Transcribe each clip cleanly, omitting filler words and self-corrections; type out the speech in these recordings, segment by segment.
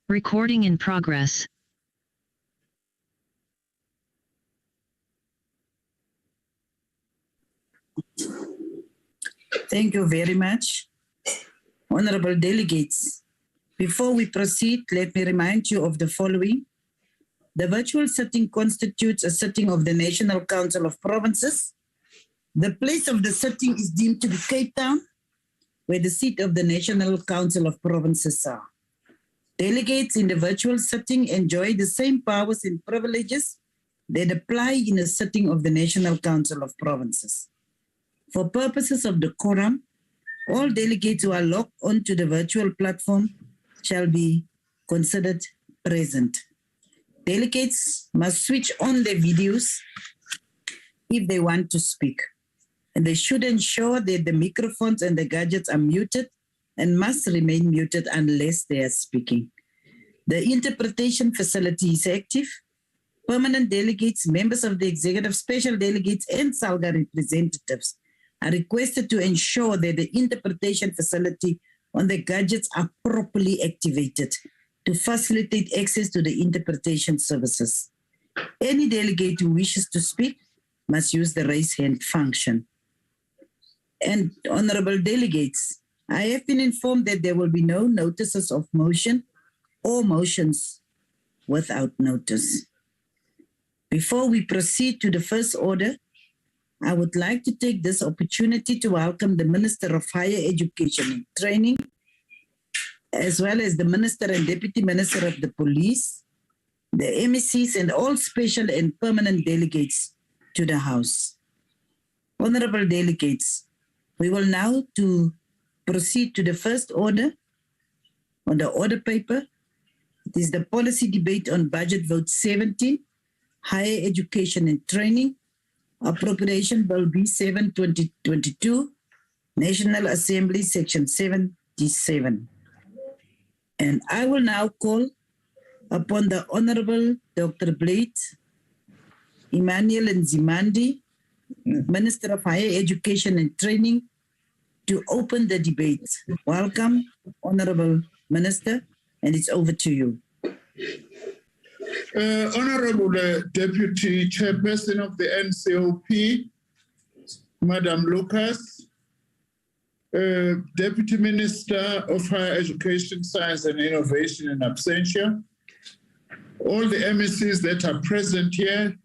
Recording in progress. Thank you very much. Honorable delegates, before we proceed, let me remind you of the following. The virtual sitting constitutes a sitting of the National Council of Provinces. The place of the sitting is deemed to be Cape Town, where the seat of the National Council of Provinces are. Delegates in the virtual sitting enjoy the same powers and privileges that apply in a sitting of the National Council of Provinces. For purposes of the quorum, all delegates who are logged onto the virtual platform shall be considered present. Delegates must switch on their videos if they want to speak. And they should ensure that the microphones and the gadgets are muted and must remain muted unless they are speaking. The interpretation facility is active. Permanent delegates, members of the executive, special delegates, and SALGA representatives are requested to ensure that the interpretation facility on the gadgets are properly activated to facilitate access to the interpretation services. Any delegate who wishes to speak must use the raise hand function. And honorable delegates, I have been informed that there will be no notices of motion or motions without notice. Before we proceed to the first order, I would like to take this opportunity to welcome the Minister of Higher Education and Training, as well as the Minister and Deputy Minister of the Police, the MECs, and all special and permanent delegates to the House. Honorable delegates, we will now proceed to the first order on the order paper. It is the policy debate on Budget Vote 17, Higher Education and Training, Appropriation Bill B7 2022, National Assembly Section 77. And I will now call upon the Honorable Dr. Blade Emmanuel Nzimandi, Minister of Higher Education and Training, to open the debate. Welcome, Honorable Minister, and it's over to you. Honorable Deputy Chairperson of the NCOP, Madam Lucas, Deputy Minister of Higher Education, Science and Innovation in absentia, all the MECs that are present here,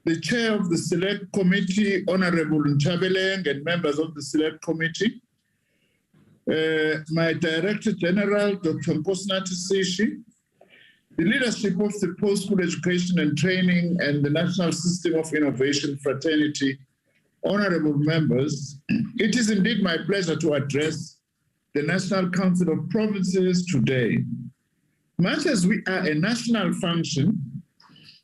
the Chair of the Select Committee, Honorable Ntabeleng, and members of the Select Committee, my Director General, Dr. Nkosinathi Sishi, the leadership of the Post-School Education and Training and the National System of Innovation Fraternity, honorable members, it is indeed my pleasure to address the National Council of Provinces today. Much as we are a national function,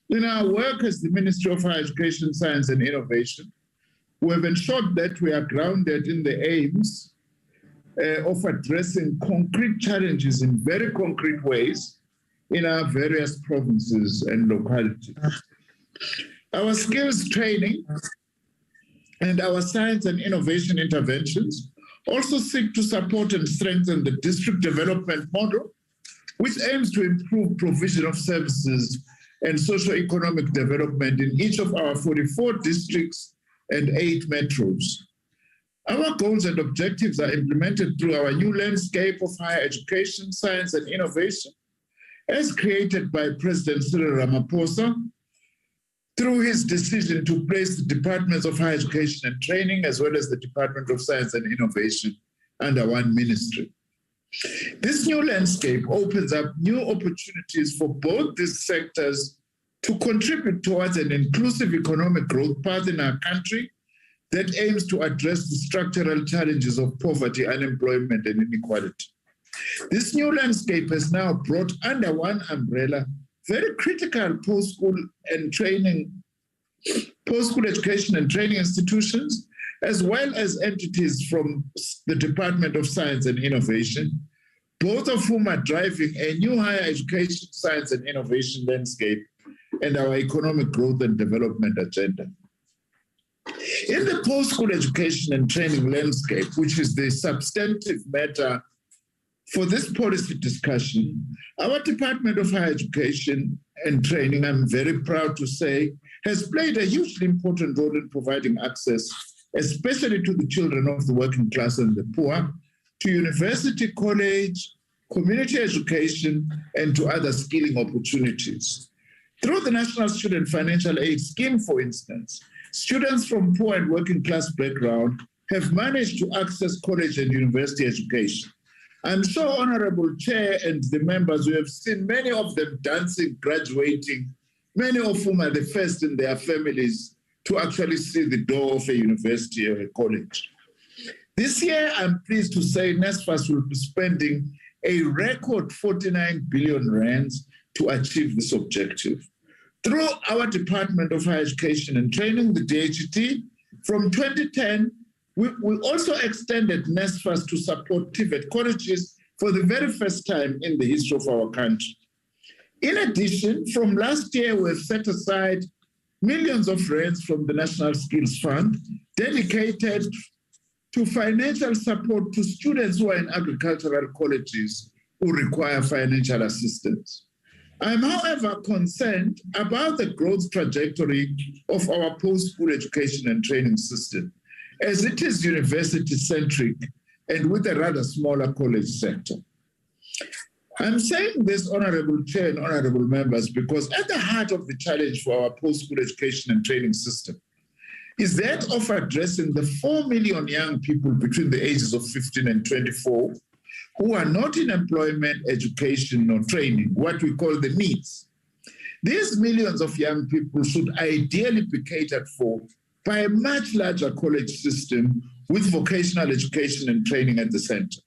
in our work as the Ministry of Higher Education, Science and Innovation, we have ensured that we are grounded in the aims of addressing concrete challenges in very concrete ways in our various provinces and localities. Our skills training and our science and innovation interventions also seek to support and strengthen the district development model, which aims to improve provision of services and socio-economic development in each of our 44 districts and 8 metros. Our goals and objectives are implemented through our new landscape of higher education, science and innovation, as created by President Cyril Ramaphosa through his decision to place the Departments of Higher Education and Training as well as the Department of Science and Innovation under one ministry. This new landscape opens up new opportunities for both these sectors to contribute towards an inclusive economic growth path in our country that aims to address the structural challenges of poverty, unemployment, and inequality. This new landscape has now brought under one umbrella very critical post-school education and training institutions, as well as entities from the Department of Science and Innovation, both of whom are driving a new higher education, science and innovation landscape and our economic growth and development agenda. In the post-school education and training landscape, which is the substantive matter for this policy discussion, our Department of Higher Education and Training, I'm very proud to say, has played a hugely important role in providing access, especially to the children of the working class and the poor, to university, college, community education, and to other skilling opportunities. Through the National Student Financial Aid Scheme, for instance, students from poor and working class background have managed to access college and university education. I'm sure, Honorable Chair and the members, we have seen many of them dancing, graduating, many of whom are the first in their families to actually see the door of a university or a college. This year, I'm pleased to say NSFAS will be spending a record 49 billion rands to achieve this objective. Through our Department of Higher Education and Training, the DHET, from 2010, we also extended NSFAS to support TVET colleges for the very first time in the history of our country. In addition, from last year, we've set aside millions of rands from the National Skills Fund dedicated to financial support to students who are in agricultural colleges who require financial assistance. I'm, however, concerned about the growth trajectory of our post-school education and training system, as it is university-centric and with a rather smaller college sector. I'm saying this, Honorable Chair and Honorable Members, because at the heart of the challenge for our post-school education and training system is that of addressing the 4 million young people between the ages of 15 and 24 who are not in employment, education, or training, what we call the needs. These millions of young people should ideally be catered for by a much larger college system with vocational education and training at the center.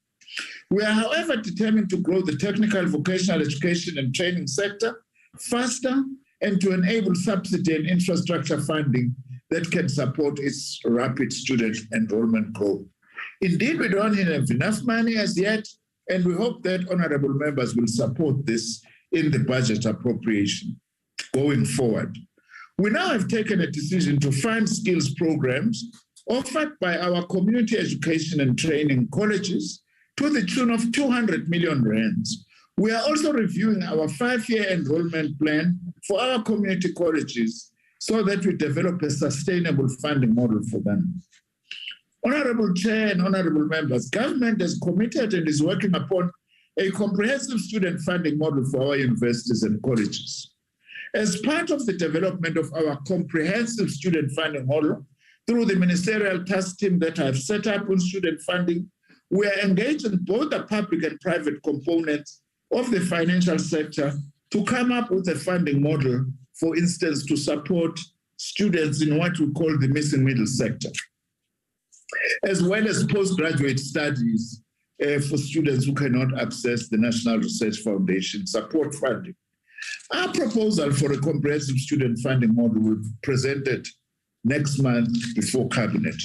We are, however, determined to grow the technical vocational education and training sector faster and to enable subsidy and infrastructure funding that can support its rapid student enrollment growth. Indeed, we don't have enough money as yet, and we hope that honorable members will support this in the budget appropriation going forward. We now have taken a decision to fund skills programs offered by our community education and training colleges to the tune of 200 million rands. We are also reviewing our 5-year enrollment plan for our community colleges so that we develop a sustainable funding model for them. Honorable Chair and honorable members, government is committed and is working upon a comprehensive student funding model for our universities and colleges. As part of the development of our comprehensive student funding model, through the ministerial task team that I've set up on student funding, we are engaging both the public and private components of the financial sector to come up with a funding model, for instance, to support students in what we call the missing middle sector, as well as postgraduate studies for students who cannot access the National Research Foundation support funding. Our proposal for a comprehensive student funding model will be presented next month before Cabinet.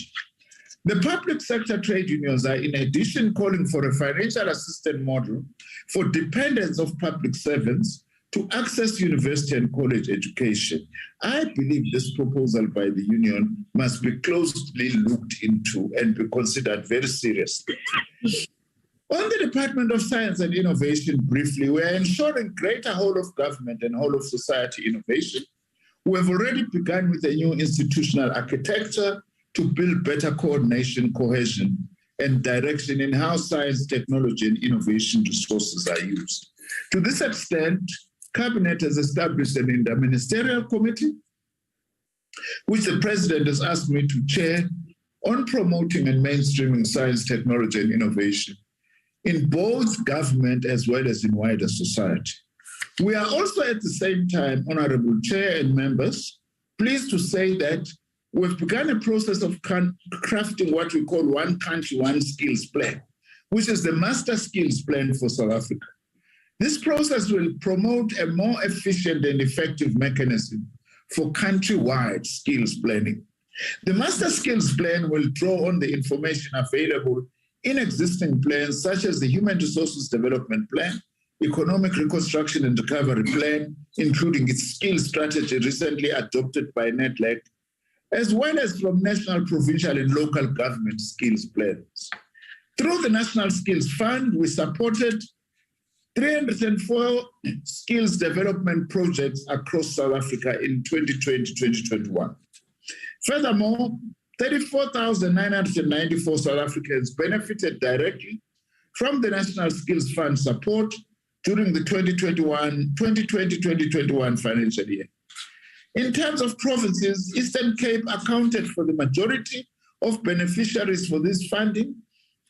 The public sector trade unions are in addition calling for a financial assistance model for dependents of public servants to access university and college education. I believe this proposal by the union must be closely looked into and be considered very seriously. On the Department of Science and Innovation, briefly, we are ensuring greater whole of government and whole of society innovation. We have already begun with a new institutional architecture to build better coordination, cohesion, and direction in how science, technology, and innovation resources are used. To this extent, Cabinet has established an interministerial committee, which the President has asked me to chair, on promoting and mainstreaming science, technology, and innovation in both government as well as in wider society. We are also at the same time, Honorable Chair and members, pleased to say that we've begun a process of crafting what we call One Country, One Skills Plan, which is the master skills plan for South Africa. This process will promote a more efficient and effective mechanism for country-wide skills planning. The master skills plan will draw on the information available in existing plans, such as the Human Resources Development Plan, Economic Reconstruction and Recovery Plan, including its skills strategy recently adopted by NEDLAC, as well as from national, provincial, and local government skills plans. Through the National Skills Fund, we supported 304 skills development projects across South Africa in 2020-2021. Furthermore, 34,994 South Africans benefited directly from the National Skills Fund support during the 2020-2021 financial year. In terms of provinces, Eastern Cape accounted for the majority of beneficiaries for this funding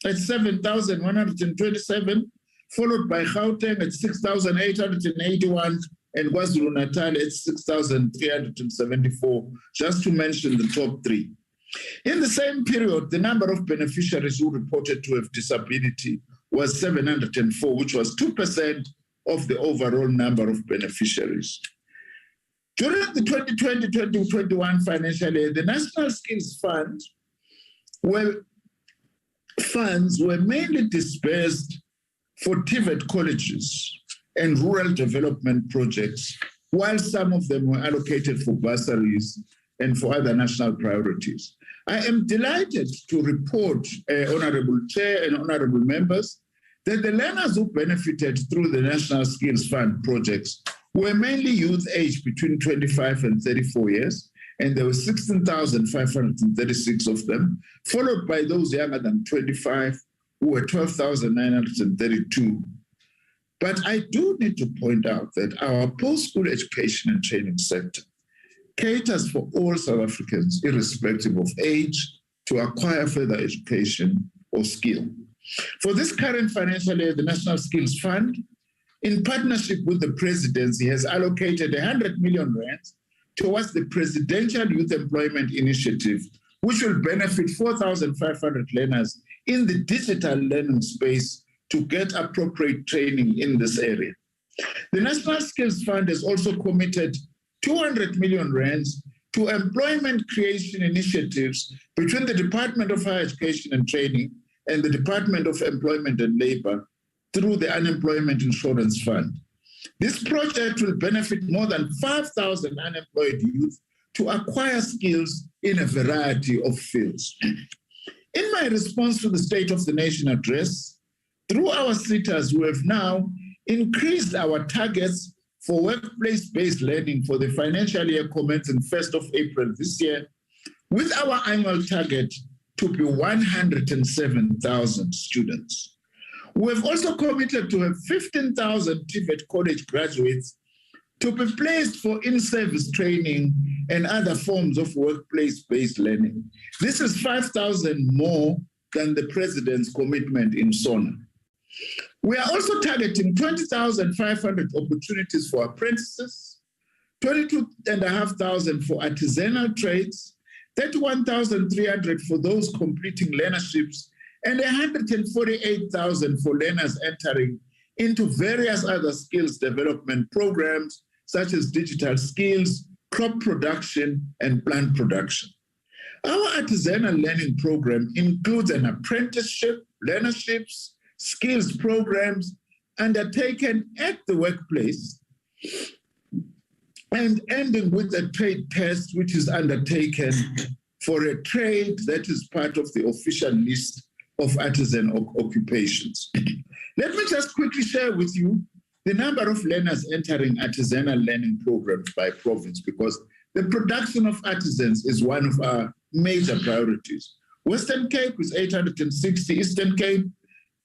at 7,127, followed by Gauteng at 6,881 and KwaZulu-Natal at 6,374, just to mention the top three. In the same period, the number of beneficiaries who reported to have disability was 704, which was 2% of the overall number of beneficiaries. During the 2020-2021 financial year, the National Skills Fund funds were mainly dispersed for TVET colleges and rural development projects, while some of them were allocated for bursaries and for other national priorities. I am delighted to report, Honorable Chair and Honorable Members, that the learners who benefited through the National Skills Fund projects were mainly youth aged between 25 and 34 years, and there were 16,536 of them, followed by those younger than 25, who were 12,932. But I do need to point out that our post-school education and training sector caters for all South Africans, irrespective of age, to acquire further education or skill. For this current financial year, the National Skills Fund, in partnership with the Presidency, has allocated 100 million rand towards the Presidential Youth Employment Initiative, which will benefit 4,500 learners in the digital learning space to get appropriate training in this area. The National Skills Fund has also committed 200 million rands to employment creation initiatives between the Department of Higher Education and Training and the Department of Employment and Labor through the Unemployment Insurance Fund. This project will benefit more than 5,000 unemployed youth to acquire skills in a variety of fields. In my response to the State of the Nation address, through our sitters, we have now increased our targets for workplace-based learning for the financial year commencing 1st of April this year, with our annual target to be 107,000 students. We have also committed to have 15,000 TVET college graduates to be placed for in-service training and other forms of workplace-based learning. This is 5,000 more than the President's commitment in SONA. We are also targeting 20,500 opportunities for apprentices, 22,500 for artisanal trades, 31,300 for those completing learnerships, and 148,000 for learners entering into various other skills development programs, such as digital skills, crop production, and plant production. Our artisanal learning program includes an apprenticeship, learnerships, skills programs undertaken at the workplace, and ending with a trade test, which is undertaken for a trade that is part of the official list of artisan occupations. Let me just quickly share with you the number of learners entering artisanal learning programs by province, because the production of artisans is one of our major priorities. Western Cape is 860, Eastern Cape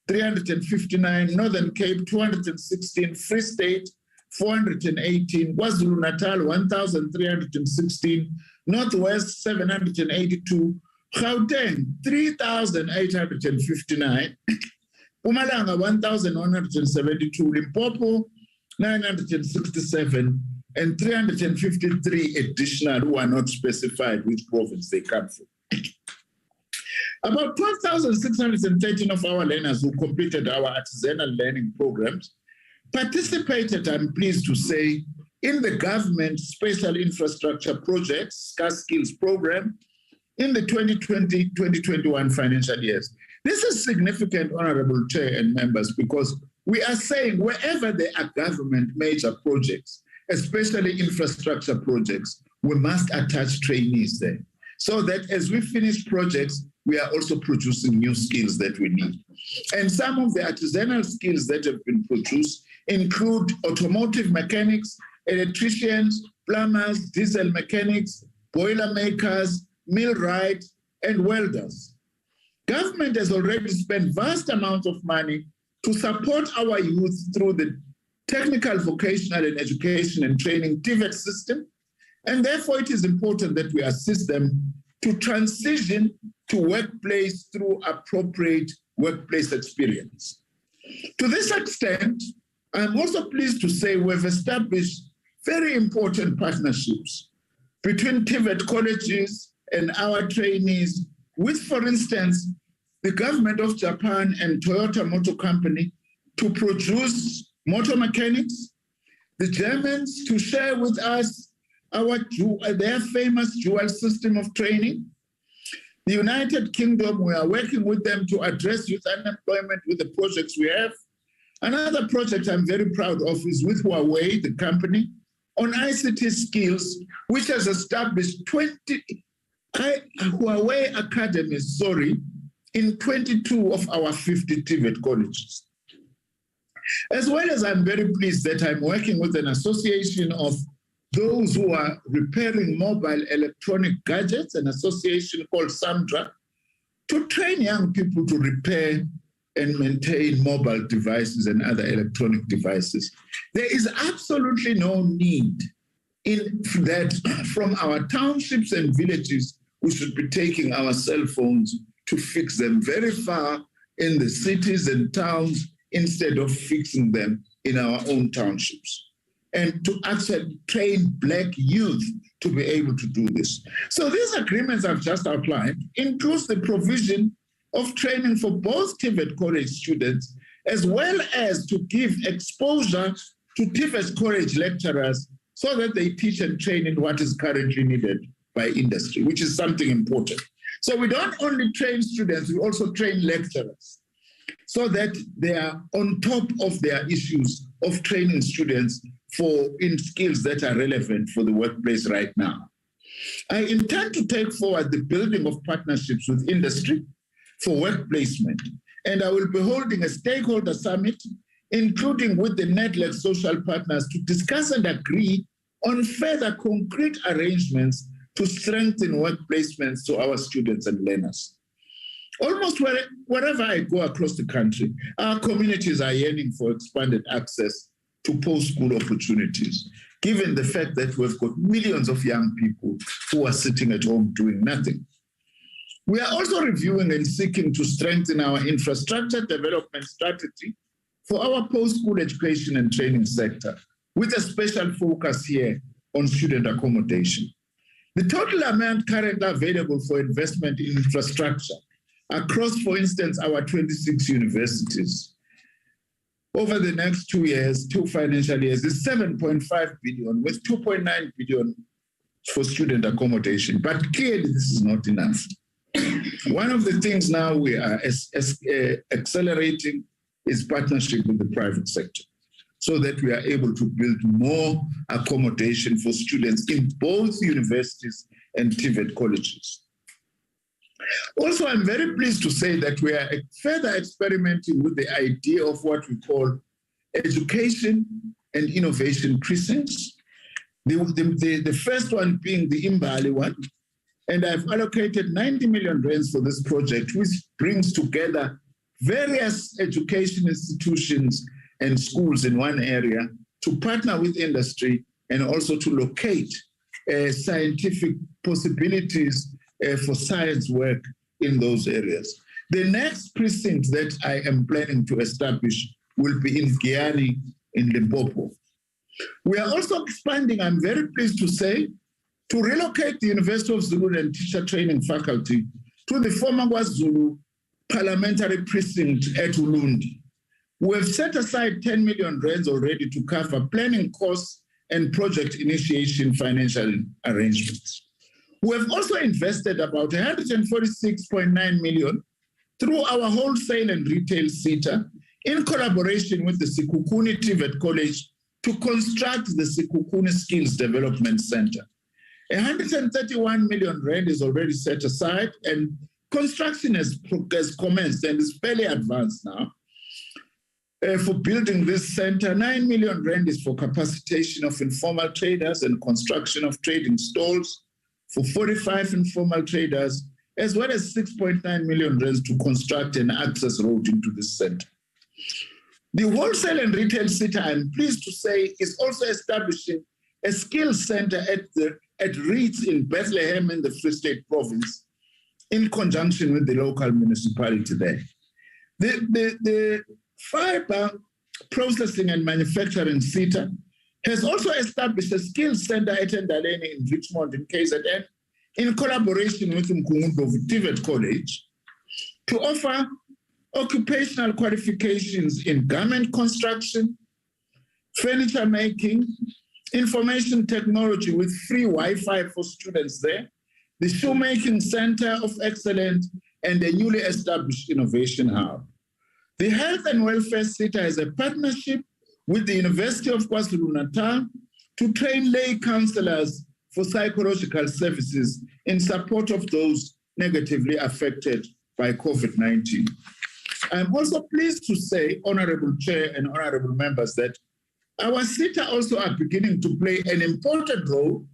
359, Northern Cape 216, Free State 418, KwaZulu-Natal 1,316, Northwest 782, Gauteng 3,859, Mpumalanga 1,172, Limpopo 967, and 353 additional who are not specified which province they come from. About 12,613 of our learners who completed our artisanal learning programs participated, I'm pleased to say, in the government Special Infrastructure Projects Skills Program in the 2020-2021 financial years. This is significant, Honorable Chair and members, because we are saying wherever there are government major projects, especially infrastructure projects, we must attach trainees there. so that as we finish projects, we are also producing new skills that we need. And some of the artisanal skills that have been produced include automotive mechanics, electricians, plumbers, diesel mechanics, boiler makers, millwrights, and welders. Government has already spent vast amounts of money to support our youth through the Technical Vocational and Education and Training TVET system, and therefore it is important that we assist them to transition to workplace through appropriate workplace experience. To this extent, I'm also pleased to say we've established very important partnerships between TVET colleges and our trainees with, for instance, the government of Japan and Toyota Motor Company to produce motor mechanics, the Germans to share with us their famous dual system of training. The United Kingdom, we are working with them to address youth unemployment with the projects we have. Another project I'm very proud of is with Huawei, the company, on ICT skills, which has established 20 Huawei academies, in 22 of our 50 TVET colleges. As well as I'm very pleased that I'm working with an association of those who are repairing mobile electronic gadgets, an association called SAMDRA, to train young people to repair and maintain mobile devices and other electronic devices. There is absolutely no need in that from our townships and villages, we should be taking our cell phones to fix them very far in the cities and towns instead of fixing them in our own townships, and to actually train Black youth to be able to do this. So these agreements I've just outlined includes the provision of training for both TVET college students, as well as to give exposure to TVET college lecturers so that they teach and train in what is currently needed by industry, which is something important. So we don't only train students, we also train lecturers so that they are on top of their issues of training students in skills that are relevant for the workplace right now. I intend to take forward the building of partnerships with industry for work placement, and I will be holding a stakeholder summit, including with the network social partners, to discuss and agree on further concrete arrangements to strengthen work placements to our students and learners. Almost wherever I go across the country, our communities are yearning for expanded access to post-school opportunities, given the fact that we've got millions of young people who are sitting at home doing nothing. We are also reviewing and seeking to strengthen our infrastructure development strategy for our post-school education and training sector, with a special focus here on student accommodation. The total amount currently available for investment in infrastructure across, for instance, our 26 universities over the next 2 years, 2 financial years, is 7.5 billion, with 2.9 billion for student accommodation. But clearly, this is not enough. One of the things now we are accelerating is partnership with the private sector, so that we are able to build more accommodation for students in both universities and TVET colleges. Also, I'm very pleased to say that we are further experimenting with the idea of what we call education and innovation precincts. The first one being the Imbali one, and I've allocated 90 million rands for this project, which brings together various education institutions and schools in one area to partner with industry and also to locate scientific possibilities for science work in those areas. The next precinct that I am planning to establish will be in Giyani in Limpopo. We are also expanding, I'm very pleased to say, to relocate the University of Zululand teacher training faculty to the former KwaZulu parliamentary precinct at Ulundi. We have set aside 10 million rands already to cover planning costs and project initiation financial arrangements. We have also invested about 146.9 million through our wholesale and retail sector in collaboration with the Sekhukhune TVET College to construct the Sekhukhune Skills Development Center. 131 million rand is already set aside, and construction has commenced and is fairly advanced now. For building this center, 9 million rand is for capacitation of informal traders and construction of trading stalls for 45 informal traders, as well as 6.9 million rand to construct an access road into this center. The wholesale and retail center, I'm pleased to say, is also establishing a skills center at Reeds in Bethlehem in the Free State Province, in conjunction with the local municipality there. The fiber processing and manufacturing center has also established a skills center at Ndaleni in Richmond in KZN, in collaboration with Tivet College, to offer occupational qualifications in garment construction, furniture making, information technology with free Wi-Fi for students there, the Shoemaking Center of Excellence, and the newly established Innovation Hub. The Health and Welfare Center has a partnership with the University of KwaZulu-Natal to train lay counselors for psychological services in support of those negatively affected by COVID-19. I'm also pleased to say, Honorable Chair and Honorable Members, that our CETA also are beginning to play an important role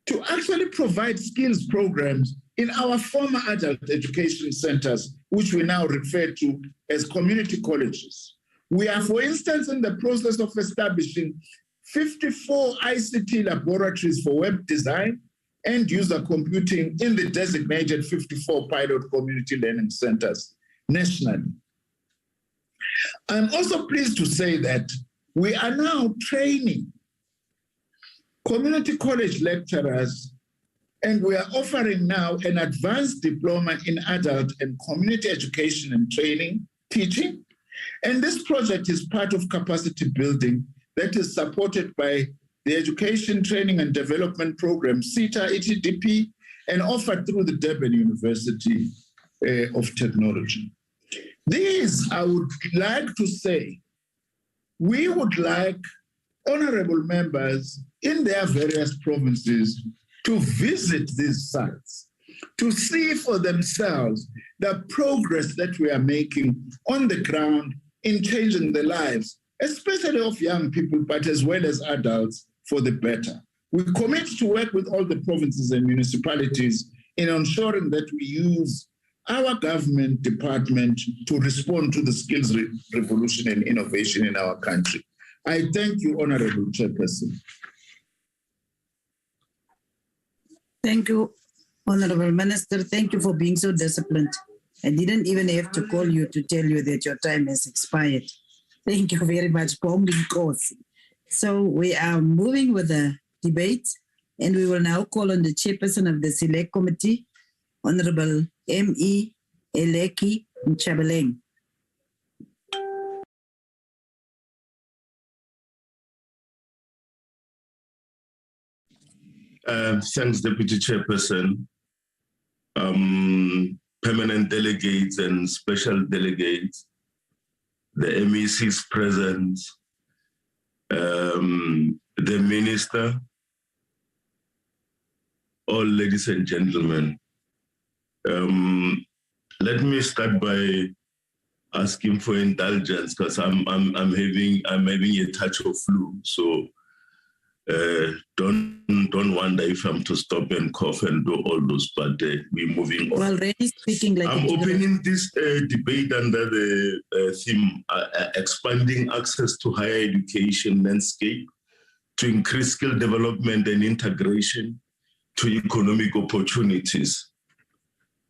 to actually provide skills programs in our former adult education centers, which we now refer to as community colleges. We are, for instance, in the process of establishing 54 ICT laboratories for web design and user computing in the designated 54 pilot community learning centers nationally. I'm also pleased to say that we are now training community college lecturers, and we are offering now an advanced diploma in adult and community education and training, teaching. And this project is part of capacity building that is supported by the Education, Training and Development Program, CETA, ETDP, and offered through the Durban University of Technology. These, I would like to say, we would like honorable members in their various provinces to visit these sites, to see for themselves the progress that we are making on the ground in changing the lives, especially of young people, but as well as adults, for the better. We commit to work with all the provinces and municipalities in ensuring that we use our government department to respond to the skills revolution and innovation in our country. I thank you, Honorable Chairperson. Thank you, Honorable Minister. Thank you for being so disciplined. I didn't even have to call you to tell you that your time has expired. Thank you very much, Bongi. So we are moving with the debate, and we will now call on the chairperson of the Select Committee, Honorable M.E. Eleki Nchabeleng. Thanks, Deputy Chairperson, permanent delegates and special delegates, the MECs present, the Minister, all ladies and gentlemen. Let me start by asking for indulgence because I'm having a touch of flu, so don't wonder if I'm to stop and cough and do all those, but we're moving on. Already speaking like I'm opening this debate under the theme expanding access to higher education landscape to increase skill development and integration to economic opportunities.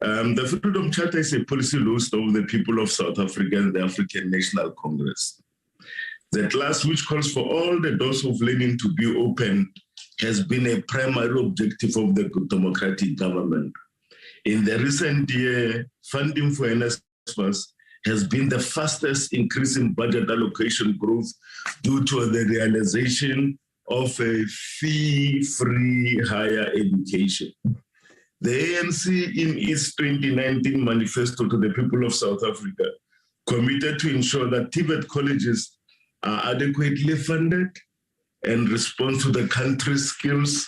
The Freedom Charter is a policy launched of the people of South Africa and the African National Congress. The class which calls for all the doors of learning to be opened has been a primary objective of the democratic government. In the recent year, funding for NSFAS has been the fastest increase in budget allocation growth due to the realization of a fee-free higher education. The ANC in its 2019 manifesto to the people of South Africa committed to ensure that TVET colleges are adequately funded and respond to the country's skills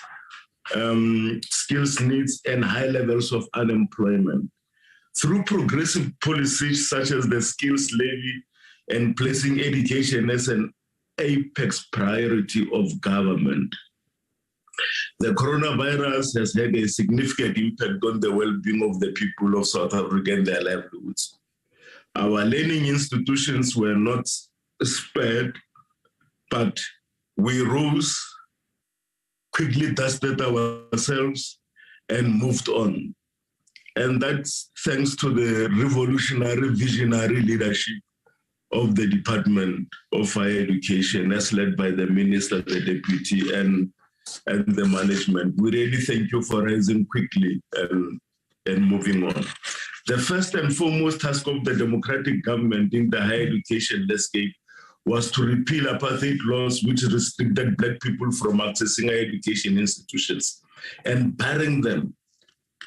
skills needs, and high levels of unemployment. Through progressive policies such as the skills levy and placing education as an apex priority of government, the coronavirus has had a significant impact on the well-being of the people of South Africa and their livelihoods. Our learning institutions were not spared, but we rose, quickly dusted ourselves, and moved on. And that's thanks to the revolutionary, visionary leadership of the Department of Higher Education, as led by the Minister, the Deputy, and the management. We really thank you for rising quickly and moving on. The first and foremost task of the democratic government in the higher education landscape was to repeal apartheid laws which restricted Black people from accessing higher education institutions and barring them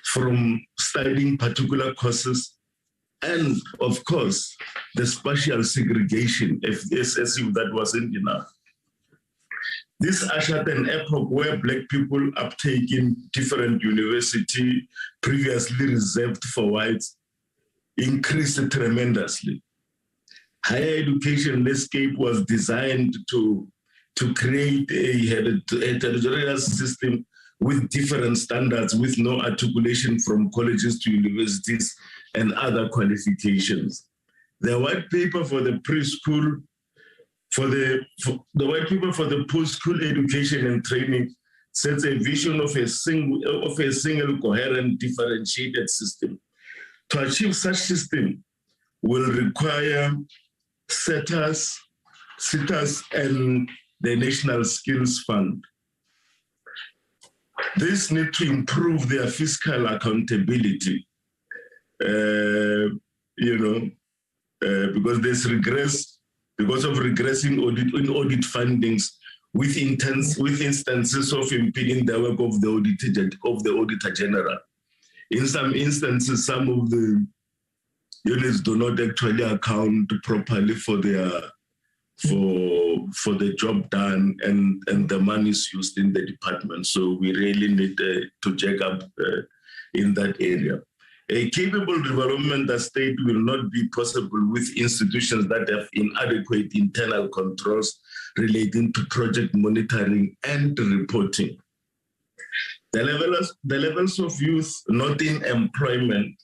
from studying particular courses, and of course, the spatial segregation, if that wasn't enough. This ushered an epoch where Black people uptake in different universities previously reserved for whites increased tremendously. Higher education landscape was designed to create a heterogeneous system with different standards, with no articulation from colleges to universities and other qualifications. The white paper for the preschool, the white paper for the post-school education and training sets a vision of a single coherent, differentiated system. To achieve such system will require SETAs, and the National Skills Fund. This need to improve their fiscal accountability, because because of regressing audit findings with instances of impeding the work of the Auditor General. In some instances, some of the units do not actually account properly for the job done and the money is used in the department. So we really need to check up in that area. A capable development state will not be possible with institutions that have inadequate internal controls relating to project monitoring and reporting. The levels of youth not in employment,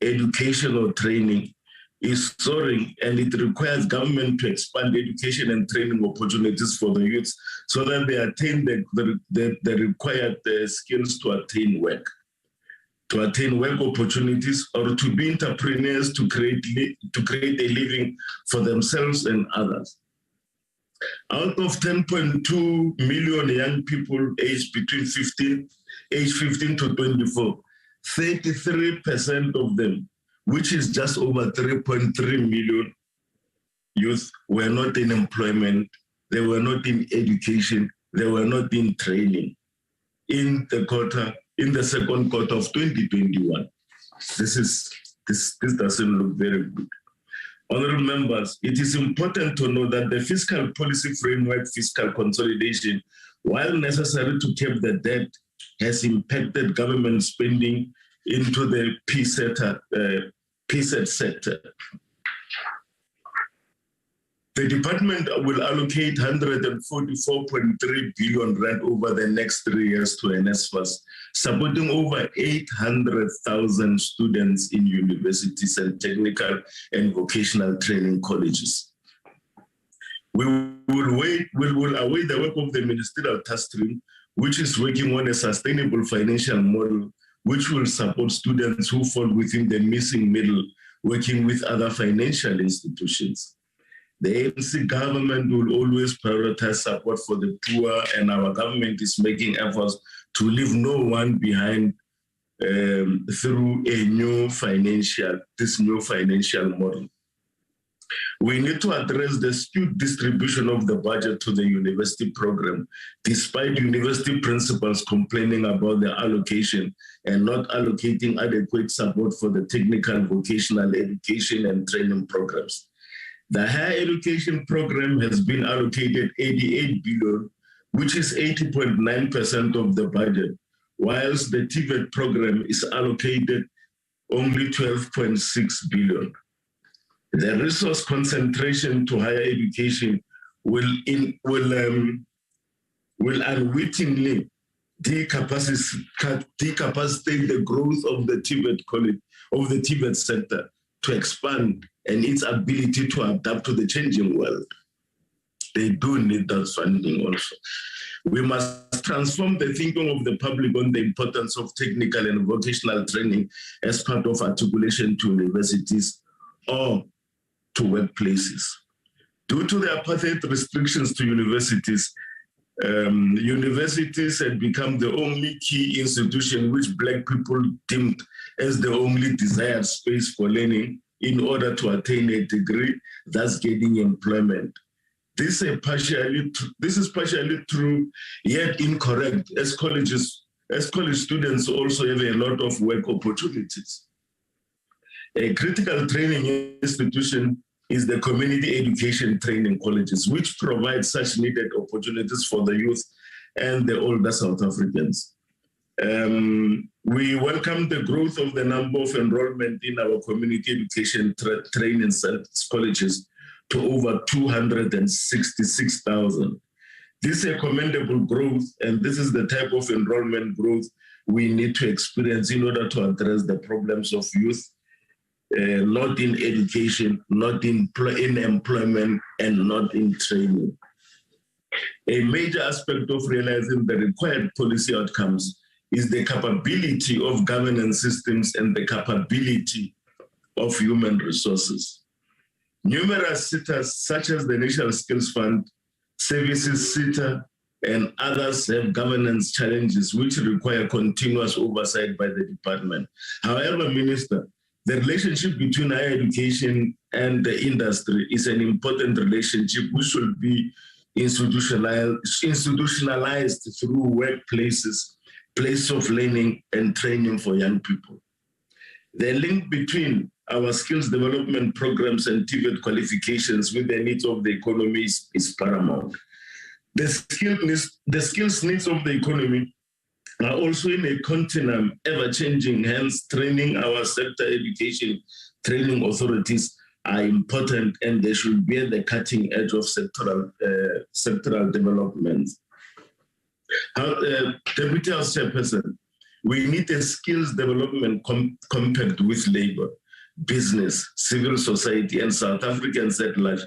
education or training is soaring, and it requires government to expand education and training opportunities for the youth so that they attain the required skills to attain work opportunities, or to be entrepreneurs to create a living for themselves and others. Out of 10.2 million young people aged between 15 to 24, 33% of them, which is just over 3.3 million youth, were not in employment, they were not in education, they were not in training in the second quarter of 2021. This doesn't look very good. Honorable members, it is important to know that the fiscal policy framework, fiscal consolidation, while necessary to keep the debt, has impacted government spending into the PSET sector. The department will allocate 144.3 billion rand over the next 3 years to NSFAS, supporting over 800,000 students in universities and technical and vocational training colleges. We will await the work of the ministerial task team, which is working on a sustainable financial model which will support students who fall within the missing middle, working with other financial institutions. The ANC government will always prioritize support for the poor, and our government is making efforts to leave no one behind through this new financial model. We need to address the skewed distribution of the budget to the university program, despite university principals complaining about the allocation and not allocating adequate support for the technical, vocational education and training programs. The higher education program has been allocated 88 billion, which is 80.9% of the budget, whilst the TVET program is allocated only 12.6 billion. The resource concentration to higher education will unwittingly decapacitate the growth of the TVET college, of the TVET sector, to expand and its ability to adapt to the changing world. They do need that funding also. We must transform the thinking of the public on the importance of technical and vocational training as part of articulation to universities or to workplaces. Due to the apartheid restrictions to universities, universities had become the only key institution which Black people deemed as the only desired space for learning in order to attain a degree, thus gaining employment. This is partially true, yet incorrect, as college students also have a lot of work opportunities. A critical training institution is the community education training colleges, which provide such needed opportunities for the youth and the older South Africans. We welcome the growth of the number of enrollment in our community education training colleges to over 266,000. This is a commendable growth, and this is the type of enrollment growth we need to experience in order to address the problems of youth, not in education, not in employment, and not in training. A major aspect of realizing the required policy outcomes is the capability of governance systems and the capability of human resources. Numerous sectors, such as the National Skills Fund, Services SITA, and others have governance challenges which require continuous oversight by the department. However, Minister, the relationship between higher education and the industry is an important relationship which should be institutionalized through workplaces, places of learning and training for young people. The link between our skills development programs and TVET qualifications with the needs of the economy is paramount. The skills needs of the economy are also in a continuum, ever-changing, hence training our sector education training authorities are important and they should be at the cutting edge of sectoral development. Deputy House Chairperson, we need a skills development compact with labor, business, civil society, and South Africans at large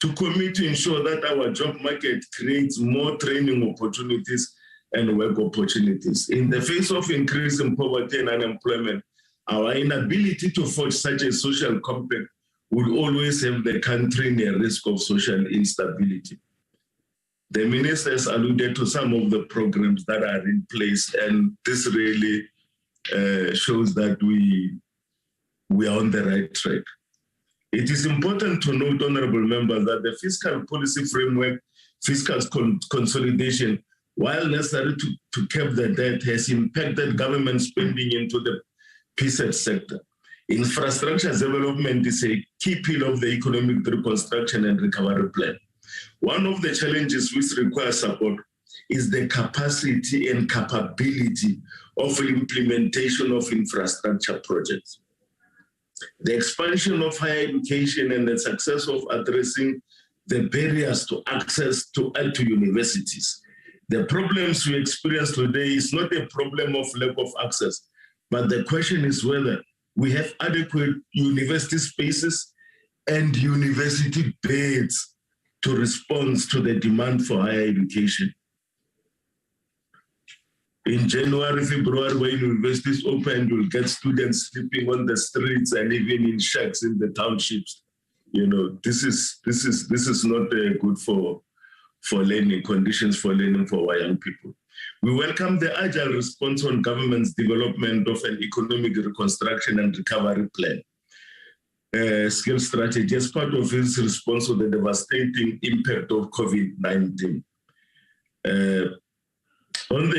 to commit to ensure that our job market creates more training opportunities and work opportunities. In the face of increasing poverty and unemployment, our inability to forge such a social compact would always have the country in a risk of social instability. The ministers alluded to some of the programs that are in place, and this really shows that we are on the right track. It is important to note, honorable members, that the fiscal policy framework, fiscal consolidation, while necessary to cap the debt, has impacted government spending into the PSET sector. Infrastructure development is a key pillar of the economic reconstruction and recovery plan. One of the challenges which require support is the capacity and capability of implementation of infrastructure projects. The expansion of higher education and the success of addressing the barriers to access to universities. The problems we experience today is not a problem of lack of access, but the question is whether we have adequate university spaces and university beds to respond to the demand for higher education. In January, February, when universities open, you'll get students sleeping on the streets and even in shacks in the townships. You know, this is not good for learning, conditions for learning for our young people. We welcome the agile response on government's development of an economic reconstruction and recovery plan, skill strategy as part of its response to the devastating impact of COVID-19. on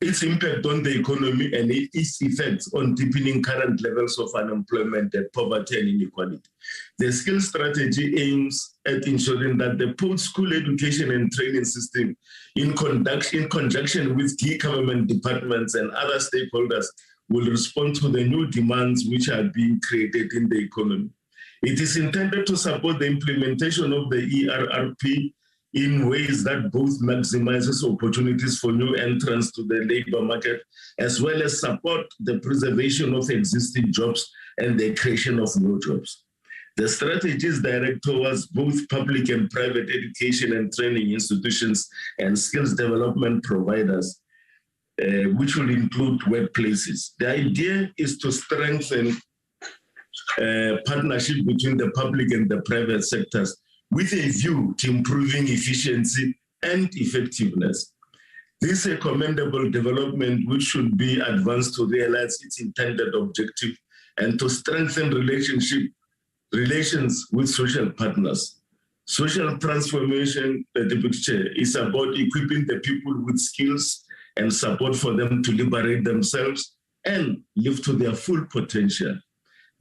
its impact on the economy and its effects on deepening current levels of unemployment and poverty and inequality. The skills strategy aims at ensuring that the post-school education and training system, in conjunction with key government departments and other stakeholders, will respond to the new demands which are being created in the economy. It is intended to support the implementation of the ERRP in ways that both maximizes opportunities for new entrants to the labor market, as well as support the preservation of existing jobs and the creation of new jobs. The strategy is directed towards both public and private education and training institutions and skills development providers, which will include workplaces. The idea is to strengthen partnership between the public and the private sectors with a view to improving efficiency and effectiveness. This is a commendable development which should be advanced to realize its intended objective and to strengthen relations with social partners. Social transformation, Deputy Chair, is about equipping the people with skills and support for them to liberate themselves and live to their full potential.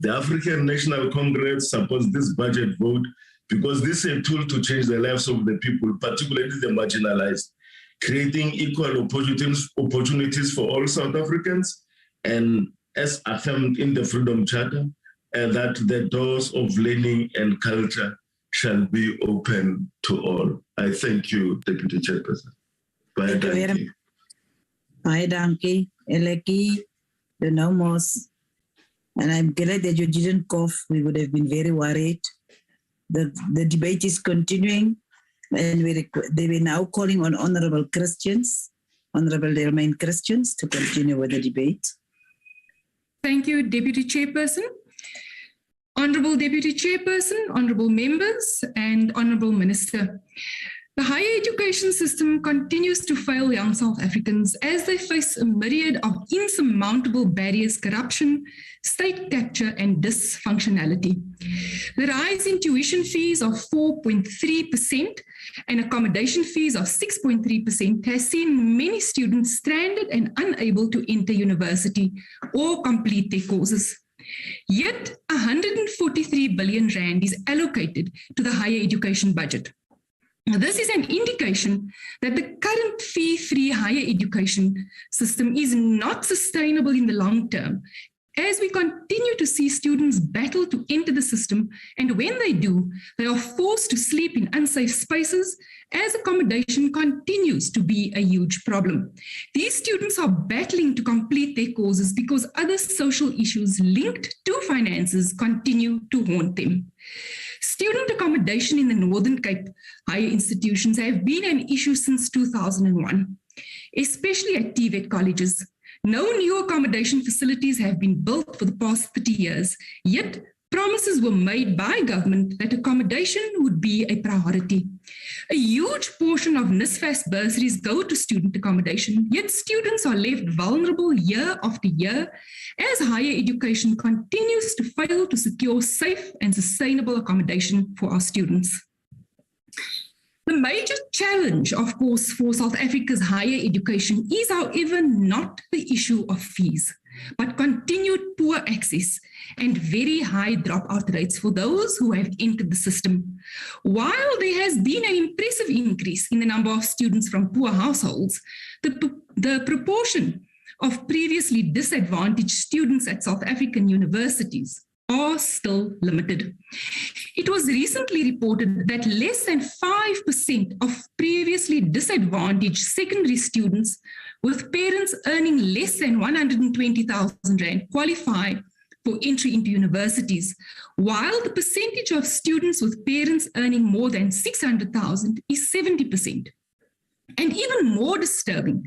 The African National Congress supports this budget vote because this is a tool to change the lives of the people, particularly the marginalized, creating equal opportunities for all South Africans, and as affirmed in the Freedom Charter, that the doors of learning and culture shall be open to all. I thank you, Deputy Chairperson. Baie dankie, Eleki, the nomos. And I'm glad that you didn't cough. We would have been very worried. The debate is continuing, and they were now calling on Honorable Delmain Christians, to continue with the debate. Thank you, Deputy Chairperson. Honorable Deputy Chairperson, honorable members, and honorable Minister. The higher education system continues to fail young South Africans as they face a myriad of insurmountable barriers: corruption, state capture, and dysfunctionality. The rise in tuition fees of 4.3% and accommodation fees of 6.3% has seen many students stranded and unable to enter university or complete their courses. Yet 143 billion rand is allocated to the higher education budget. This is an indication that the current fee-free higher education system is not sustainable in the long term, as we continue to see students battle to enter the system, and when they do, they are forced to sleep in unsafe spaces as accommodation continues to be a huge problem. These students are battling to complete their courses because other social issues linked to finances continue to haunt them. Student accommodation in the Northern Cape higher institutions have been an issue since 2001, especially at TVET colleges. No new accommodation facilities have been built for the past 30 years, yet promises were made by government that accommodation would be a priority. A huge portion of NSFAS bursaries go to student accommodation, yet students are left vulnerable year after year as higher education continues to fail to secure safe and sustainable accommodation for our students. The major challenge, of course, for South Africa's higher education is, however, not the issue of fees, but continued poor access and very high dropout rates for those who have entered the system. While there has been an impressive increase in the number of students from poor households, the proportion of previously disadvantaged students at South African universities are still limited. It was recently reported that less than 5% of previously disadvantaged secondary students with parents earning less than 120,000 Rand qualify for entry into universities, while the percentage of students with parents earning more than 600,000 is 70%. And even more disturbing,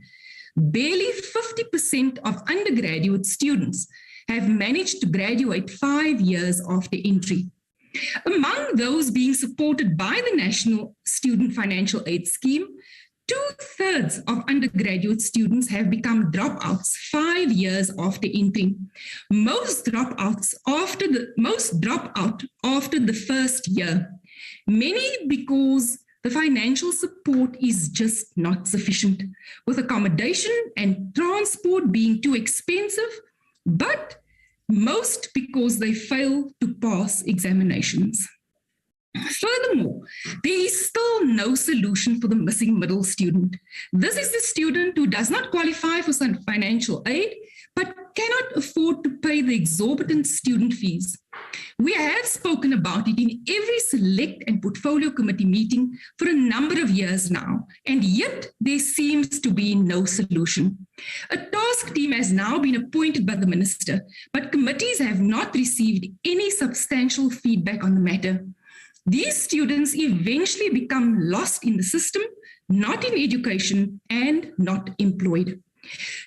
barely 50% of undergraduate students have managed to graduate 5 years after entry. Among those being supported by the National Student Financial Aid Scheme, 2/3 of undergraduate students have become dropouts 5 years after entering. Most drop out after the first year, many because the financial support is just not sufficient, with accommodation and transport being too expensive, but most because they fail to pass examinations. Furthermore, there is still no solution for the missing middle student. This is the student who does not qualify for some financial aid, but cannot afford to pay the exorbitant student fees. We have spoken about it in every select and portfolio committee meeting for a number of years now, and yet there seems to be no solution. A task team has now been appointed by the minister, but committees have not received any substantial feedback on the matter. These students eventually become lost in the system, not in education, and not employed.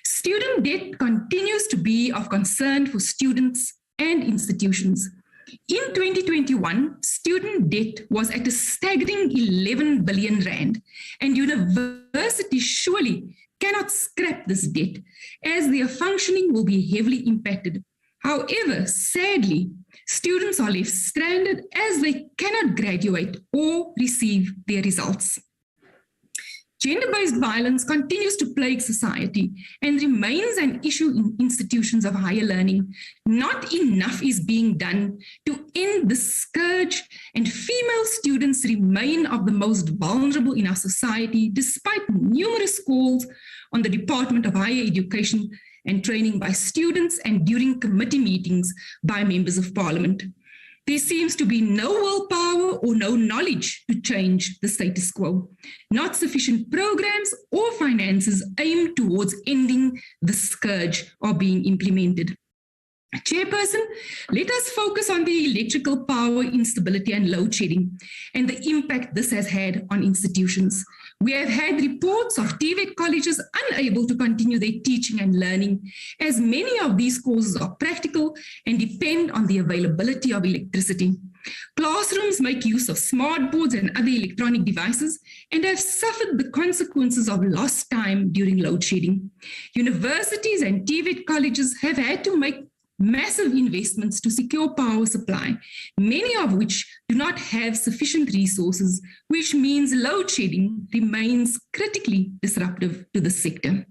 Student debt continues to be of concern for students and institutions. In 2021, student debt was at a staggering 11 billion rand, and universities surely cannot scrap this debt, as their functioning will be heavily impacted. However, sadly, students are left stranded as they cannot graduate or receive their results. Gender-based violence continues to plague society and remains an issue in institutions of higher learning. Not enough is being done to end the scourge, and female students remain of the most vulnerable in our society, despite numerous calls on the Department of Higher Education and Training by students and during committee meetings by members of Parliament. There seems to be no willpower or no knowledge to change the status quo. Not sufficient programs or finances aimed towards ending the scourge are being implemented. Chairperson, let us focus on the electrical power instability and load shedding and the impact this has had on institutions. We have had reports of TVET colleges unable to continue their teaching and learning, as many of these courses are practical and depend on the availability of electricity. Classrooms make use of smart boards and other electronic devices and have suffered the consequences of lost time during load shedding. Universities and TVET colleges have had to make massive investments to secure power supply, many of which do not have sufficient resources, which means load shedding remains critically disruptive to the sector.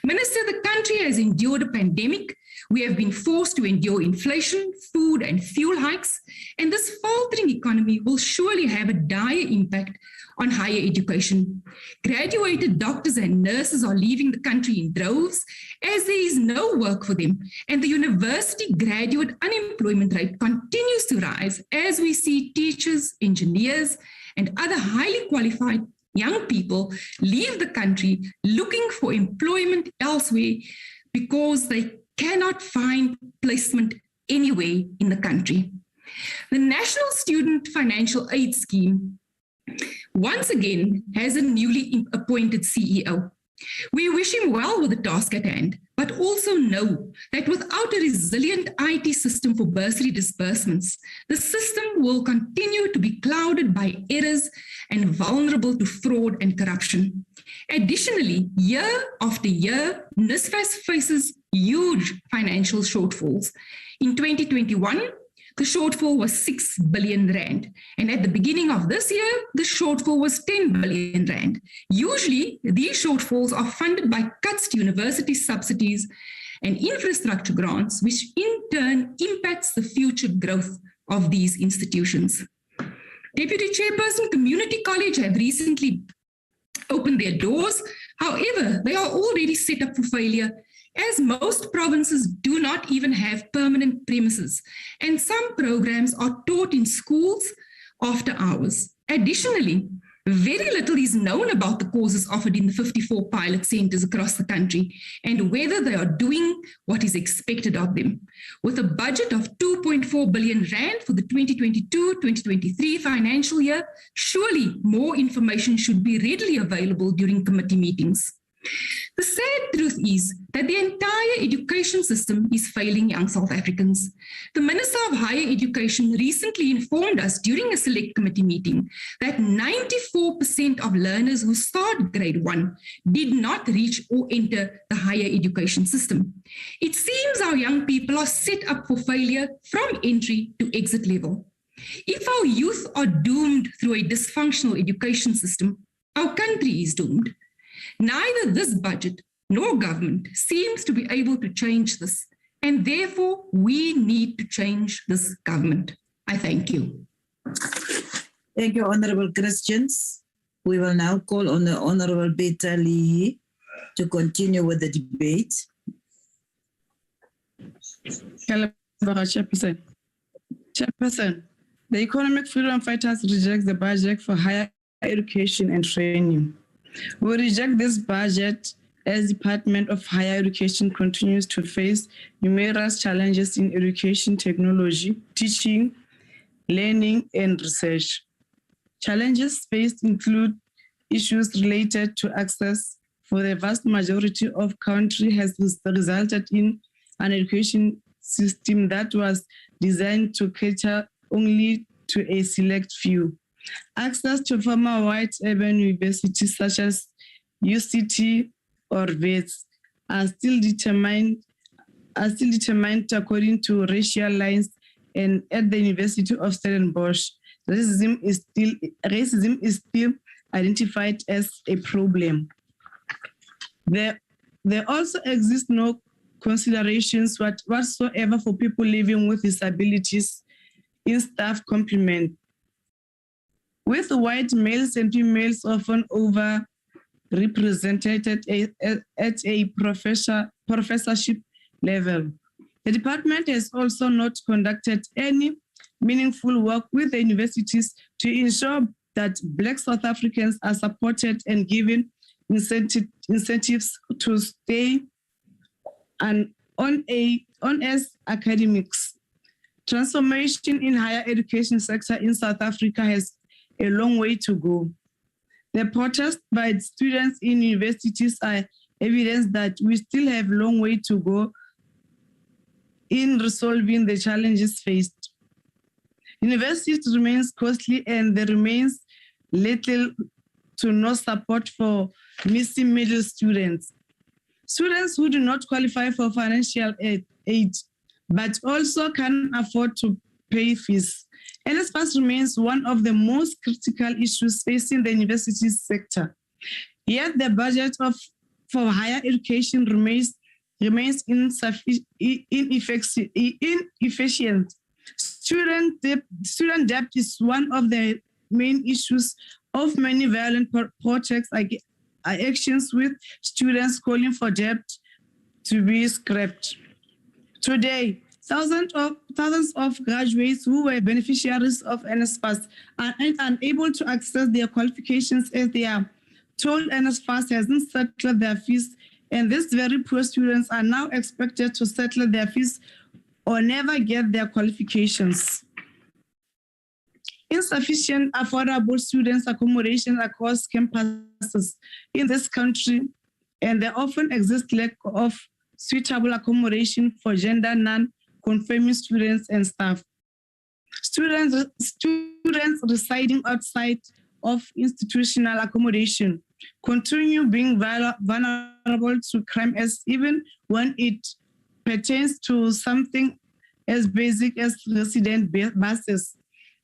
Minister, the country has endured a pandemic. We have been forced to endure inflation, food and fuel hikes, and this faltering economy will surely have a dire impact on higher education. Graduated doctors and nurses are leaving the country in droves as there is no work for them, and the university graduate unemployment rate continues to rise as we see teachers, engineers, and other highly qualified young people leave the country looking for employment elsewhere because they cannot find placement anywhere in the country. The National Student Financial Aid Scheme once again has a newly appointed CEO. We wish him well with the task at hand, but also know that without a resilient IT system for bursary disbursements, the system will continue to be clouded by errors and vulnerable to fraud and corruption. Additionally, year after year, NSFAS faces huge financial shortfalls. In 2021, the shortfall was 6 billion rand. And at the beginning of this year, the shortfall was 10 billion rand. Usually, these shortfalls are funded by cuts to university subsidies and infrastructure grants, which in turn impacts the future growth of these institutions. Deputy Chairperson, Community College have recently opened their doors. However, they are already set up for failure, as most provinces do not even have permanent premises, and some programs are taught in schools after hours. Additionally, very little is known about the courses offered in the 54 pilot centres across the country and whether they are doing what is expected of them. With a budget of 2.4 billion rand for the 2022-2023 financial year, surely more information should be readily available during committee meetings. The sad truth is that the entire education system is failing young South Africans. The Minister of Higher Education recently informed us during a select committee meeting that 94% of learners who start grade 1 did not reach or enter the higher education system. It seems our young people are set up for failure from entry to exit level. If our youth are doomed through a dysfunctional education system, our country is doomed. Neither this budget nor government seems to be able to change this, and therefore we need to change this government. I thank you. Thank you, Honorable Christians. We will now call on the Honorable Beta Lee to continue with the debate. Hello, Chairperson. Chairperson, the Economic Freedom Fighters reject the budget for higher education and training. We reject this budget as the Department of Higher Education continues to face numerous challenges in education technology, teaching, learning, and research. Challenges faced include issues related to access. For the vast majority of country has resulted in an education system that was designed to cater only to a select few. Access to former white urban universities such as UCT or VETS are still determined according to racial lines, and at the University of Stellenbosch, racism is still identified as a problem. There also exist no considerations whatsoever for people living with disabilities in staff complement, with white males and females often overrepresented at a professorship level. The department has also not conducted any meaningful work with the universities to ensure that Black South Africans are supported and given incentives to stay on as academics. Transformation in higher education sector in South Africa has a long way to go. The protests by students in universities are evidence that we still have a long way to go in resolving the challenges faced. Universities remains costly and there remains little to no support for missing middle students. Students who do not qualify for financial aid, but also can afford to pay fees. NSFAS remains one of the most critical issues facing the university sector. Yet the budget for higher education remains inefficient. Student debt is one of the main issues of many violent protests, actions with students calling for debt to be scrapped. Today, thousands of graduates who were beneficiaries of NSFAS are unable to access their qualifications as they are told NSFAS hasn't settled their fees, and these very poor students are now expected to settle their fees or never get their qualifications. Insufficient affordable students' accommodation across campuses in this country, and there often exists lack of suitable accommodation for gender non-conforming students and staff. Students residing outside of institutional accommodation continue being vulnerable to crime, as even when it pertains to something as basic as resident buses.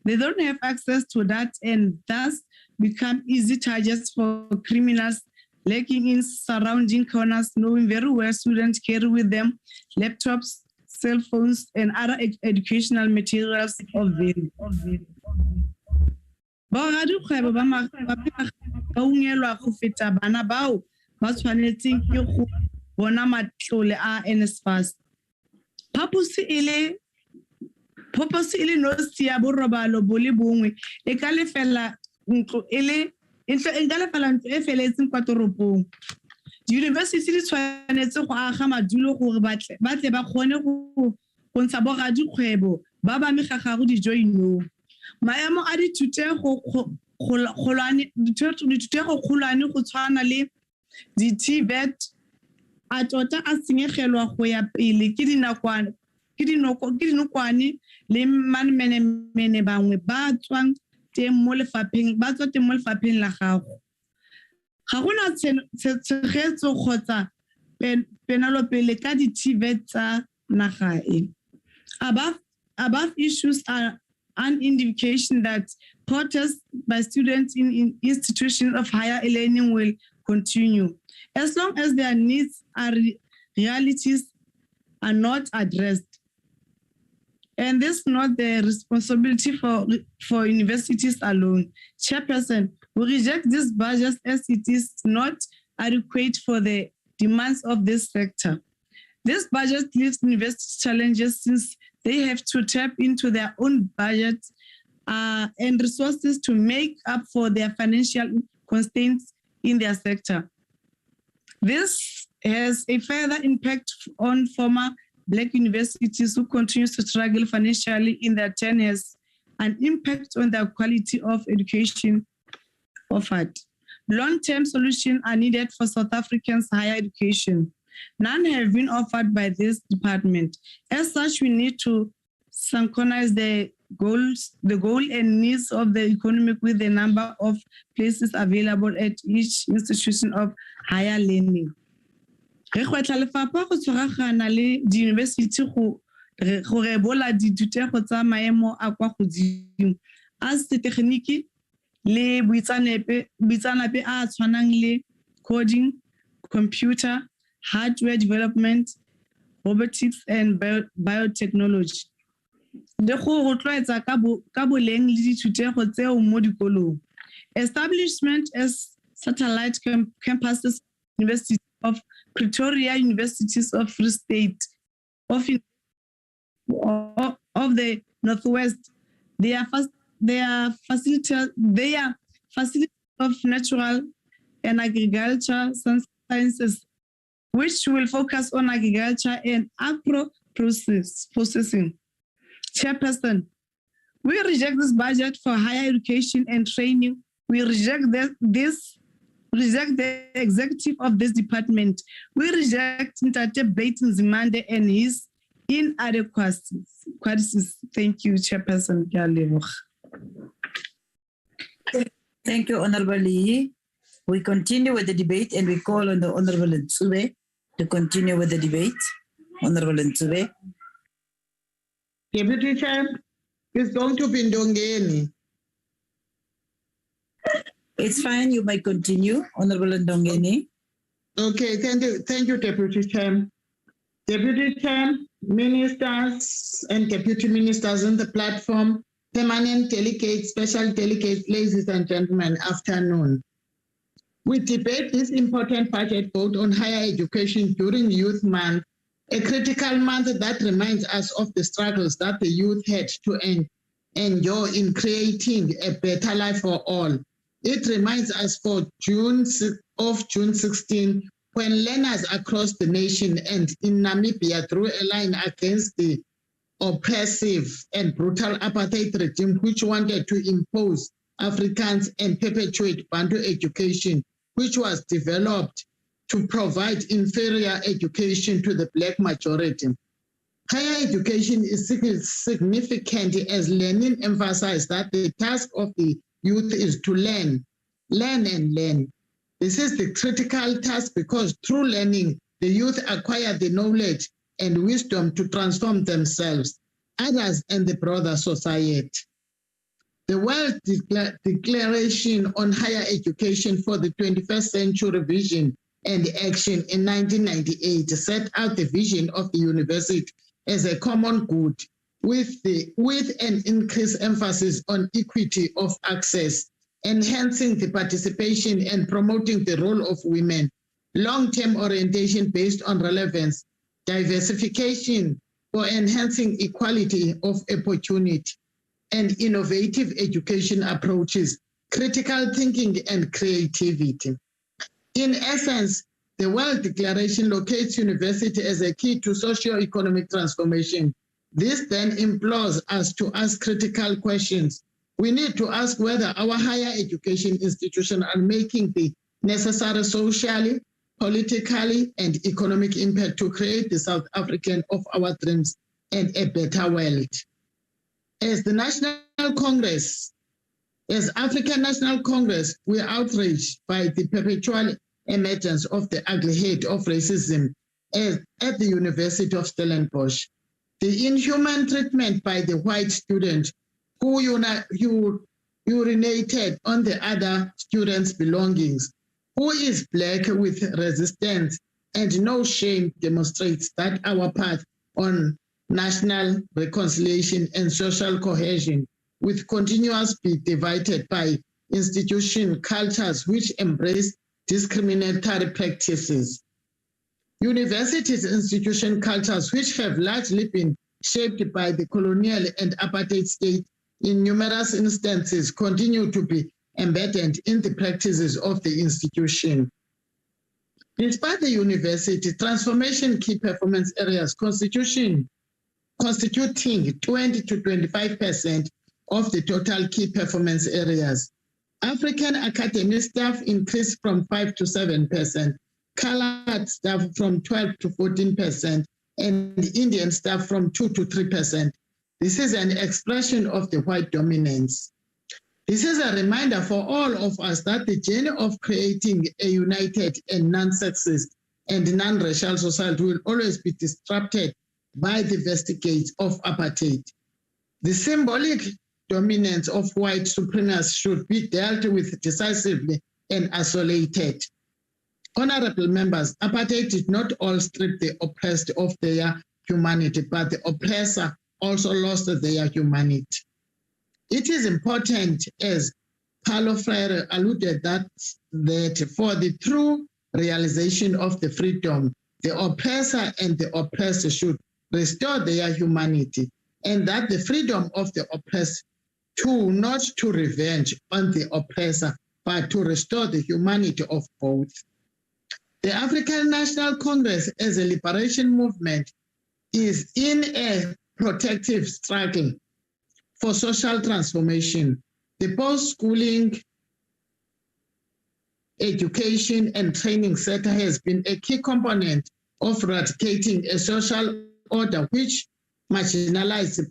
They don't have access to that and thus become easy targets for criminals lurking in surrounding corners, knowing very well students carry with them laptops, cell phones, and other educational materials of value. Purpose ile no sia borobalo bole bongwe e ka lefela ntlo ile ntlo e feletseng kwa toropong. Di-university di tshwanetse go aga madulo gore batle ba kgone go ntsha boga dikgwebo ba ba megagago di joinong. Maemo a dithutego kgolwane go tshwana le di-TVET a tota a senyegelwa go ya pele ke dinokwane le manemene bangwe ba tswa teng mo lefapheng la gago. Ga gona tshegetso kgotsa penelopele ka di-TVET tsa naga e. Above issues are an indication that protests by students in institutions of higher learning will continue, as long as their needs and realities are not addressed. And this is not the responsibility for universities alone. Chairperson, we reject this budget as it is not adequate for the demands of this sector. This budget leaves universities challenges since they have to tap into their own budget and resources to make up for their financial constraints in their sector. This has a further impact on former Black universities who continue to struggle financially in their turn, has an impact on the quality of education offered. Long-term solutions are needed for South Africans' higher education. None have been offered by this department. As such, we need to synchronize the goal and needs of the economy with the number of places available at each institution of higher learning. Re gwetlha lefapha go tshwaragana le di-university go rebola dithutego tsa maemo a kwa godimo a setegeniki le boitsanape a tshwanang le coding, computer, hardware development, robotics, and biotechnology. Le go rotloetsa ka boleng le dithutego tseo mo dikolong. Establishment as satellite campuses, University of Pretoria, Universities of Free State, of the Northwest, they are facilities of natural and agriculture sciences, which will focus on agriculture and processing. Chairperson, we reject this budget for higher education and training. We reject the executive of this department. We reject Ntate Baton Zimande and his inadequacies. Thank you, Chairperson. Thank you, Honorable Lee. We continue with the debate and we call on the Honorable Ntube to continue with the debate. Honorable Ntube. Deputy Chair, it's going to be Ndongeni. It's fine, you may continue, Honorable Ndongeni. Okay, thank you, Deputy Chair. Deputy Chair, ministers and deputy ministers on the platform, permanent delegates, special delegates, ladies and gentlemen, afternoon. We debate this important budget vote on higher education during Youth Month, a critical month that reminds us of the struggles that the youth had to endure in creating a better life for all. It reminds us of June 16, when learners across the nation and in Namibia drew a line against the oppressive and brutal apartheid regime, which wanted to impose Afrikaans and perpetuate Bantu education, which was developed to provide inferior education to the Black majority. Higher education is significant as Lenin emphasized that the task of the youth is to learn and learn. This is the critical task because through learning, the youth acquire the knowledge and wisdom to transform themselves, others, and the broader society. The World Declaration on Higher Education for the 21st Century Vision and Action in 1998 set out the vision of the university as a common good with an increased emphasis on equity of access, enhancing the participation and promoting the role of women, long-term orientation based on relevance, diversification for enhancing equality of opportunity, and innovative education approaches, critical thinking and creativity. In essence, the World Declaration locates university as a key to socio-economic transformation. This then implores us to ask critical questions. We need to ask whether our higher education institutions are making the necessary socially, politically, and economic impact to create the South African of our dreams and a better world. As the National Congress, as African National Congress, we are outraged by the perpetual emergence of the ugly head of racism at the University of Stellenbosch. The inhuman treatment by the white student who urinated on the other students' belongings, who is black with resistance and no shame, demonstrates that our path on national reconciliation and social cohesion will continuously be divided by institution cultures which embrace discriminatory practices. Universities, institution cultures which have largely been shaped by the colonial and apartheid state in numerous instances continue to be embedded in the practices of the institution. Despite the university, transformation key performance areas constituting 20 to 25% of the total key performance areas. African academic staff increased from 5 to 7%, colored staff from 12 to 14%, and Indian staff from 2 to 3%. This is an expression of the white dominance. This is a reminder for all of us that the journey of creating a united and non-sexist and non-racial society will always be disrupted by the vestigates of apartheid. The symbolic dominance of white supremacy should be dealt with decisively and isolated. Honorable members, apartheid did not all strip the oppressed of their humanity, but the oppressor also lost their humanity. It is important, as Paulo Freire alluded, that for the true realization of the freedom, the oppressor and the oppressed should restore their humanity, and that the freedom of the oppressed not to revenge on the oppressor, but to restore the humanity of both. The African National Congress as a liberation movement is in a protective struggle for social transformation. The post-schooling education and training sector has been a key component of eradicating a social order which marginalizes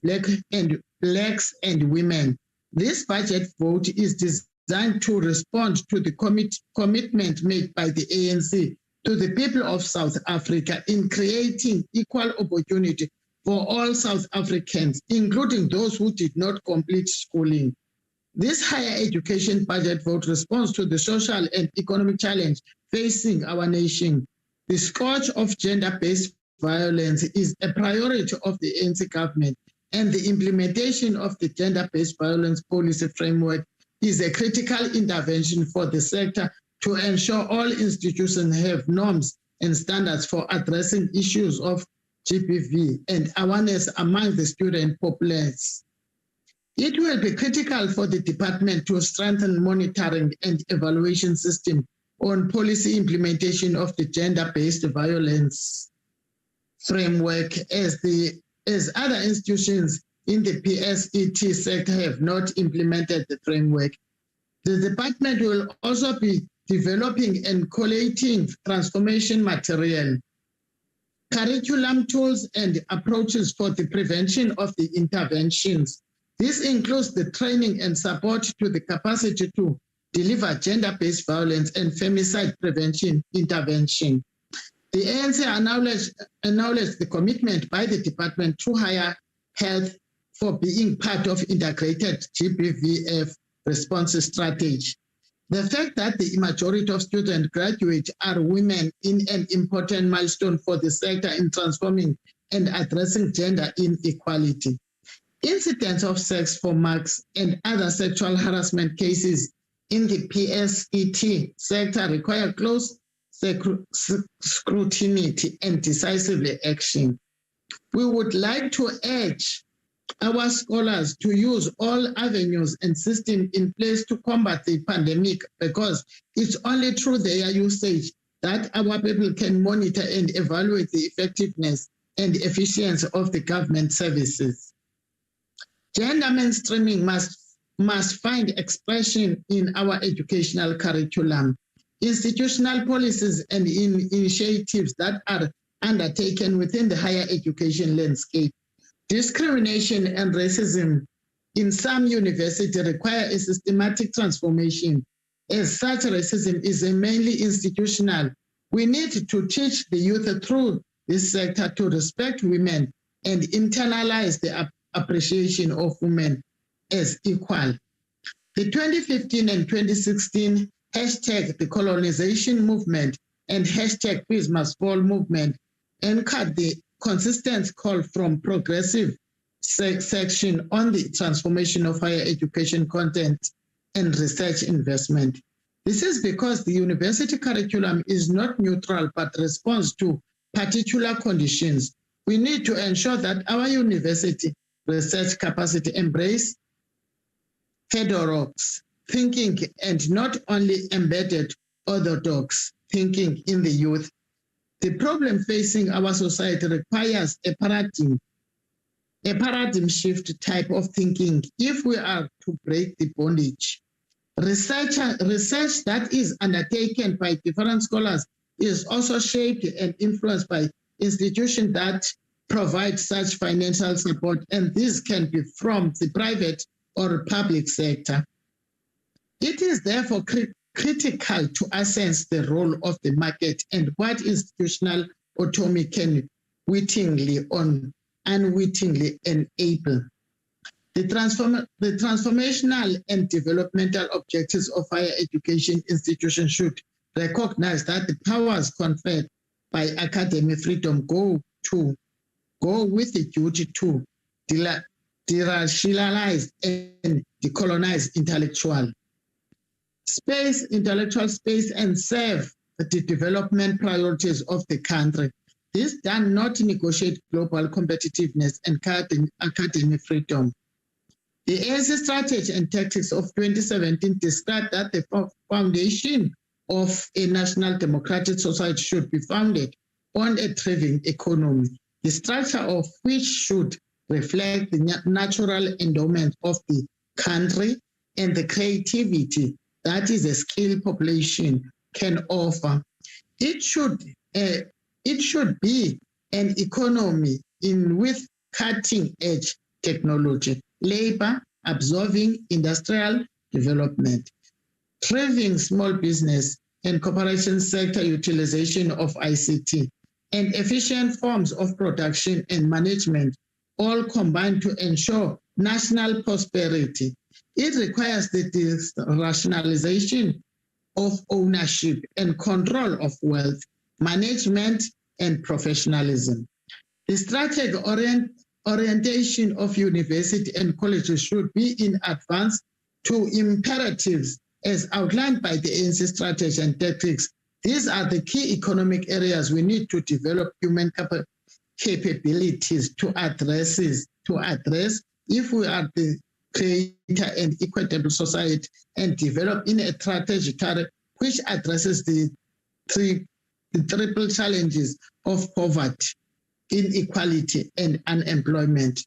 blacks and women. This budget vote is designed to respond to the commitment made by the ANC to the people of South Africa in creating equal opportunity for all South Africans, including those who did not complete schooling. This higher education budget vote responds to the social and economic challenge facing our nation. The scourge of gender-based violence is a priority of the ANC government, and the implementation of the gender-based violence policy framework is a critical intervention for the sector to ensure all institutions have norms and standards for addressing issues of GBV and awareness among the student populace. It will be critical for the department to strengthen monitoring and evaluation system on policy implementation of the gender-based violence framework as other institutions in the PSET sector have not implemented the framework. The department will also be developing and collating transformation material, curriculum tools and approaches for the prevention of the interventions. This includes the training and support to the capacity to deliver gender-based violence and femicide prevention intervention. The ANC acknowledged the commitment by the department to higher health for being part of integrated GBVF response strategy. The fact that the majority of student graduates are women is an important milestone for the sector in transforming and addressing gender inequality. Incidents of sex for marks and other sexual harassment cases in the PSET sector require close scrutiny and decisive action. We would like to urge our scholars to use all avenues and systems in place to combat the pandemic, because it's only through their usage that our people can monitor and evaluate the effectiveness and efficiency of the government services. Gender mainstreaming must find expression in our educational curriculum. Institutional policies and initiatives that are undertaken within the higher education landscape. Discrimination and racism in some universities require a systematic transformation. As such, racism is mainly institutional. We need to teach the youth through this sector to respect women and internalize the appreciation of women. as equal. The 2015 and 2016 hashtag the colonization movement and hashtag peace must fall movement anchored the consistent call from progressive section on the transformation of higher education content and research investment. This is because the university curriculum is not neutral but responds to particular conditions. We need to ensure that our university research capacity embrace heterodox thinking and not only embedded orthodox thinking in the youth. The problem facing our society requires a paradigm shift type of thinking if we are to break the bondage. Research that is undertaken by different scholars is also shaped and influenced by institutions that provide such financial support, and this can be from the private or public sector. It is therefore critical to assess the role of the market and what institutional autonomy can wittingly or unwittingly enable. The transformational and developmental objectives of higher education institutions should recognize that the powers conferred by academic freedom go with the duty to deracialize and decolonize intellectual space and serve the development priorities of the country. This does not negotiate global competitiveness and academic freedom. The ANC strategy and tactics of 2017 described that the foundation of a national democratic society should be founded on a thriving economy, the structure of which should reflect the natural endowment of the country and the creativity that is a skilled population can offer. It should be an economy with cutting-edge technology, labor, absorbing industrial development, thriving small business and corporation sector utilization of ICT, and efficient forms of production and management, all combined to ensure national prosperity. It requires the rationalization of ownership and control of wealth, management, and professionalism. The strategic orientation of university and colleges should be in advance to imperatives as outlined by the ANC strategy and tactics. These are the key economic areas we need to develop human capabilities to address if we are the creator and equitable society and develop in a trajectory which addresses the triple challenges of poverty, inequality, and unemployment.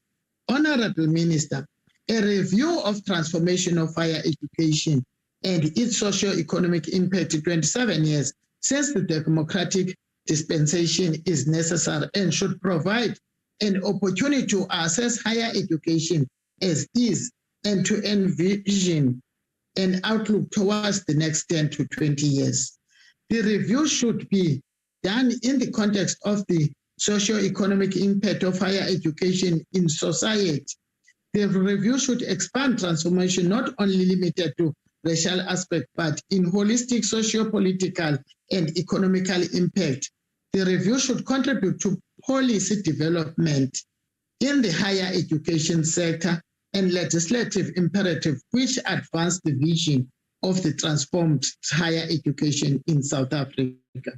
Honorable Minister, a review of transformation of higher education and its socio-economic impact in 27 years since the democratic dispensation is necessary and should provide an opportunity to assess higher education as is and to envision an outlook towards the next 10 to 20 years. The review should be done in the context of the socio-economic impact of higher education in society. The review should expand transformation not only limited to racial aspect, but in holistic socio-political and economical impact. The review should contribute to policy development in the higher education sector and legislative imperative which advance the vision of the transformed higher education in South Africa.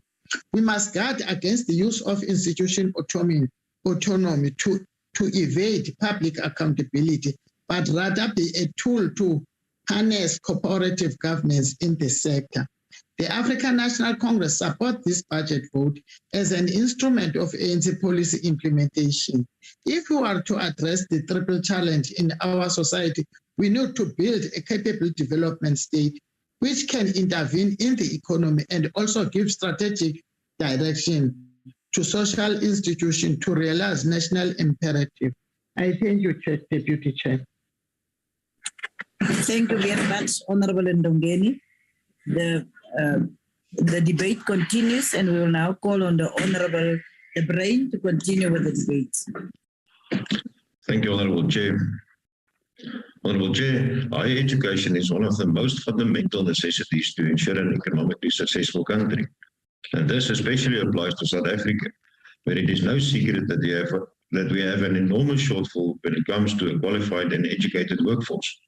We must guard against the use of institution autonomy to evade public accountability, but rather be a tool to harness cooperative governance in the sector. The African National Congress supports this budget vote as an instrument of ANC policy implementation. If we are to address the triple challenge in our society, we need to build a capable development state which can intervene in the economy and also give strategic direction to social institutions to realize national imperative. I thank you, Chair, Deputy Chair. Thank you very much, Honorable Ndongeni. The debate continues, and we will now call on the Honorable De Bruin to continue with the debate. Thank you, Honorable Chair. Honourable Chair, higher education is one of the most fundamental necessities to ensure an economically successful country. And this especially applies to South Africa, where it is no secret that we have an enormous shortfall when it comes to a qualified and educated workforce.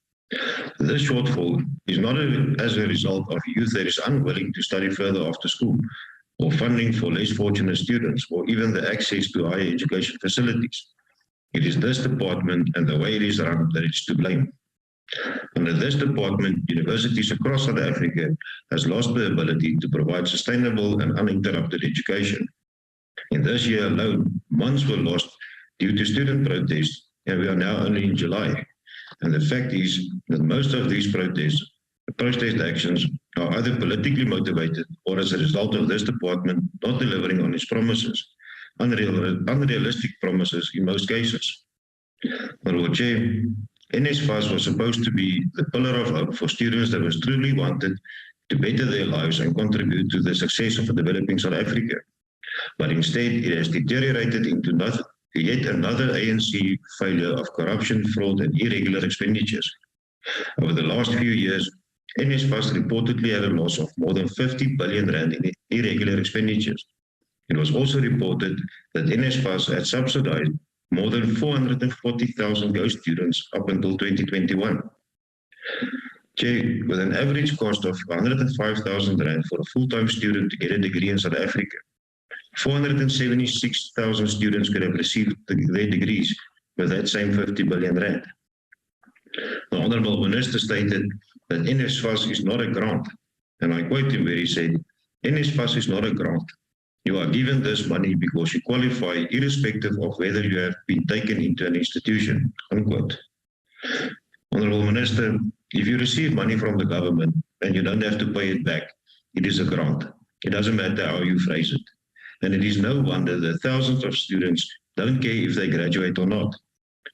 This shortfall is not as a result of youth that is unwilling to study further after school, or funding for less fortunate students, or even the access to higher education facilities. It is this department and the way it is run that is to blame. Under this department, universities across South Africa has lost the ability to provide sustainable and uninterrupted education. In this year alone, months were lost due to student protests, and we are now only in July. And the fact is that most of these protest actions are either politically motivated or as a result of this department not delivering on its promises, unrealistic promises in most cases. Honourable Chair, NSFAS was supposed to be the pillar of hope for students that was truly wanted to better their lives and contribute to the success of a developing South Africa. But instead, it has deteriorated into yet another ANC failure of corruption, fraud, and irregular expenditures. Over the last few years, NSFAS reportedly had a loss of more than 50 billion rand in irregular expenditures. It was also reported that NSFAS had subsidized more than 440,000 ghost students up until 2021. Chair, with an average cost of 105,000 rand for a full-time student to get a degree in South Africa, 476,000 students could have received their degrees with that same 50 billion rand. The Honourable Minister stated that NSFAS is not a grant, and I quote him where he said, NSFAS is not a grant. You are given this money because you qualify irrespective of whether you have been taken into an institution, unquote. Honourable Minister, if you receive money from the government and you don't have to pay it back, it is a grant. It doesn't matter how you phrase it. And it is no wonder that thousands of students don't care if they graduate or not,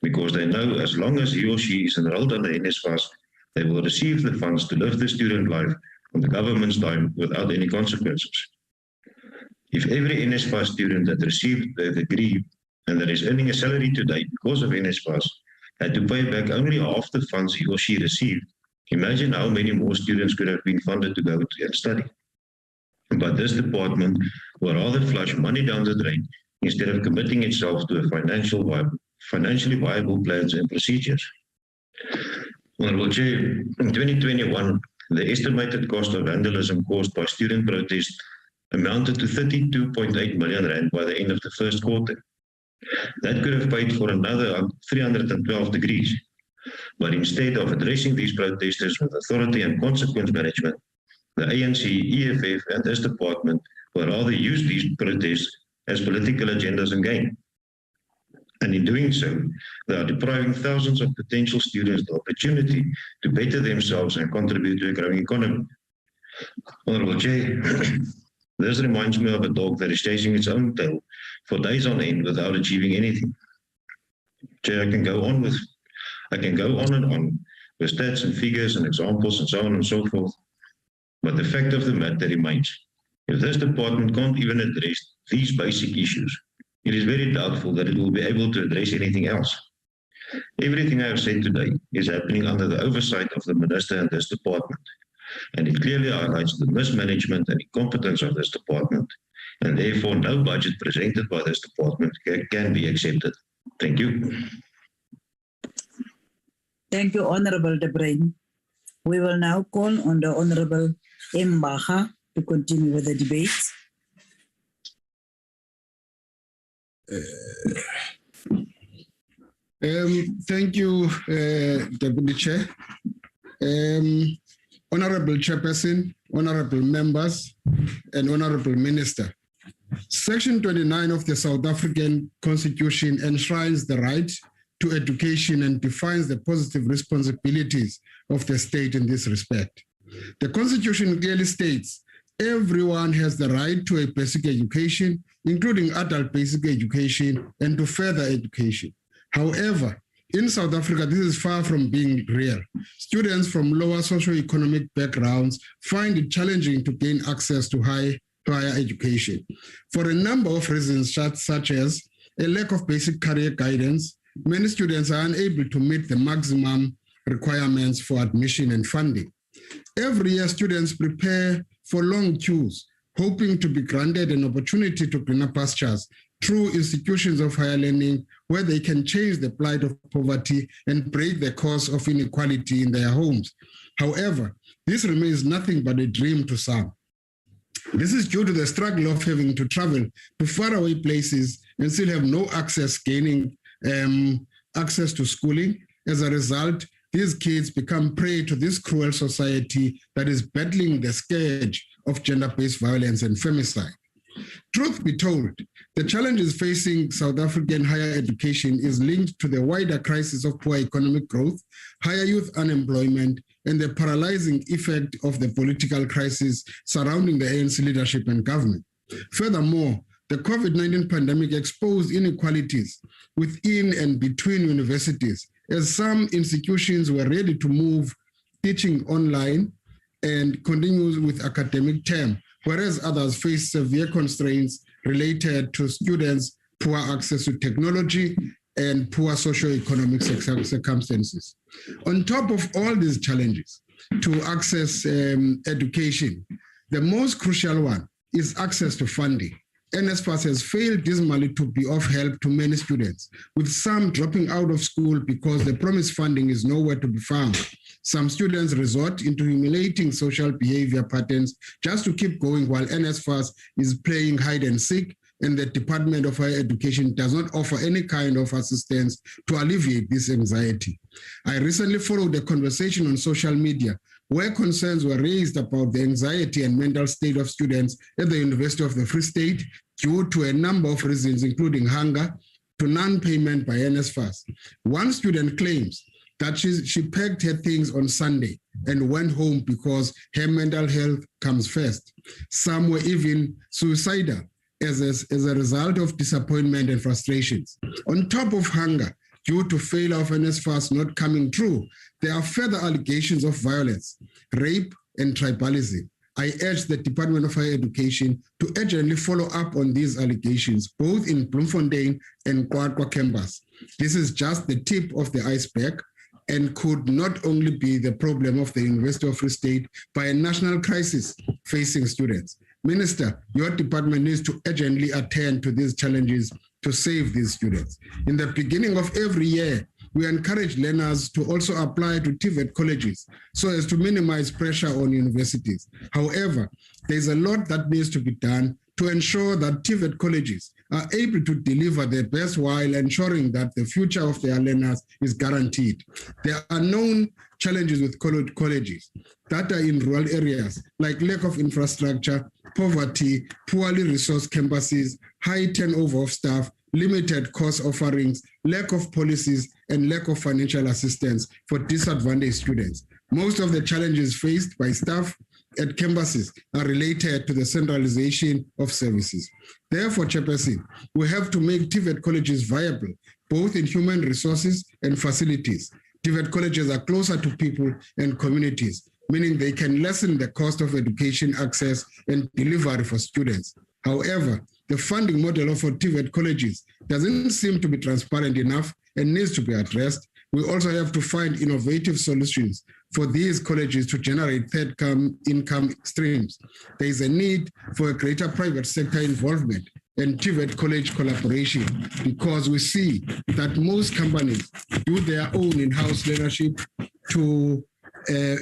because they know as long as he or she is enrolled under NSFAS, they will receive the funds to live the student life on the government's dime without any consequences. If every NSFAS student that received a degree and that is earning a salary today because of NSFAS had to pay back only half the funds he or she received, imagine how many more students could have been funded to go and study. But this department will rather flush money down the drain instead of committing itself to a financially viable plans and procedures. Honourable Chair, in 2021, the estimated cost of vandalism caused by student protests amounted to 32.8 million rand by the end of the first quarter. That could have paid for another 312 degrees. But instead of addressing these protesters with authority and consequence management, the ANC, EFF, and this department will rather use these protests as political agendas and gain. And in doing so, they are depriving thousands of potential students the opportunity to better themselves and contribute to a growing economy. Honourable Chair, this reminds me of a dog that is chasing its own tail for days on end without achieving anything. Chair, I can go on and on with stats and figures and examples and so on and so forth. But the fact of the matter remains, if this department can't even address these basic issues, it is very doubtful that it will be able to address anything else. Everything I have said today is happening under the oversight of the Minister and this department, and it clearly highlights the mismanagement and incompetence of this department, and therefore no budget presented by this department can be accepted. Thank you. Thank you, Honourable De Bruin. We will now call on the Honourable Mbaha to continue with the debate. Thank you, Deputy Chair. Honourable Chairperson, Honourable Members, and Honourable Minister. Section 29 of the South African Constitution enshrines the right to education and defines the positive responsibilities of the state in this respect. The Constitution clearly states everyone has the right to a basic education, including adult basic education, and to further education. However, in South Africa, this is far from being real. Students from lower socioeconomic backgrounds find it challenging to gain access to higher education for a number of reasons, such as a lack of basic career guidance, many students are unable to meet the maximum requirements for admission and funding. Every year, students prepare for long queues, hoping to be granted an opportunity to greener pastures through institutions of higher learning where they can change the plight of poverty and break the cause of inequality in their homes. However, this remains nothing but a dream to some. This is due to the struggle of having to travel to faraway places and still have no access gaining access to schooling. As a result, these kids become prey to this cruel society that is battling the scourge of gender-based violence and femicide. Truth be told, the challenges facing South African higher education is linked to the wider crisis of poor economic growth, higher youth unemployment, and the paralyzing effect of the political crisis surrounding the ANC leadership and government. Furthermore, the COVID-19 pandemic exposed inequalities within and between universities, as some institutions were ready to move teaching online and continue with academic term, whereas others face severe constraints related to students' poor access to technology and poor socioeconomic circumstances. On top of all these challenges to access education, the most crucial one is access to funding. NSFAS has failed dismally to be of help to many students, with some dropping out of school because the promised funding is nowhere to be found. Some students resort into humiliating social behavior patterns just to keep going while NSFAS is playing hide and seek, and the Department of Higher Education does not offer any kind of assistance to alleviate this anxiety. I recently followed a conversation on social media where concerns were raised about the anxiety and mental state of students at the University of the Free State due to a number of reasons, including hunger to non-payment by NSFAS. One student claims that she packed her things on Sunday and went home because her mental health comes first. Some were even suicidal as a result of disappointment and frustrations. On top of hunger, due to failure of NSFAS not coming true, there are further allegations of violence, rape, and tribalism. I urge the Department of Higher Education to urgently follow up on these allegations, both in Bloemfontein and Kwakwa campus. This is just the tip of the iceberg and could not only be the problem of the University of Free State, but a national crisis facing students. Minister, your department needs to urgently attend to these challenges to save these students. In the beginning of every year, we encourage learners to also apply to TVET colleges so as to minimize pressure on universities. However, there's a lot that needs to be done to ensure that TVET colleges are able to deliver their best while ensuring that the future of their learners is guaranteed. There are known challenges with colleges that are in rural areas, like lack of infrastructure, poverty, poorly resourced campuses, high turnover of staff, limited course offerings, lack of policies, and lack of financial assistance for disadvantaged students. Most of the challenges faced by staff at campuses are related to the centralization of services. Therefore, Chairperson, we have to make TVET colleges viable, both in human resources and facilities. TVET colleges are closer to people and communities, meaning they can lessen the cost of education access and delivery for students. However, the funding model for TVET colleges doesn't seem to be transparent enough and needs to be addressed. We also have to find innovative solutions for these colleges to generate third income streams. There is a need for a greater private sector involvement and TVET college collaboration, because we see that most companies do their own in-house leadership to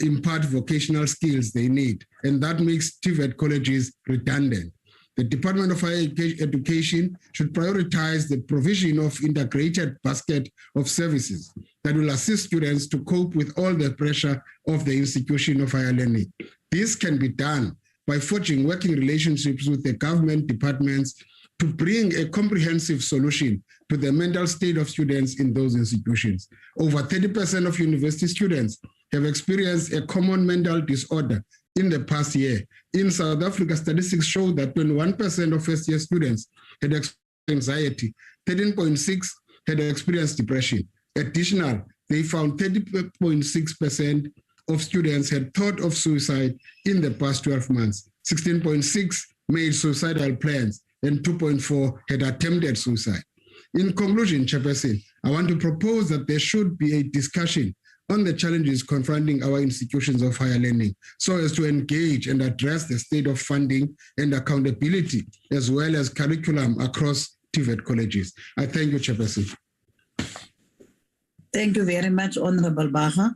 impart vocational skills they need, and that makes TVET colleges redundant. The Department of Higher Education should prioritize the provision of integrated basket of services that will assist students to cope with all the pressure of the institution of higher learning. This can be done by forging working relationships with the government departments to bring a comprehensive solution to the mental state of students in those institutions. Over 30% of university students have experienced a common mental disorder in the past year. In South Africa, statistics show that 21% of first-year students had experienced anxiety, 13.6% had experienced depression. Additionally, they found 30.6% of students had thought of suicide in the past 12 months. 16.6% made suicidal plans, and 2.4% had attempted suicide. In conclusion, Chairperson, I want to propose that there should be a discussion on the challenges confronting our institutions of higher learning so as to engage and address the state of funding and accountability as well as curriculum across TVET colleges. I thank you, Chairperson. Thank you very much, Honorable Baha.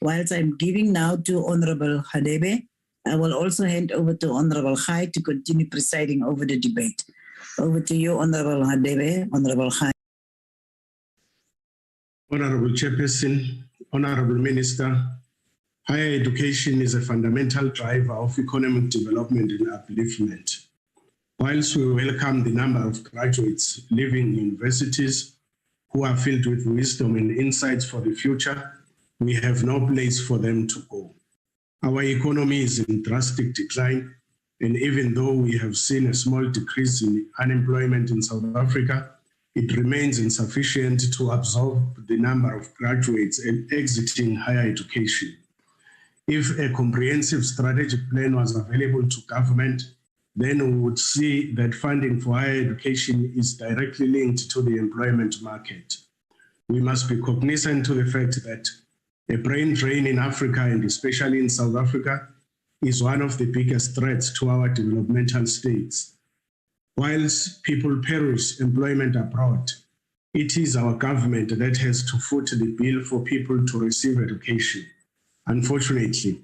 Whilst I'm giving now to Honorable Hadebe, I will also hand over to Honorable Khai to continue presiding over the debate. Over to you, Honorable Hadebe, Honorable Khai. Honorable Chairperson, Honorable Minister, higher education is a fundamental driver of economic development and upliftment. Whilst we welcome the number of graduates leaving universities who are filled with wisdom and insights for the future, we have no place for them to go. Our economy is in drastic decline, and even though we have seen a small decrease in unemployment in South Africa, it remains insufficient to absorb the number of graduates exiting higher education. If a comprehensive strategic plan was available to government, then we would see that funding for higher education is directly linked to the employment market. We must be cognizant to the fact that a brain drain in Africa, and especially in South Africa, is one of the biggest threats to our developmental states. Whilst people perish employment abroad, it is our government that has to foot the bill for people to receive education. Unfortunately,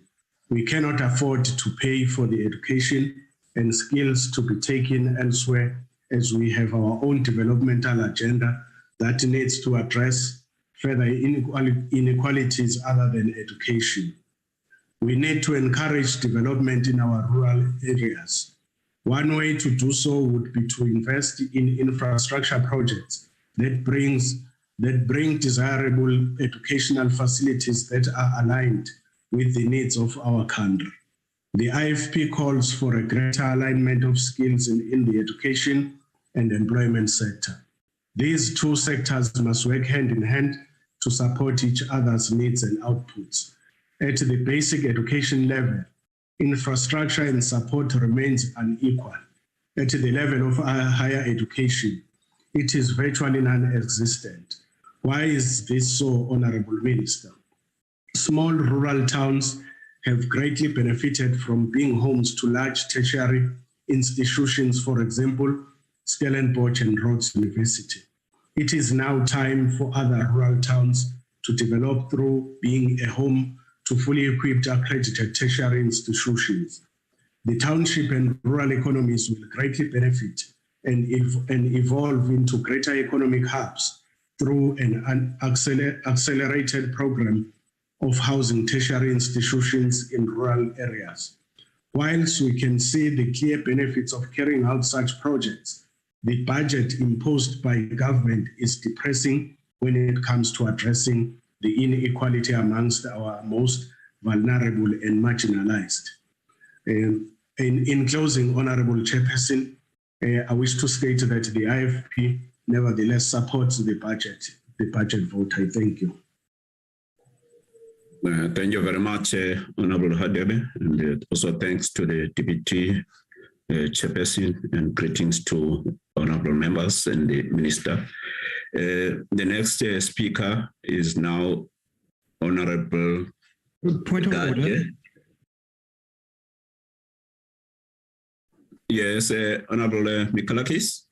we cannot afford to pay for the education and skills to be taken elsewhere, as we have our own developmental agenda that needs to address further inequalities other than education. We need to encourage development in our rural areas. One way to do so would be to invest in infrastructure projects that bring desirable educational facilities that are aligned with the needs of our country. The IFP calls for a greater alignment of skills in the education and employment sector. These two sectors must work hand in hand to support each other's needs and outputs. At the basic education level, infrastructure and support remains unequal. At the level of higher education, it is virtually non-existent. Why is this so, Honorable Minister? Small rural towns have greatly benefited from being homes to large tertiary institutions, for example, Stellenbosch and Rhodes University. It is now time for other rural towns to develop through being a home to fully equipped accredited tertiary institutions. The township and rural economies will greatly benefit and evolve into greater economic hubs through an accelerated program of housing tertiary institutions in rural areas. Whilst we can see the clear benefits of carrying out such projects, the budget imposed by the government is depressing when it comes to addressing the inequality amongst our most vulnerable and marginalized. In closing, Honorable Chairperson, I wish to state that the IFP nevertheless supports the budget vote. I thank you. Thank you very much, Honorable Hadebe, and also thanks to the Deputy Chairperson, and greetings to honorable members and the Minister. The next speaker is now Honorable Point of order. Yes, Honorable Mikalakis.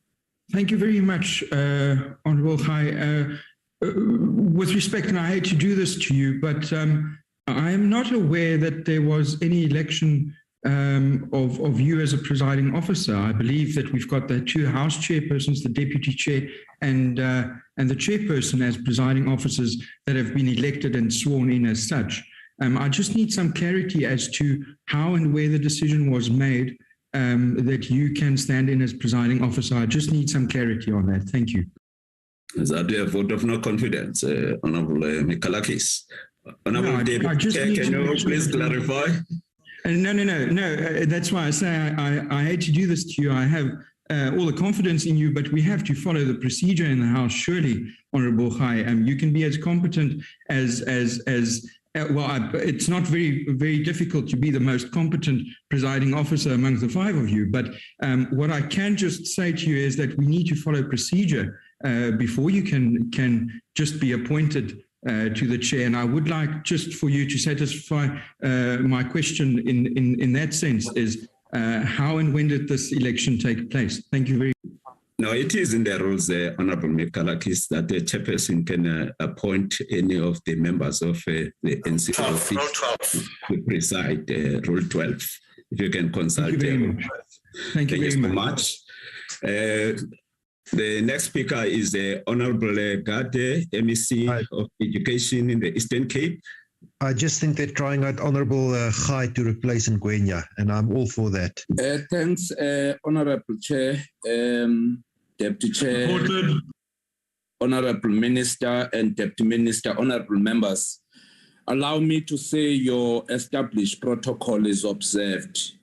Thank you very much, Honorable Khai. With respect, and I hate to do this to you, but I am not aware that there was any election of you as a presiding officer. I believe that we've got the two House chairpersons, the deputy chair and the chairperson as presiding officers that have been elected and sworn in as such. I just need some clarity as to how and where the decision was made that you can stand in as presiding officer. I just need some clarity on that. Thank you. Is that a vote of no confidence, Honorable Mikalakis? Honorable Deputy Chair, can you please clarify? No. That's why I say I hate to do this to you. I have all the confidence in you, but we have to follow the procedure in the House. Surely, Honorable Khai, you can be as competent as it's not very difficult to be the most competent presiding officer amongst the five of you. But what I can just say to you is that we need to follow procedure before you can just be appointed to the chair. And I would like just for you to satisfy my question in that sense is how and when did this election take place? Thank you very much. No, it is in the rules, Honorable Mikalakis, that the chairperson can appoint any of the members of the NC office to preside Rule 12. If you can consult. Thank you very much. The next speaker is the Honorable Gade, MEC of Education in the Eastern Cape. I just think they're trying out Honorable Gai to replace Ngwenya, and I'm all for that. Thanks, Honorable Chair, Deputy Chair, Honorable Minister and Deputy Minister, Honorable Members. Allow me to say your established protocol is observed.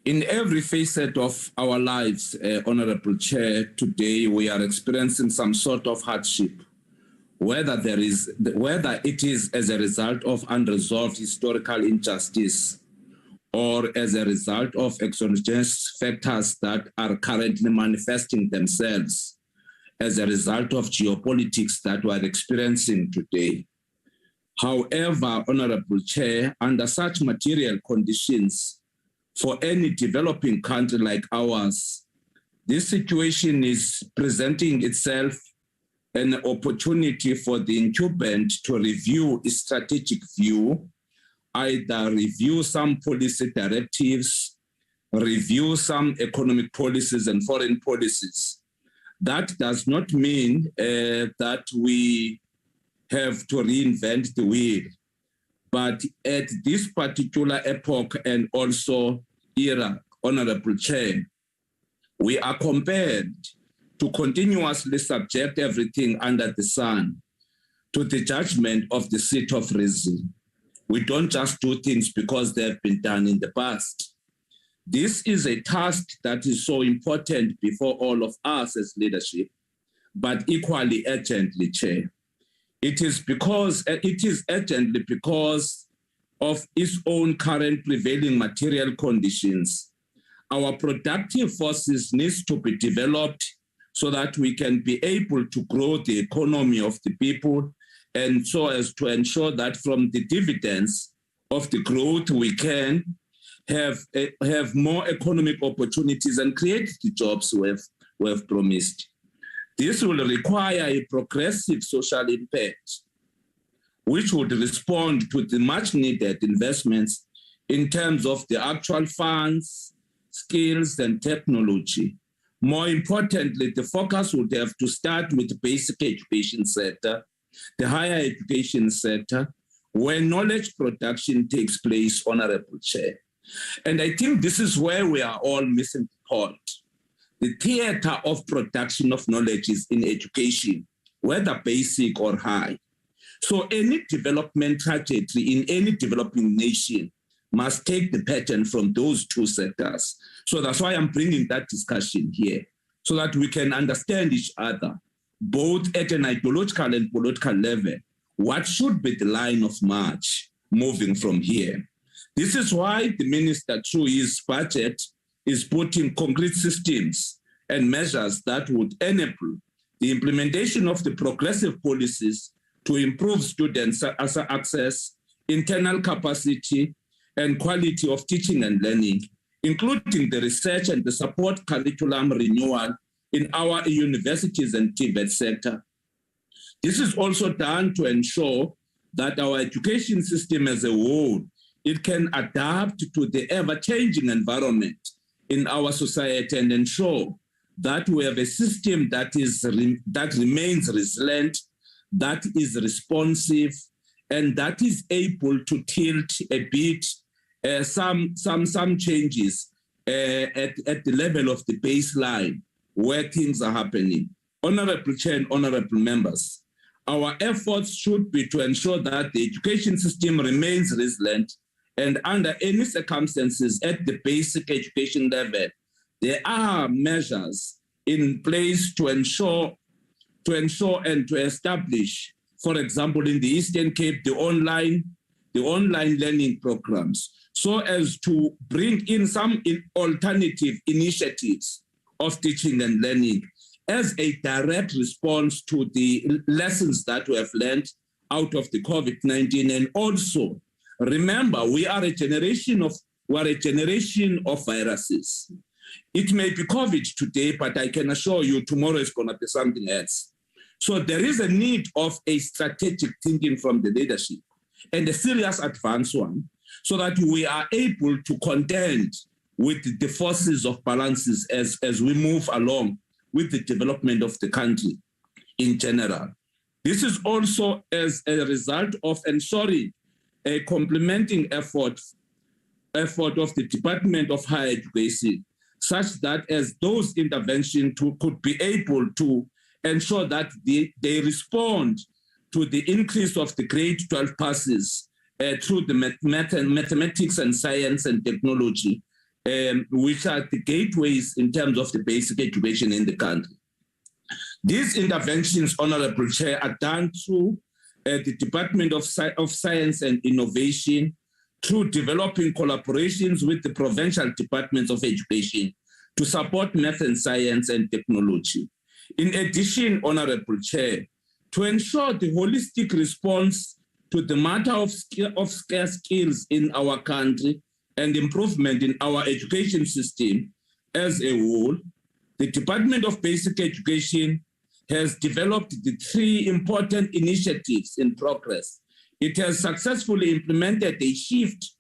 In every facet of our lives, Honorable Chair, today we are experiencing some sort of hardship, whether it is as a result of unresolved historical injustice or as a result of exogenous factors that are currently manifesting themselves as a result of geopolitics that we are experiencing today. However, Honorable Chair, under such material conditions, for any developing country like ours, this situation is presenting itself an opportunity for the incumbent to review its strategic view, either review some policy directives, review some economic policies and foreign policies. That does not mean that we have to reinvent the wheel. But at this particular epoch and also era, Honorable Chair, we are compelled to continuously subject everything under the sun to the judgment of the seat of reason. We don't just do things because they have been done in the past. This is a task that is so important before all of us as leadership, but equally urgently, Chair. It is urgently because of its own current prevailing material conditions. Our productive forces needs to be developed so that we can be able to grow the economy of the people, and so as to ensure that from the dividends of the growth we can have more economic opportunities and create the jobs we have promised. This will require a progressive social impact, which would respond to the much needed investments in terms of the actual funds, skills, and technology. More importantly, the focus would have to start with the basic education sector, the higher education sector, where knowledge production takes place, Honorable Chair. And I think this is where we are all missing the point. The theater of production of knowledge is in education, whether basic or high. So any development trajectory in any developing nation must take the pattern from those two sectors. So that's why I'm bringing that discussion here, so that we can understand each other, both at an ideological and political level. What should be the line of march moving from here? This is why the minister, through his budget, is putting concrete systems and measures that would enable the implementation of the progressive policies to improve students' access, internal capacity, and quality of teaching and learning, including the research and the support curriculum renewal in our universities and TVET sector. This is also done to ensure that our education system as a whole, it can adapt to the ever-changing environment in our society and ensure that we have a system that remains resilient, that is responsive, and that is able to tilt a bit some changes at the level of the baseline where things are happening. Honorable Chair and honorable members, our efforts should be to ensure that the education system remains resilient, and under any circumstances at the basic education level, there are measures in place to ensure and to establish, for example, in the Eastern Cape, the online learning programs, so as to bring in some alternative initiatives of teaching and learning as a direct response to the lessons that we have learned out of the COVID-19. And also, remember, we are a generation of viruses. It may be COVID today, but I can assure you tomorrow is going to be something else. So there is a need of a strategic thinking from the leadership and a serious advanced one, so that we are able to contend with the forces of balances as we move along with the development of the country in general. This is also as a result of ensuring a complementing effort of the Department of Higher Education, such that as those interventions could be able to ensure that they respond to the increase of the grade 12 passes through the mathematics and science and technology, which are the gateways in terms of the basic education in the country. These interventions, Honorable Chair, are done through the Department of Science and Innovation, through developing collaborations with the provincial departments of education to support math and science and technology. In addition, Honorable Chair, to ensure the holistic response to the matter of scarce skills in our country and improvement in our education system as a whole, the Department of Basic Education has developed the 3 important initiatives in progress. It has successfully implemented a shift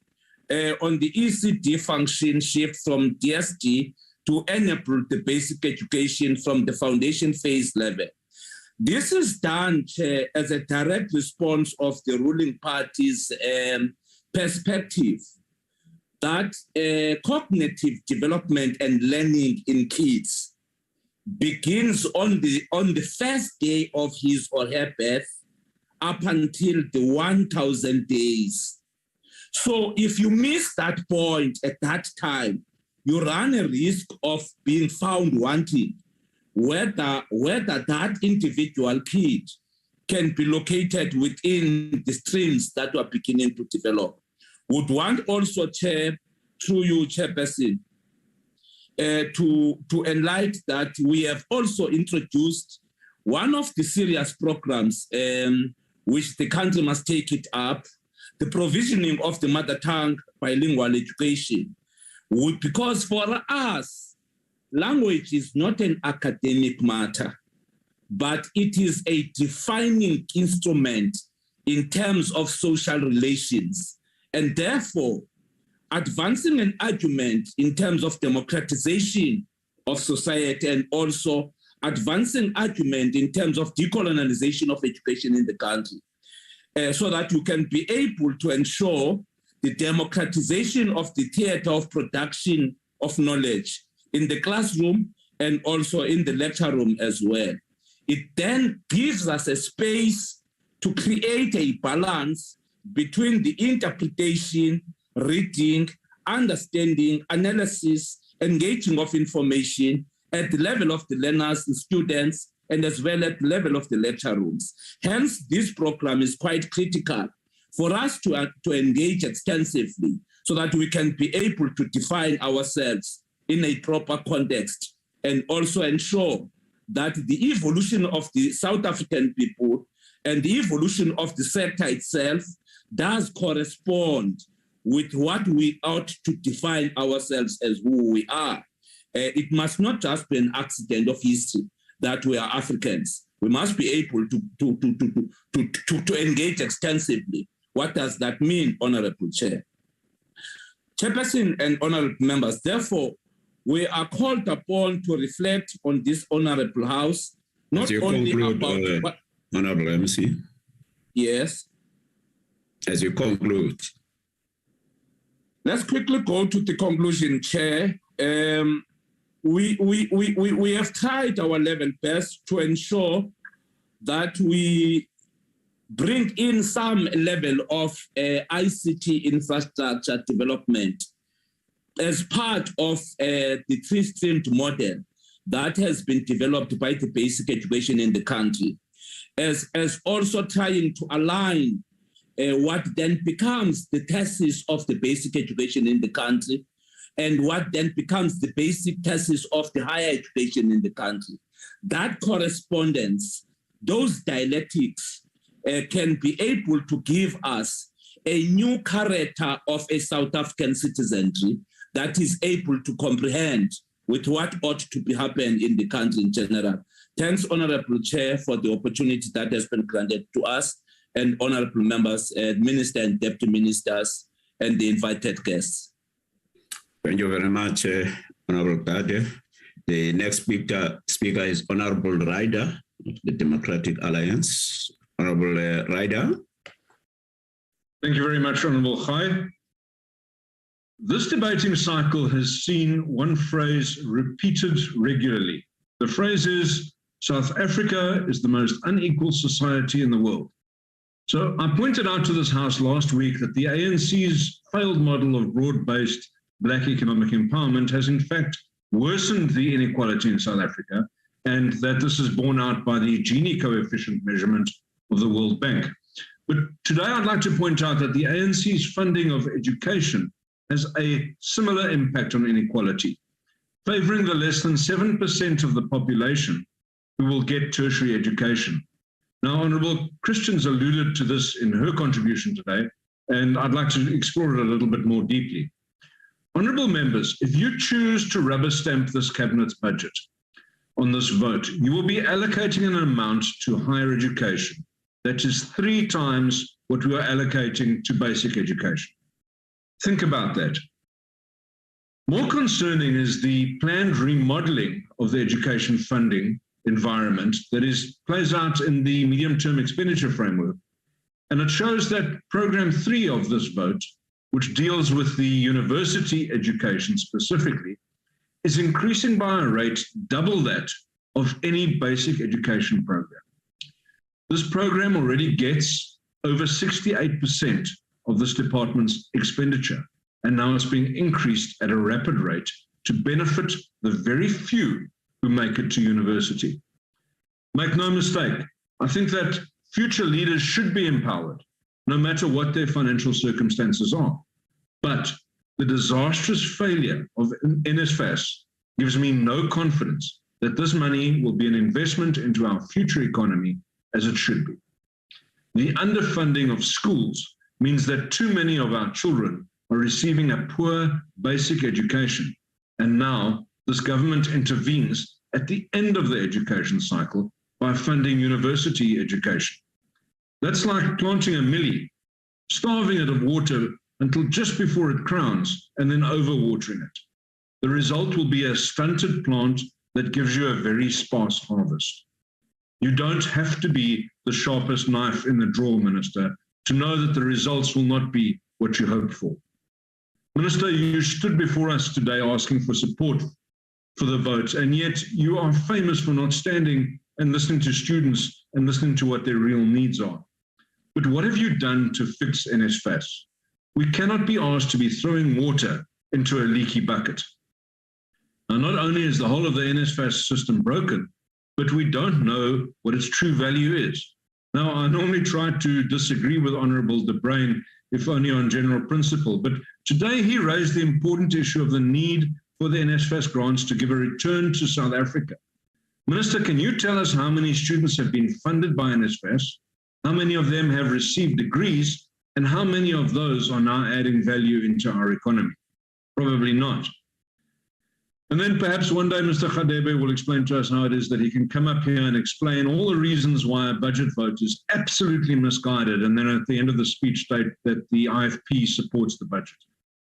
on the ECD function shift from DSD to enable the basic education from the foundation phase level. This is done, Chair, as a direct response of the ruling party's perspective that cognitive development and learning in kids begins on the first day of his or her birth up until the 1,000 days. So if you miss that point at that time, you run a risk of being found wanting, whether that individual kid can be located within the streams that are beginning to develop. Would want also, Chair, through you, Chairperson, to enlighten that we have also introduced one of the serious programs which the country must take it up, the provisioning of the mother tongue bilingual education. Because for us, language is not an academic matter, but it is a defining instrument in terms of social relations. And therefore, advancing an argument in terms of democratization of society and also advancing argument in terms of decolonization of education in the country, so that you can be able to ensure the democratization of the theater of production of knowledge in the classroom and also in the lecture room as well. It then gives us a space to create a balance between the interpretation, reading, understanding, analysis, engaging of information at the level of the learners, the students, and as well at the level of the lecture rooms. Hence, this program is quite critical for us to engage extensively so that we can be able to define ourselves in a proper context and also ensure that the evolution of the South African people and the evolution of the sector itself does correspond with what we ought to define ourselves as who we are. It must not just be an accident of history that we are Africans. We must be able to engage extensively. What does that mean, Honorable Chair? Chairperson and honorable members, therefore, we are called upon to reflect on this honorable House, not only about... Honorable MC. Yes. As you conclude. Let's quickly go to the conclusion, Chair. We have tried our level best to ensure that we bring in some level of ICT infrastructure development as part of the 3-streamed model that has been developed by the basic education in the country, as also trying to align what then becomes the thesis of the basic education in the country and what then becomes the basic thesis of the higher education in the country. that correspondence, those dialectics can be able to give us a new character of a South African citizenry that is able to comprehend with what ought to be happening in the country in general. Thanks, Honorable Chair, for the opportunity that has been granted to us, and honorable members, Minister and Deputy Ministers, and the invited guests. Thank you very much, Honorable Gade. The next speaker is Honorable Ryder of the Democratic Alliance. Honorable Ryder. Thank you very much, Honorable Khai. This debating cycle has seen one phrase repeated regularly. The phrase is, South Africa is the most unequal society in the world. So I pointed out to this House last week that the ANC's failed model of broad-based Black economic empowerment has in fact worsened the inequality in South Africa, and that this is borne out by the Gini coefficient measurement of the World Bank. But today I'd like to point out that the ANC's funding of education has a similar impact on inequality, favoring the less than 7% of the population who will get tertiary education. Now, Honorable Christians alluded to this in her contribution today, and I'd like to explore it a little bit more deeply. Honorable members, if you choose to rubber stamp this Cabinet's budget on this vote, you will be allocating an amount to higher education that is 3 times what we are allocating to basic education. Think about that. More concerning is the planned remodeling of the education funding environment that plays out in the medium-term expenditure framework. And it shows that Program 3 of this vote, which deals with the university education specifically, is increasing by a rate double that of any basic education program. This program already gets over 68% of this department's expenditure, and now it's being increased at a rapid rate to benefit the very few who make it to university. Make no mistake, I think that future leaders should be empowered, no matter what their financial circumstances are. But the disastrous failure of NSFAS gives me no confidence that this money will be an investment into our future economy as it should be. The underfunding of schools means that too many of our children are receiving a poor basic education. And now this government intervenes at the end of the education cycle by funding university education. That's like planting a millie, starving it of water until just before it crowns and then overwatering it. The result will be a stunted plant that gives you a very sparse harvest. You don't have to be the sharpest knife in the drawer, Minister, to know that the results will not be what you hoped for. Minister, you stood before us today asking for support for the vote, and yet you are famous for not standing and listening to students and listening to what their real needs are. But what have you done to fix NSFAS? We cannot be asked to be throwing water into a leaky bucket. Now, not only is the whole of the NSFAS system broken, but we don't know what its true value is. Now, I normally try to disagree with Honourable De Bruyn, if only on general principle, but today he raised the important issue of the need for the NSFAS grants to give a return to South Africa. Minister, can you tell us how many students have been funded by NSFAS, how many of them have received degrees, and how many of those are now adding value into our economy? Probably not. And then perhaps one day Mr. Khadebe will explain to us how it is that he can come up here and explain all the reasons why a budget vote is absolutely misguided, and then at the end of the speech state that the IFP supports the budget.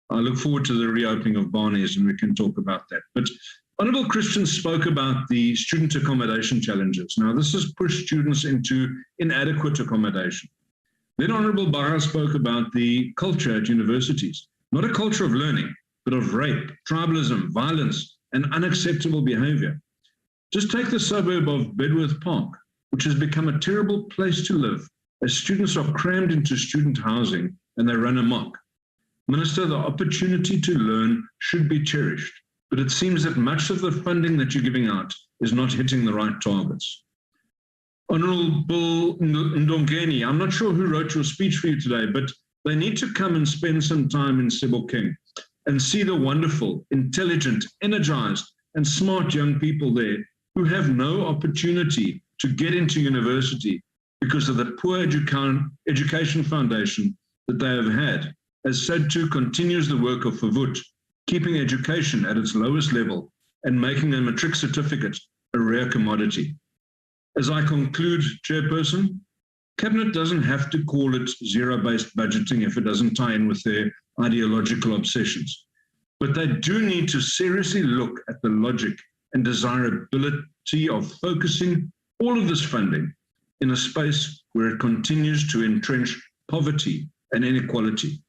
I look forward to the reopening of Barney's and we can talk about that. But Honourable Christian spoke about the student accommodation challenges. Now, this has pushed students into inadequate accommodation. Then Honourable Barra spoke about the culture at universities, not a culture of learning, but of rape, tribalism, violence, and unacceptable behaviour. Just take the suburb of Bedworth Park, which has become a terrible place to live as students are crammed into student housing and they run amok. Minister, the opportunity to learn should be cherished, but it seems that much of the funding that you're giving out is not hitting the right targets. Honourable Ndongeni, I'm not sure who wrote your speech for you today, but they need to come and spend some time in Sebokeng and see the wonderful, intelligent, energized, and smart young people there who have no opportunity to get into university because of the poor education foundation that they have had, as SADTU continues the work of FAVUT, keeping education at its lowest level and making a matric certificate a rare commodity. As I conclude, Chairperson, Cabinet doesn't have to call it zero-based budgeting if it doesn't tie in with their ideological obsessions. But they do need to seriously look at the logic and desirability of focusing all of this funding in a space where it continues to entrench poverty and inequality.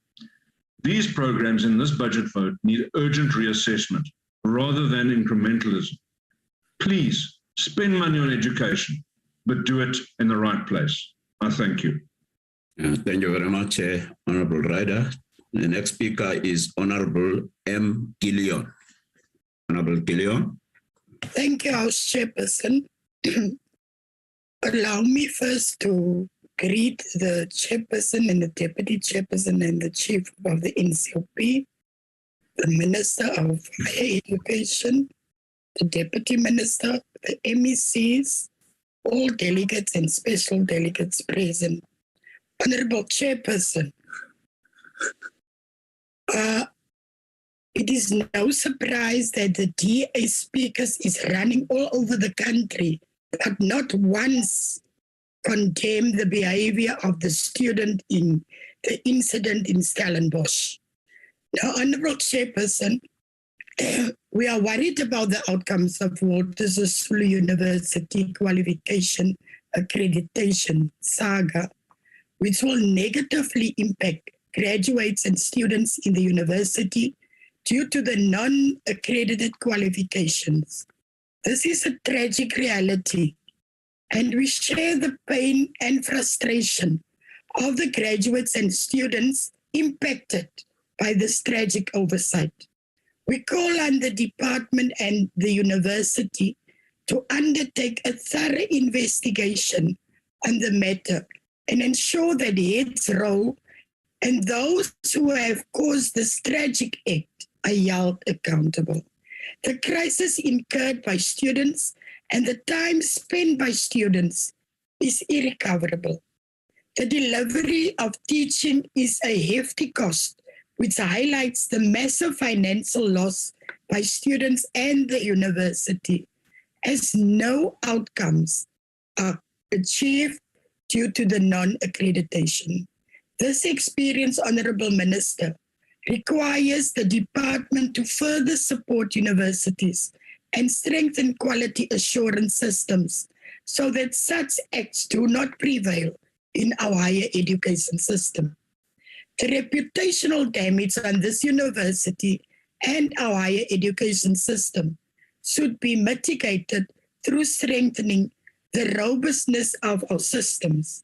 These programs in this budget vote need urgent reassessment rather than incrementalism. Please spend money on education, but do it in the right place. I thank you. Thank you very much, Honorable Ryder. The next speaker is Honorable M. Gillion. Honorable Gillion. Thank you, House Chairperson. Allow me first to greet the Chairperson and the Deputy Chairperson and the Chief of the NCOP, the Minister of Higher Education, the Deputy Minister, the MECs, all delegates and special delegates present. Honorable Chairperson, it is no surprise that the DA speakers is running all over the country, but not once condemn the behavior of the student in the incident in Stellenbosch. Now, Honorable Chairperson, we are worried about the outcomes of Walter Sisulu University qualification accreditation saga, which will negatively impact graduates and students in the university due to the non-accredited qualifications. This is a tragic reality, and we share the pain and frustration of the graduates and students impacted by this tragic oversight. We call on the department and the university to undertake a thorough investigation on the matter and ensure that heads roll and those who have caused this tragic act are held accountable. The crisis incurred by students and the time spent by students is irrecoverable. The delivery of teaching is a hefty cost, which highlights the massive financial loss by students and the university, as no outcomes are achieved due to the non-accreditation. This experience, Honourable Minister, requires the department to further support universities and strengthen quality assurance systems so that such acts do not prevail in our higher education system. The reputational damage on this university and our higher education system should be mitigated through strengthening the robustness of our systems.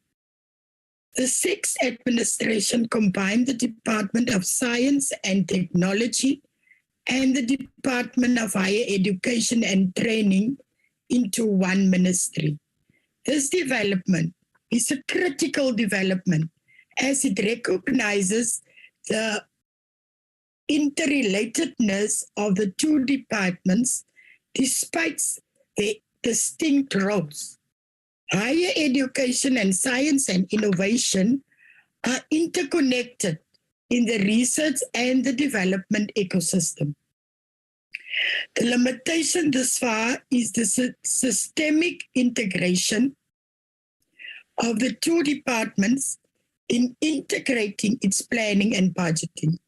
The sixth administration combined the Department of Science and Technology and the Department of Higher Education and Training into one ministry. This development is a critical development as it recognizes the interrelatedness of the two departments despite their distinct roles. Higher education and science and innovation are interconnected in the research and the development ecosystem. The limitation thus far is the systemic integration of the two departments in integrating its planning and budgeting.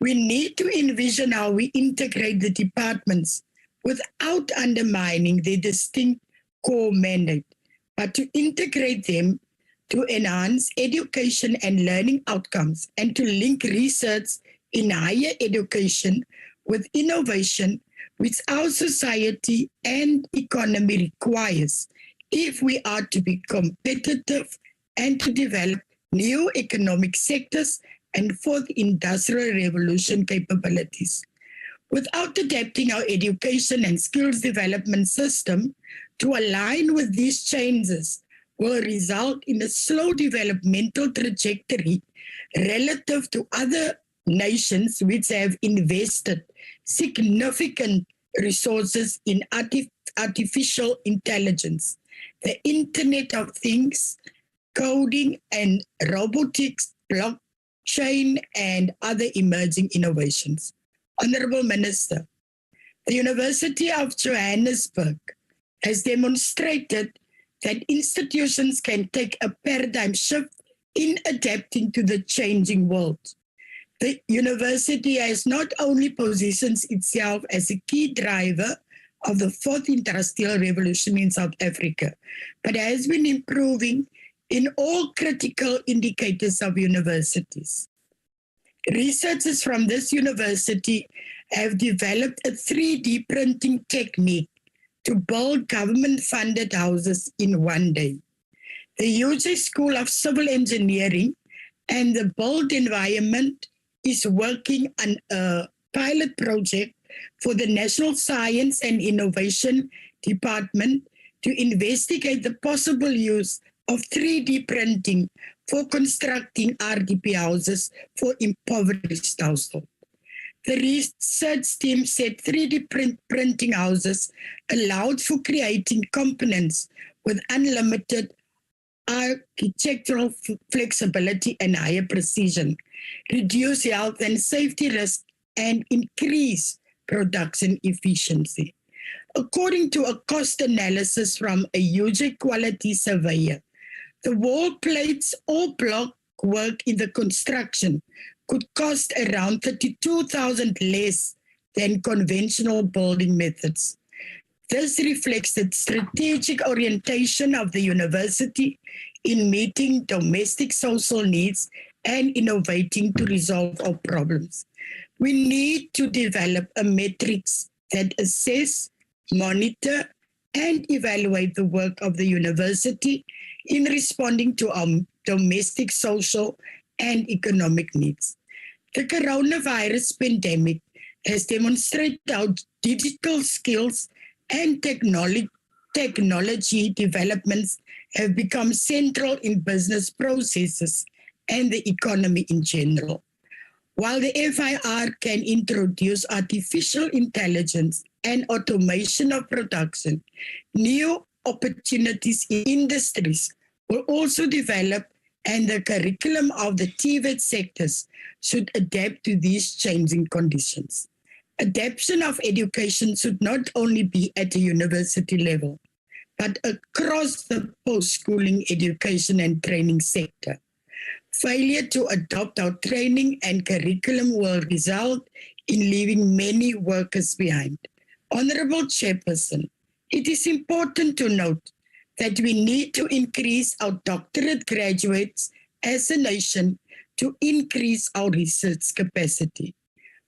We need to envision how we integrate the departments without undermining their distinct core mandate, but to integrate them to enhance education and learning outcomes and to link research in higher education with innovation, which our society and economy requires if we are to be competitive and to develop new economic sectors and fourth industrial revolution capabilities. Without adapting our education and skills development system to align with these changes will result in a slow developmental trajectory relative to other nations which have invested significant resources in artificial intelligence, the Internet of Things, coding and robotics, blockchain, and other emerging innovations. Honorable Minister, the University of Johannesburg has demonstrated that institutions can take a paradigm shift in adapting to the changing world. The university has not only positioned itself as a key driver of the fourth industrial revolution in South Africa, but has been improving in all critical indicators of universities. Researchers from this university have developed a 3D printing technique to build government-funded houses in one day. The UJ School of Civil Engineering and the built environment is working on a pilot project for the National Science and Innovation Department to investigate the possible use of 3D printing for constructing RDP houses for impoverished households. The research team said 3D printing houses allowed for creating components with unlimited architectural flexibility and higher precision, reduce health and safety risk, and increase production efficiency. According to a cost analysis from a UJ quality surveyor, the wall plates or block work in the construction could cost around 32,000 less than conventional building methods. This reflects the strategic orientation of the university in meeting domestic social needs and innovating to resolve our problems. We need to develop a matrix that assess, monitor, and evaluate the work of the university in responding to our domestic, social, and economic needs. The coronavirus pandemic has demonstrated how digital skills and technology developments have become central in business processes and the economy in general. While the FIR can introduce artificial intelligence and automation of production, new opportunities in industries will also develop, and the curriculum of the TVET sectors should adapt to these changing conditions. Adaptation of education should not only be at a university level, but across the post-schooling education and training sector. Failure to adopt our training and curriculum will result in leaving many workers behind. Honorable Chairperson, it is important to note that we need to increase our doctorate graduates as a nation to increase our research capacity.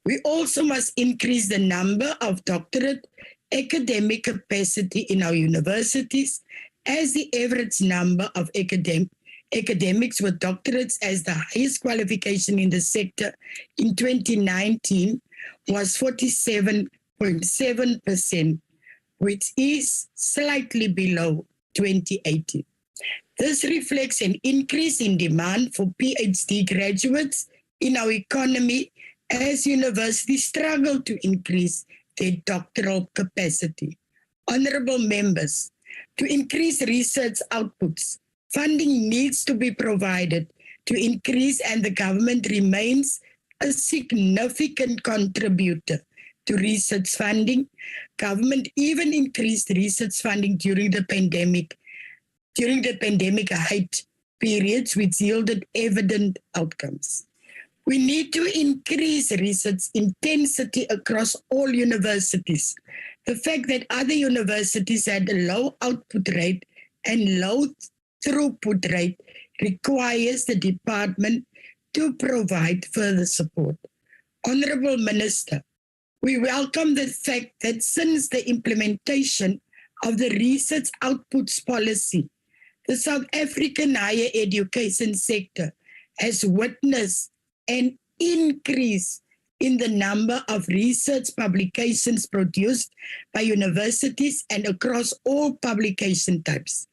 We also must increase the number of doctorate academic capacity in our universities, as the average number of academics with doctorates as the highest qualification in the sector in 2019 was 47.7%, which is slightly below 2018. This reflects an increase in demand for PhD graduates in our economy as universities struggle to increase their doctoral capacity. Honorable members, to increase research outputs, funding needs to be provided to increase, and the government remains a significant contributor to research funding. Government even increased research funding during the pandemic height periods, which yielded evident outcomes. We need to increase research intensity across all universities. The fact that other universities had a low output rate and low throughput rate requires the department to provide further support. Honorable Minister, we welcome the fact that since the implementation of the research outputs policy, the South African higher education sector has witnessed an increase in the number of research publications produced by universities and across all publication types.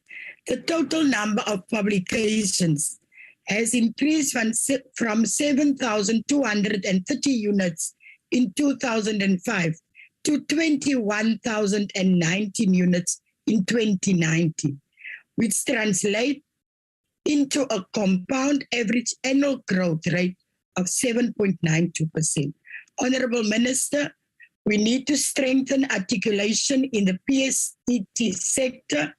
The total number of publications has increased from 7,230 units in 2005 to 21,019 units in 2019, which translate into a compound average annual growth rate of 7.92%. Honorable Minister, we need to strengthen articulation in the PSET sector.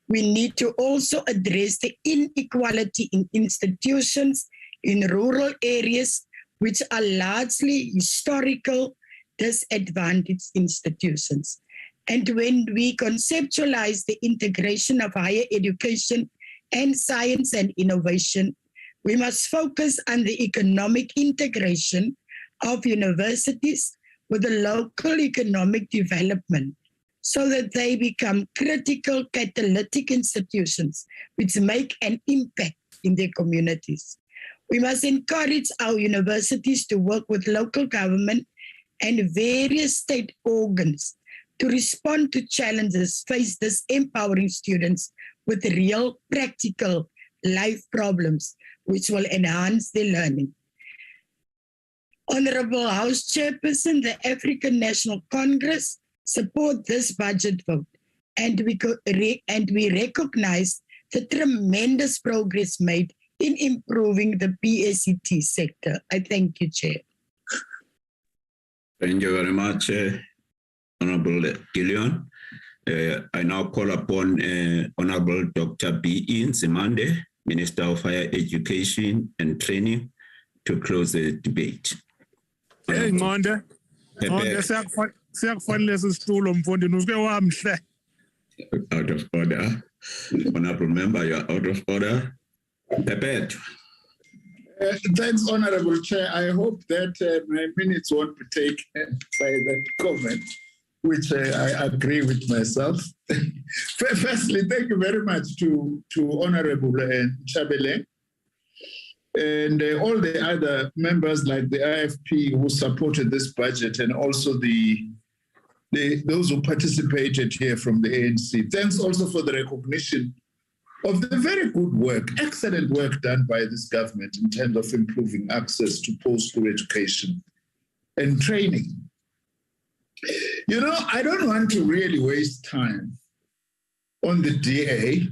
We need to also address the inequality in institutions in rural areas, which are largely historical disadvantaged institutions. And when we conceptualize the integration of higher education and science and innovation, we must focus on the economic integration of universities with the local economic development so that they become critical catalytic institutions which make an impact in their communities. We must encourage our universities to work with local government and various state organs to respond to challenges faced as empowering students with real practical life problems which will enhance their learning. Honorable House Chairperson, the African National Congress support this budget vote, and we recognize the tremendous progress made in improving the PSET sector. I thank you, Chair. Thank you very much, Honorable Gillian. I now call upon Honorable Dr. B.E. Nzimande, Minister of Higher Education and Training, to close the debate. Hey, Ngonde. Ngonde, siyakufanele lesi situlo mfondini usuke wamhle. Out of order. Honorable Member, you are out of order. Pepet. Thanks, Honorable Chair. I hope that my minutes won't be taken by that comment, which I agree with myself. Firstly, thank you very much to Honorable Chabele and all the other members like the IFP who supported this budget, and also those who participated here from the ANC. Thanks also for the recognition of the very good work, excellent work done by this government in terms of improving access to post-school education and training. You know, I don't want to really waste time on the DA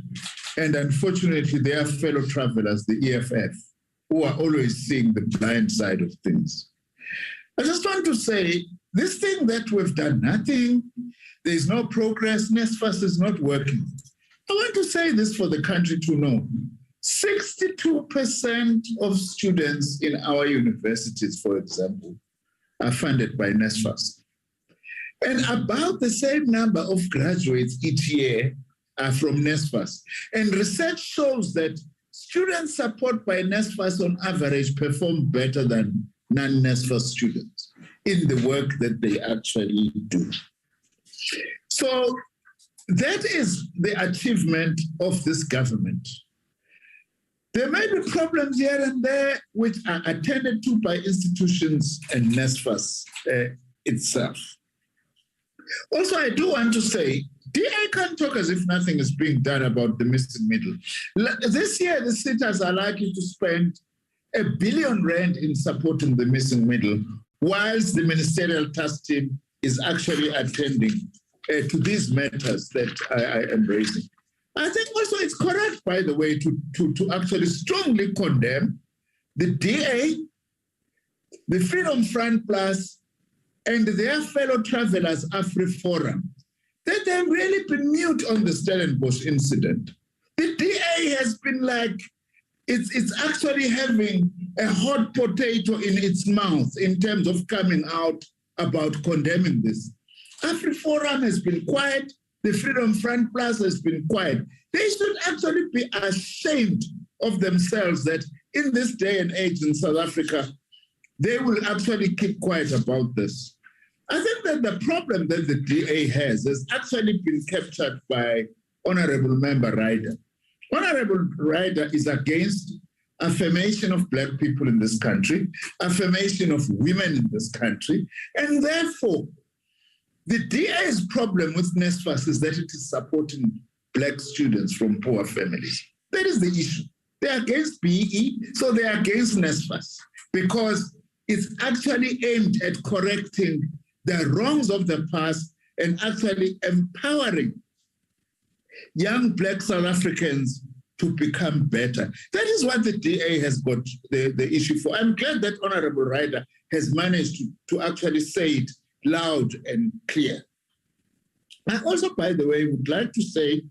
and unfortunately their fellow travelers, the EFF, who are always seeing the blind side of things. I just want to say, this thing that we've done nothing, there's no progress, NSFAS is not working. I want to say this for the country to know. 62% of students in our universities, for example, are funded by NSFAS. And about the same number of graduates each year are from NSFAS. And research shows that students support by NSFAS on average perform better than non-NSFAS students in the work that they actually do. So that is the achievement of this government. There may be problems here and there which are attended to by institutions and NSFAS itself. Also, I do want to say, DA can't talk as if nothing is being done about the missing middle. This year, the sitters are likely to spend R1 billion in supporting the missing middle, whilst the ministerial task team is actually attending to these matters that I am raising. I think also it's correct, by the way, to actually strongly condemn the DA, the Freedom Front Plus, and their fellow travelers, AfriForum, that they've really been mute on the Stellenbosch incident. The DA has been like, it's actually having a hot potato in its mouth in terms of coming out about condemning this. AfriForum has been quiet. The Freedom Front Plus has been quiet. They should actually be ashamed of themselves that in this day and age in South Africa, they will actually keep quiet about this. I think that the problem that the DA has actually been captured by Honorable Member Ryder. Honorable Ryder is against affirmation of Black people in this country, affirmation of women in this country, and therefore, the DA's problem with NSFAS is that it is supporting Black students from poor families. That is the issue. They're against BE, so they're against NSFAS, because it's actually aimed at correcting the wrongs of the past and actually empowering young Black South Africans to become better. That is what the DA has got the issue for. I'm glad that Honorable Ryder has managed to actually say it loud and clear. I also, by the way, would like to say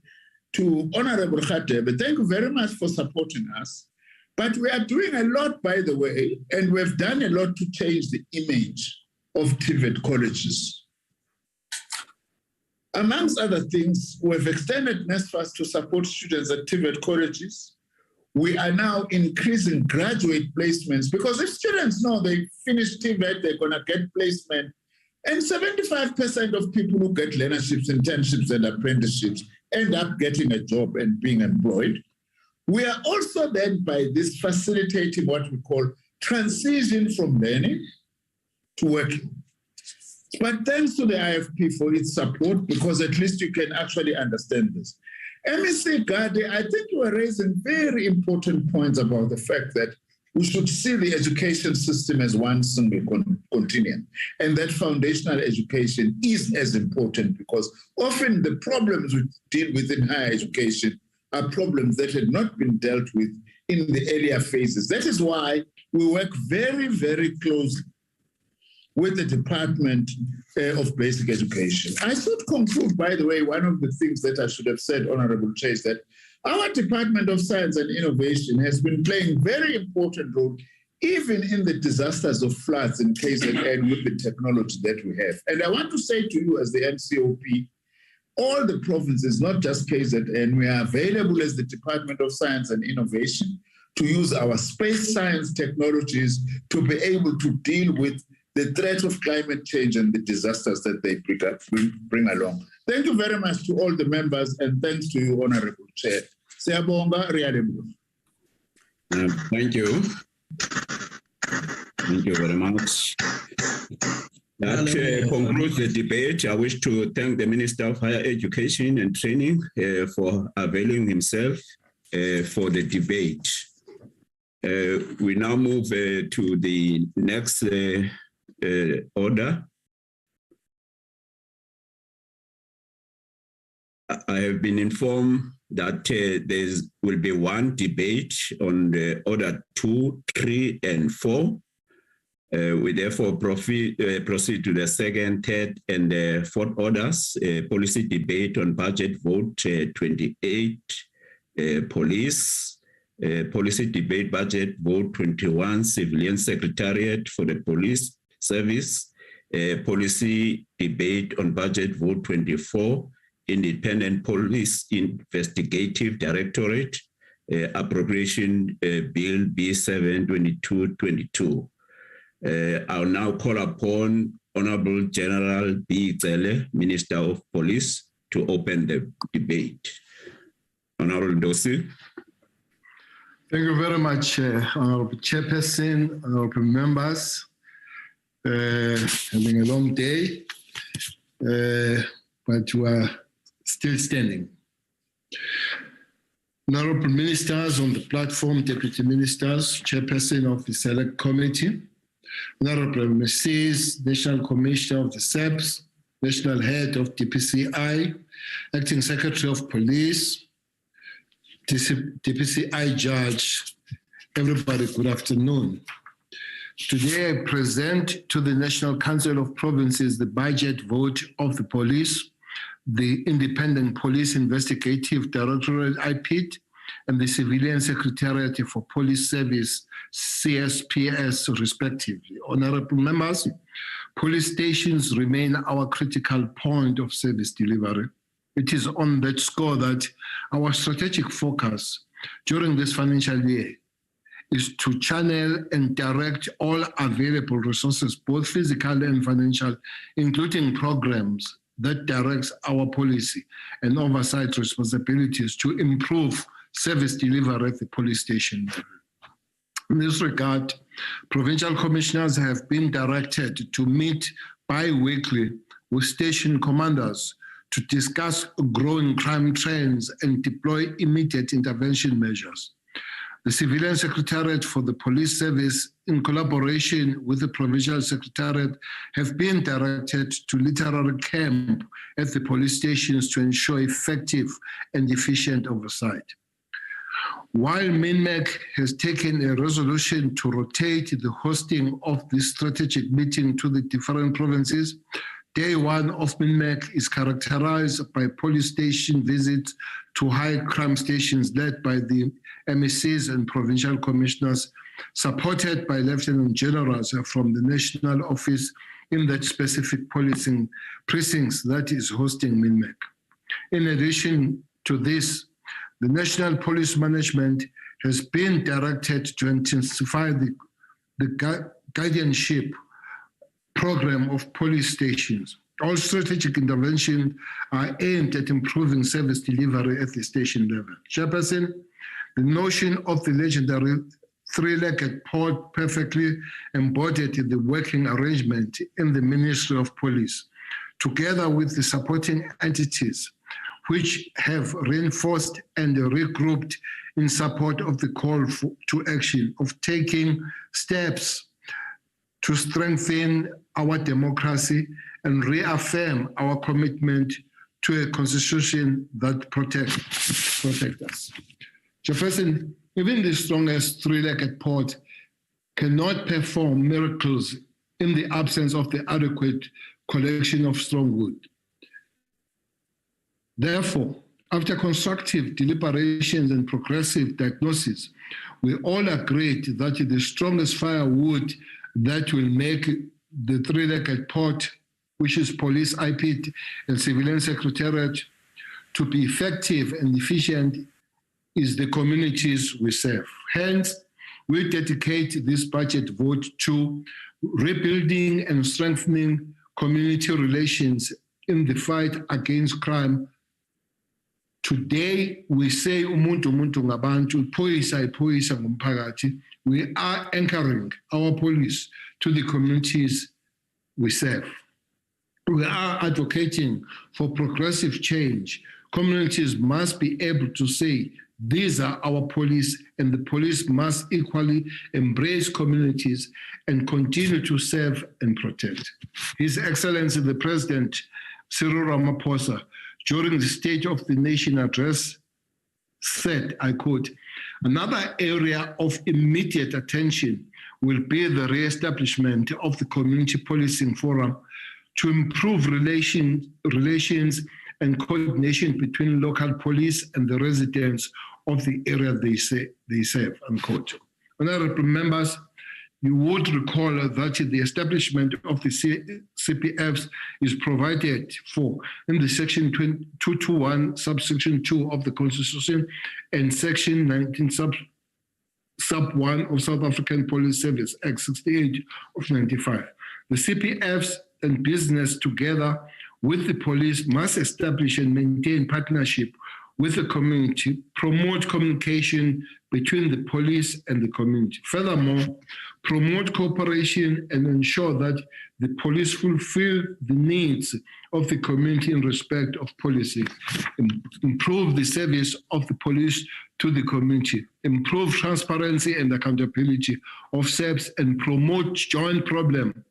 to Honorable Radebe, thank you very much for supporting us. But we are doing a lot, by the way, and we've done a lot to change the image of TVET colleges. Amongst other things, we've extended NSFAS to support students at TVET colleges. We are now increasing graduate placements because if students know they finish TVET, they're going to get placement. And 75% of people who get learnerships, internships, and apprenticeships end up getting a job and being employed. We are also then by this facilitating what we call transition from learning to working. But thanks to the IFP for its support, because at least you can actually understand this. MEC Gade, I think you are raising very important points about the fact that we should see the education system as one single continuum. And that foundational education is as important because often the problems we deal with in higher education are problems that had not been dealt with in the earlier phases. That is why we work very, very closely with the Department of Basic Education. I should conclude, by the way, one of the things that I should have said, Honorable Chair, is that our Department of Science and Innovation has been playing a very important role, even in the disasters of floods in KZN with the technology that we have. And I want to say to you as the NCOP, all the provinces, not just KZN, we are available as the Department of Science and Innovation to use our space science technologies to be able to deal with the threat of climate change and the disasters that they bring along. Thank you very much to all the members and thanks to you, Honorable Chair. Siyabonga, Riadebo. Thank you. Thank you very much. That concludes the debate. I wish to thank the Minister of Higher Education and Training for availing himself for the debate. We now move to the next order. I have been informed that there will be one debate on the order 2, 3, and 4. We therefore proceed to the second, third, and fourth orders. Policy debate on budget vote 28, police. Policy debate budget vote 21, civilian secretariat for the police service. Policy debate on budget vote 24, independent police investigative directorate. Appropriation bill B7 2222. I'll now call upon Honorable General B. Zele, Minister of Police, to open the debate. Honorable Dosi. Thank you very much, Honorable Chairperson, Honorable members. Having a long day, but we are still standing. Honorable Ministers on the platform, Deputy Ministers, Chairperson of the Select Committee, Honorable Mrs. National Commissioner of the SEPS, National Head of DPCI, Acting Secretary of Police, DPCI Judge, everybody, good afternoon. Today I present to the National Council of Provinces the budget vote of the police, the Independent Police Investigative Directorate, IPID, and the Civilian Secretariat for Police Service, CSPS, respectively. Honorable members, police stations remain our critical point of service delivery. It is on that score that our strategic focus during this financial year is to channel and direct all available resources, both physical and financial, including programs that directs our policy and oversight responsibilities to improve service delivery at the police station. In this regard, provincial commissioners have been directed to meet bi-weekly with station commanders to discuss growing crime trends and deploy immediate intervention measures. The Civilian Secretariat for the Police Service, in collaboration with the Provincial Secretariat, have been directed to literary camp at the police stations to ensure effective and efficient oversight. While MINMEC has taken a resolution to rotate the hosting of this strategic meeting to the different provinces, Day one of MINMEC is characterized by police station visits to high crime stations led by the MSCs and provincial commissioners, supported by lieutenant generals from the national office in that specific policing precincts that is hosting MINMEC. In addition to this, the National Police Management has been directed to intensify the guardianship program of police stations. All strategic interventions are aimed at improving service delivery at the station level. Chairperson, the notion of the legendary three-legged port perfectly embodied the working arrangement in the Ministry of Police, together with the supporting entities, which have reinforced and regrouped in support of the call to action of taking steps to strengthen our democracy and reaffirm our commitment to a constitution that protects us. Chairperson, even the strongest three-legged port cannot perform miracles in the absence of the adequate collection of strong wood. Therefore, after constructive deliberations and progressive diagnosis, we all agreed that the strongest firewood that will make the three-legged port, which is police, IP, and civilian secretariat, to be effective and efficient is the communities we serve. Hence, we dedicate this budget vote to rebuilding and strengthening community relations in the fight against crime. Today, we say umuntu ngabantu, iphoyisa ngumphakathi. We are anchoring our police to the communities we serve. We are advocating for progressive change. Communities must be able to say, these are our police, and the police must equally embrace communities and continue to serve and protect. His Excellency the President, Cyril Ramaphosa, during the State of the Nation address, said, I quote, another area of immediate attention will be the re-establishment of the Community Policing Forum to improve relations and coordination between local police and the residents of the area they serve, unquote. Honorable members, you would recall that the establishment of the CPFs is provided for in the section 221, subsection 2 of the Constitution and section 19, sub 1 of South African Police Service Act 68 of 95. The CPFs and business together with the police must establish and maintain partnership with the community, promote communication between the police and the community. Furthermore, promote cooperation and ensure that the police fulfill the needs of the community in respect of policy, improve the service of the police to the community, improve transparency and accountability of SEPs, and promote joint problem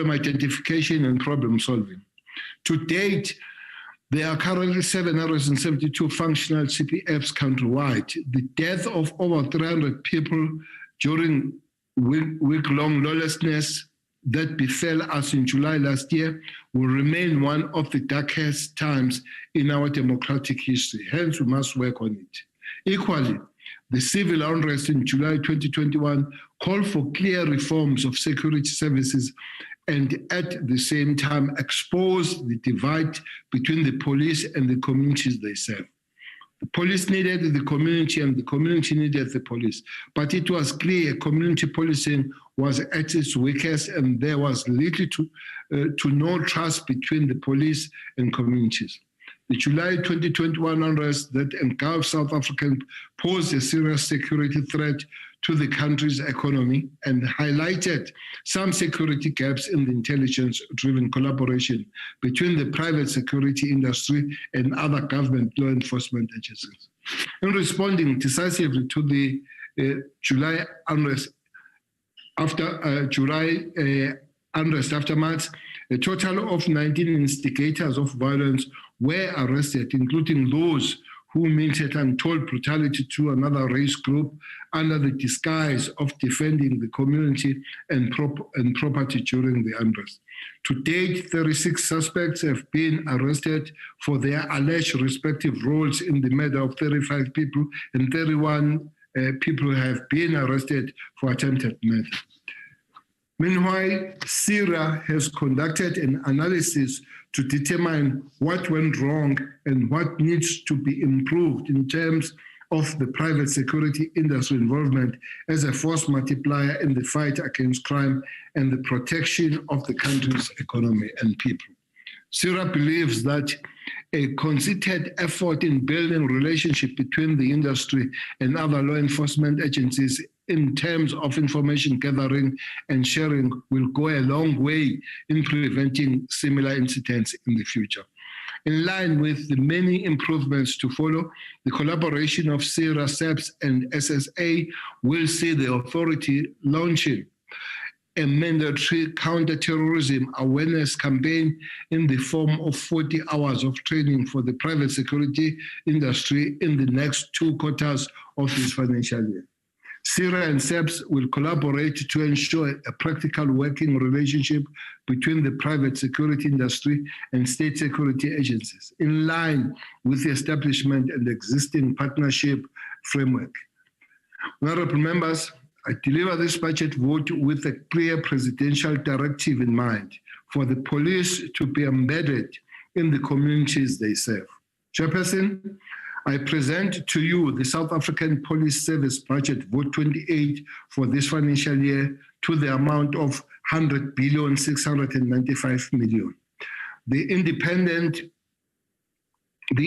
identification and problem solving. To date, there are currently 772 functional CPFs countrywide. The death of over 300 people during week-long lawlessness that befell us in July last year will remain one of the darkest times in our democratic history. Hence, we must work on it. Equally, the civil unrest in July 2021 called for clear reforms of security services and at the same time expose the divide between the police and the communities they serve. The police needed the community and the community needed the police. But it was clear community policing was at its weakest and there was little to no trust between the police and communities. The July 2021 unrest that engulfed South Africa posed a serious security threat to the country's economy and highlighted some security gaps in the intelligence-driven collaboration between the private security industry and other government law enforcement agencies. In responding decisively to the July unrest aftermath, a total of 19 instigators of violence were arrested, including those who meted untold brutality to another race group under the disguise of defending the community and property during the unrest. To date, 36 suspects have been arrested for their alleged respective roles in the murder of 35 people, and 31 people have been arrested for attempted murder. Meanwhile, SIRA has conducted an analysis to determine what went wrong and what needs to be improved in terms of the private security industry involvement as a force multiplier in the fight against crime and the protection of the country's economy and people. SIRA believes that a concerted effort in building relationship between the industry and other law enforcement agencies in terms of information gathering and sharing will go a long way in preventing similar incidents in the future. In line with the many improvements to follow, the collaboration of SIRA, SAPS, and SSA will see the authority launching a mandatory counter-terrorism awareness campaign in the form of 40 hours of training for the private security industry in the next 2 quarters of this financial year. SIRA and SAPS will collaborate to ensure a practical working relationship between the private security industry and state security agencies, in line with the establishment and existing partnership framework. Honorable members, I deliver this budget vote with a clear presidential directive in mind for the police to be embedded in the communities they serve. Chairperson, I present to you the South African Police Service Budget Vote 28 for this financial year to the amount of 100,695 million. The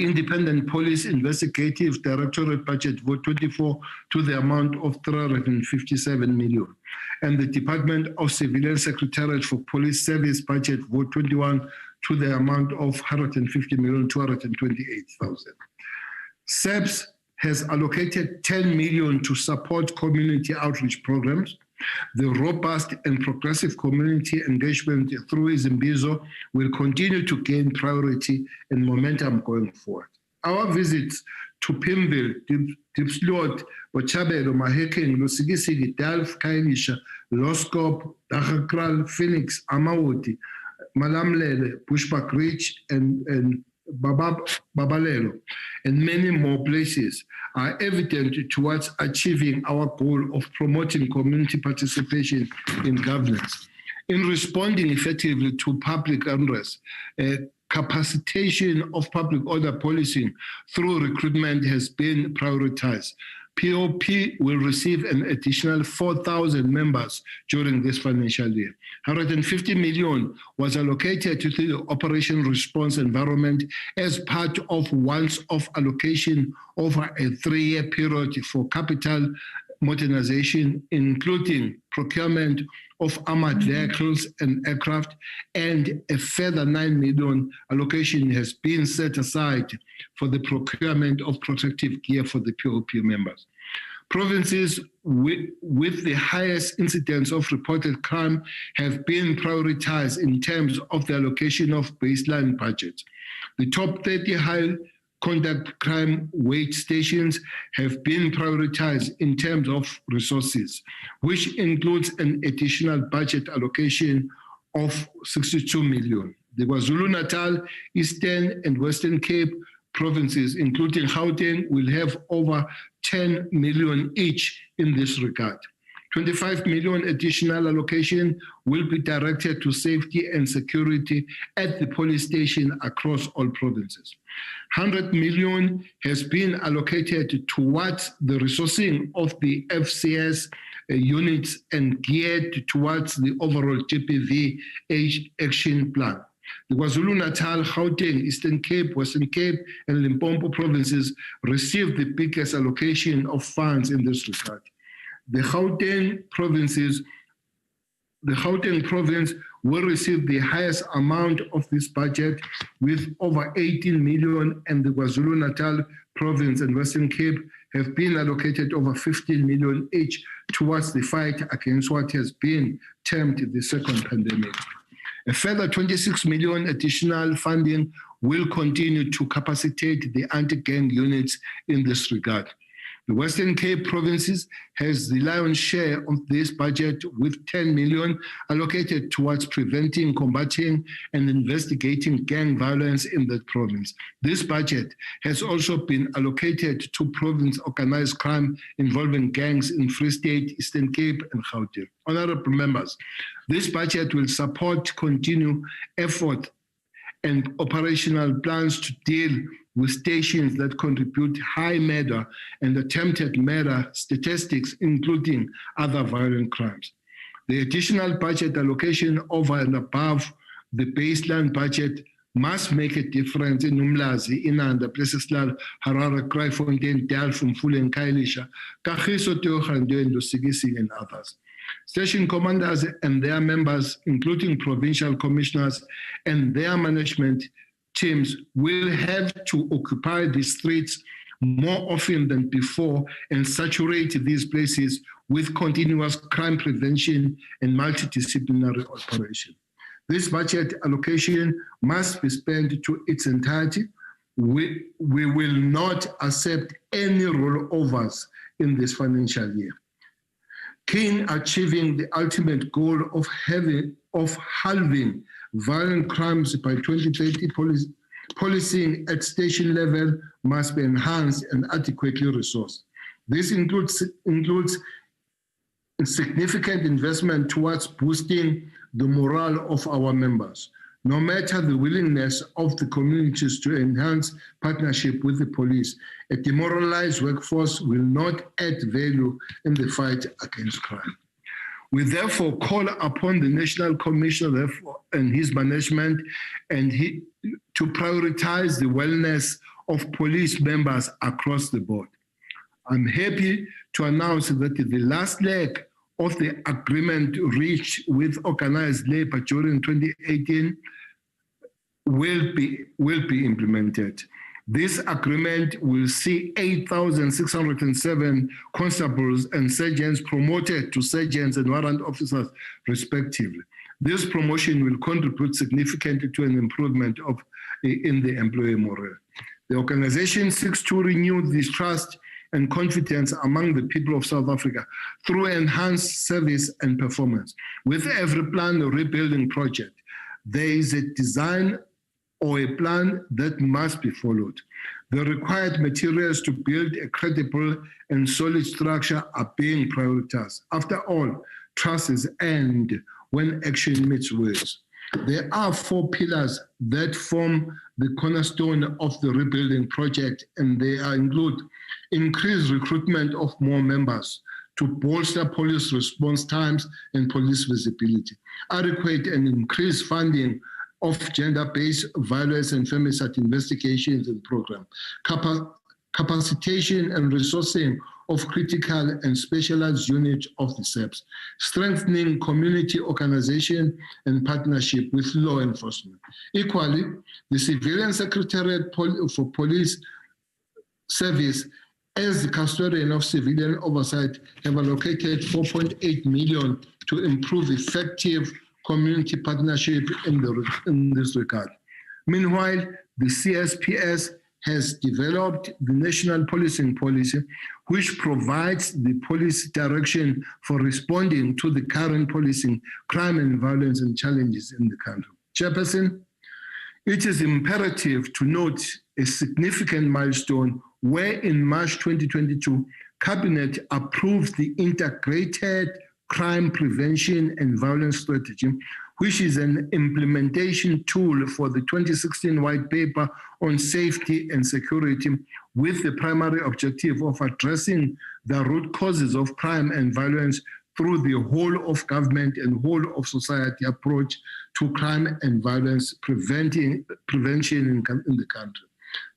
Independent Police Investigative Directorate Budget Vote 24 to the amount of 357 million. And the Department of Civilian Secretariat for Police Service Budget Vote 21 to the amount of 150,228,000. SAPS has allocated 10 million to support community outreach programs. The robust and progressive community engagement through Izimbizo will continue to gain priority and momentum going forward. Our visits to Pimville, Diepsloot, Bochabelo, Mahekeng, Lusikisiki, Delft, Khayelitsha, Loskop, Dagakral, Phoenix, Amaoti, Malamlele, Bushbuck Ridge, and Babalelo, and many more places are evident towards achieving our goal of promoting community participation in governance. In responding effectively to public unrest, capacitation of public order policing through recruitment has been prioritized. POP will receive an additional 4,000 members during this financial year. 150 million was allocated to the Operation Response Environment as part of once-off allocation over a 3-year period for capital modernization, including procurement of armored vehicles and aircraft, and a further 9 million allocation has been set aside for the procurement of protective gear for the POP members. Provinces with the highest incidence of reported crime have been prioritized in terms of the allocation of baseline budgets. The top 30 high conduct crime weight stations have been prioritized in terms of resources, which includes an additional budget allocation of 62 million. The KwaZulu-Natal, Eastern and Western Cape provinces, including Gauteng, will have over 10 million each in this regard. 25 million additional allocation will be directed to safety and security at the police station across all provinces. 100 million has been allocated towards the resourcing of the FCS units and geared towards the overall GPV action plan. The KwaZulu-Natal, Gauteng, Eastern Cape, Western Cape, and Limpopo provinces received the biggest allocation of funds in this regard. The Gauteng province will receive the highest amount of this budget with over 18 million, and the KwaZulu-Natal province and Western Cape have been allocated over 15 million each towards the fight against what has been termed the second pandemic. A further 26 million additional funding will continue to capacitate the anti-gang units in this regard. The Western Cape provinces has the lion's share of this budget with 10 million allocated towards preventing, combating, and investigating gang violence in that province. This budget has also been allocated to province organized crime involving gangs in Free State, Eastern Cape, and Gauteng. Honorable members, this budget will support continued effort and operational plans to deal with stations that contribute high murder and attempted murder statistics, including other violent crimes. The additional budget allocation over and above the baseline budget must make a difference in Umlazi, Inanda, Plesislar, Harare, Kraaifontein, Delft, Mfule, and Khayelitsha, Kagiso, Teogandu, and Lusigisi, and others. Station commanders and their members, including provincial commissioners and their management teams, will have to occupy the streets more often than before and saturate these places with continuous crime prevention and multidisciplinary operation. This budget allocation must be spent to its entirety. We will not accept any rollovers in this financial year. Keen achieving the ultimate goal of halving violent crimes by 2030, policing at station level must be enhanced and adequately resourced. This includes significant investment towards boosting the morale of our members. No matter the willingness of the communities to enhance partnership with the police, a demoralized workforce will not add value in the fight against crime. We therefore call upon the National Commissioner and his management to prioritize the wellness of police members across the board. I'm happy to announce that the last leg of the agreement reached with organized labor during 2018 will be implemented. This agreement will see 8,607 constables and sergeants promoted to sergeants and warrant officers respectively. This promotion will contribute significantly to an improvement in the employee morale. The organization seeks to renew this trust and confidence among the people of South Africa through enhanced service and performance. With every planned rebuilding project, there is a design or a plan that must be followed. The required materials to build a credible and solid structure are being prioritized. After all, trust is earned when action meets words. There are 4 pillars that form the cornerstone of the rebuilding project, and they include increased recruitment of more members to bolster police response times and police visibility, adequate and increased funding of gender-based violence and femicide investigations and program, capacitation and resourcing of critical and specialized units of the SEPs, strengthening community organization and partnership with law enforcement. Equally, the Civilian Secretariat for Police Service, as the custodian of civilian oversight, have allocated 4.8 million to improve effective community partnership in this regard. Meanwhile, the CSPS has developed the National Policing Policy, which provides the policy direction for responding to the current policing, crime and violence and challenges in the country. Chairperson, it is imperative to note a significant milestone where in March 2022, Cabinet approved the Integrated Crime Prevention and Violence Strategy, which is an implementation tool for the 2016 White Paper on Safety and Security, with the primary objective of addressing the root causes of crime and violence through the whole of government and whole of society approach to crime and violence prevention in the country.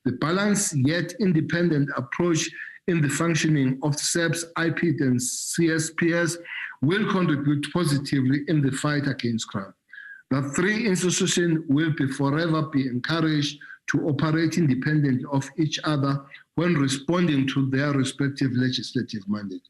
The balanced yet independent approach in the functioning of SEPS, IPID, and CSPS will contribute positively in the fight against crime. The three institutions will forever be encouraged to operate independent of each other when responding to their respective legislative mandate.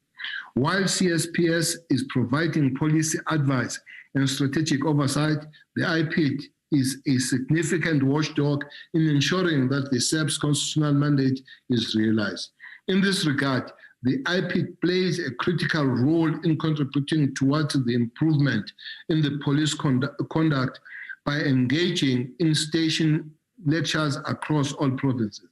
While CSPS is providing policy advice and strategic oversight, the IPID is a significant watchdog in ensuring that the SEPS constitutional mandate is realized. In this regard, the IPID plays a critical role in contributing towards the improvement in the police conduct by engaging in station lectures across all provinces.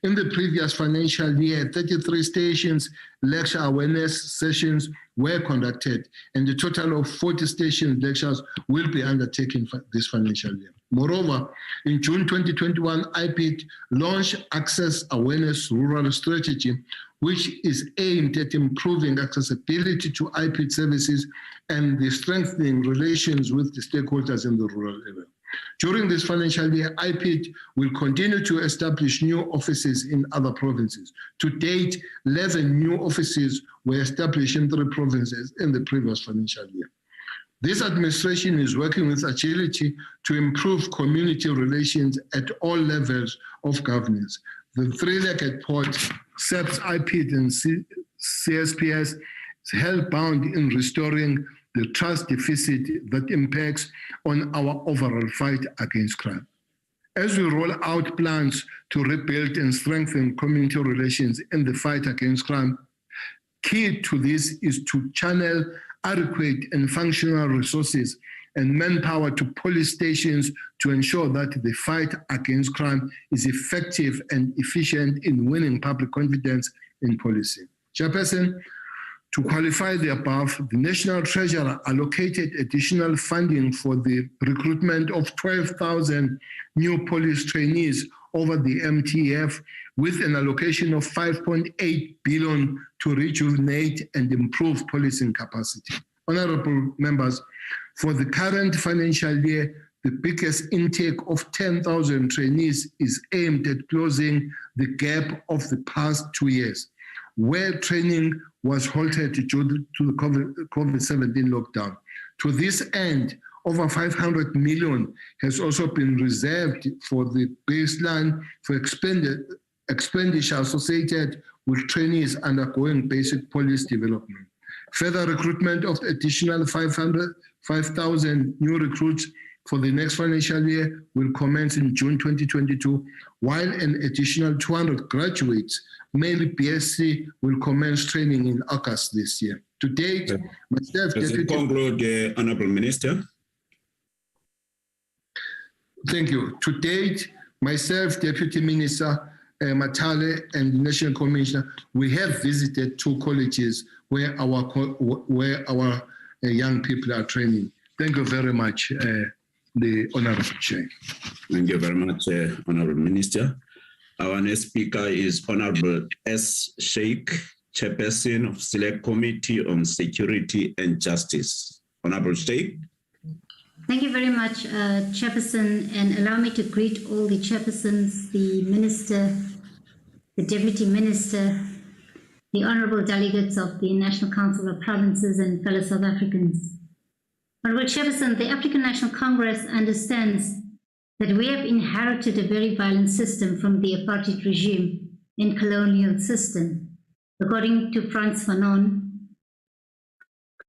In the previous financial year, 33 stations lecture awareness sessions were conducted, and a total of 40 station lectures will be undertaken for this financial year. Moreover, in June 2021, IPID launched Access Awareness Rural Strategy, which is aimed at improving accessibility to IPID services and the strengthening relations with the stakeholders in the rural area. During this financial year, IPID will continue to establish new offices in other provinces. To date, 11 new offices were established in 3 provinces in the previous financial year. This administration is working with agility to improve community relations at all levels of governance. The three-legged pot, SEPS, IPID, and CSPS, is hell-bound in restoring the trust deficit that impacts on our overall fight against crime. As we roll out plans to rebuild and strengthen community relations in the fight against crime, key to this is to channel adequate and functional resources and manpower to police stations to ensure that the fight against crime is effective and efficient in winning public confidence in policing. Chairperson, to qualify the above, the National Treasurer allocated additional funding for the recruitment of 12,000 new police trainees over the MTF with an allocation of 5.8 billion to rejuvenate and improve policing capacity. Honorable members, for the current financial year, the biggest intake of 10,000 trainees is aimed at closing the gap of the past 2 years, where training was halted due to the COVID-19 lockdown. To this end, over 500 million has also been reserved for the baseline for expenditure associated with trainees undergoing basic police development. Further recruitment of additional 5,000 new recruits for the next financial year will commence in June 2022, while an additional 200 graduates, mainly BSc, will commence training in August this year. To date, myself, Does it conclude, Honourable Minister? Thank you. To date, myself, Deputy Minister Matale, and National Commissioner, we have visited 2 colleges where our young people are training. Thank you very much, the Honourable Chair. Thank you very much, Honourable Minister. Our next speaker is Honourable S. Sheikh, Chairperson of Select Committee on Security and Justice. Honourable Sheikh. Thank you very much, Chairperson, and allow me to greet all the chairpersons, the Minister, the Deputy Minister, the Honourable Delegates of the National Council of Provinces and fellow South Africans. Honourable Chairperson, the African National Congress understands that we have inherited a very violent system from the apartheid regime and colonial system. According to Frantz Fanon,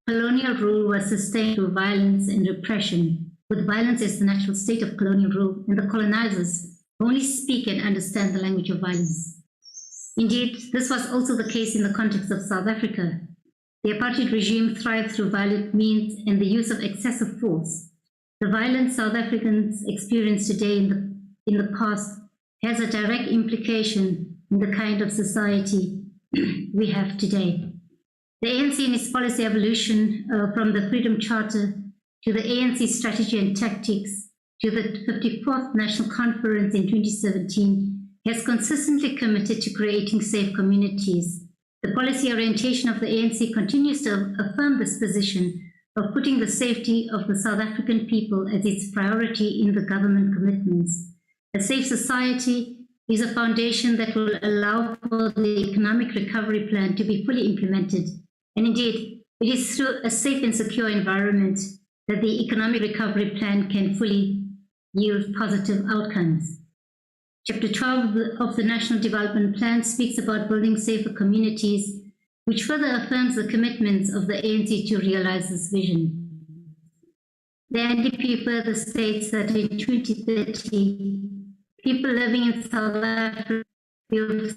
colonial rule was sustained through violence and repression, with violence as the natural state of colonial rule, and the colonizers only speak and understand the language of violence. Indeed, this was also the case in the context of South Africa. The apartheid regime thrived through violent means and the use of excessive force. The violence South Africans experience today in the past has a direct implication in the kind of society we have today. The ANC in its policy evolution from the Freedom Charter to the ANC strategy and tactics to the 54th National Conference in 2017 has consistently committed to creating safe communities The policy orientation of the ANC continues to affirm this position of putting the safety of the South African people as its priority in the government commitments. A safe society is a foundation that will allow for the economic recovery plan to be fully implemented. And indeed, it is through a safe and secure environment that the economic recovery plan can fully yield positive outcomes. Chapter 12 of the National Development Plan speaks about building safer communities, which further affirms the commitments of the ANC to realize this vision. The NDP further states that in 2030, people living in South Africa feel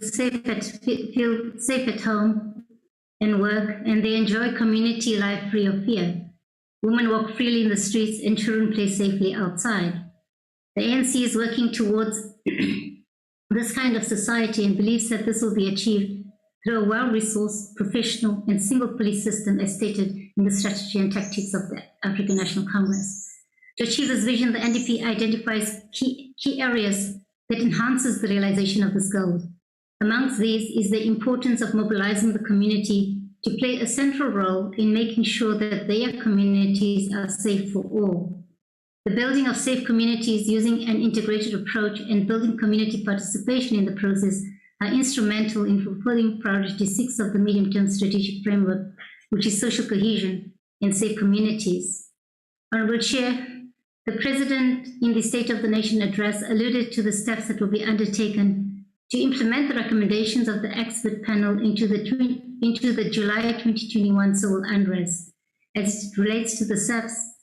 safe at home and work, and they enjoy community life free of fear. Women walk freely in the streets and children play safely outside. The ANC is working towards this kind of society and believes that this will be achieved through a well-resourced, professional, and single police system as stated in the strategy and tactics of the African National Congress. To achieve this vision, the NDP identifies key areas that enhances the realization of this goal. Amongst these is the importance of mobilizing the community to play a central role in making sure that their communities are safe for all. The building of safe communities using an integrated approach and building community participation in the process are instrumental in fulfilling Priority 6 of the Medium-Term Strategic Framework, which is social cohesion and safe communities. Honourable Chair, the President in the State of the Nation address alluded to the steps that will be undertaken to implement the recommendations of the expert panel into the July 2021 civil unrest. As it relates to the SAPS,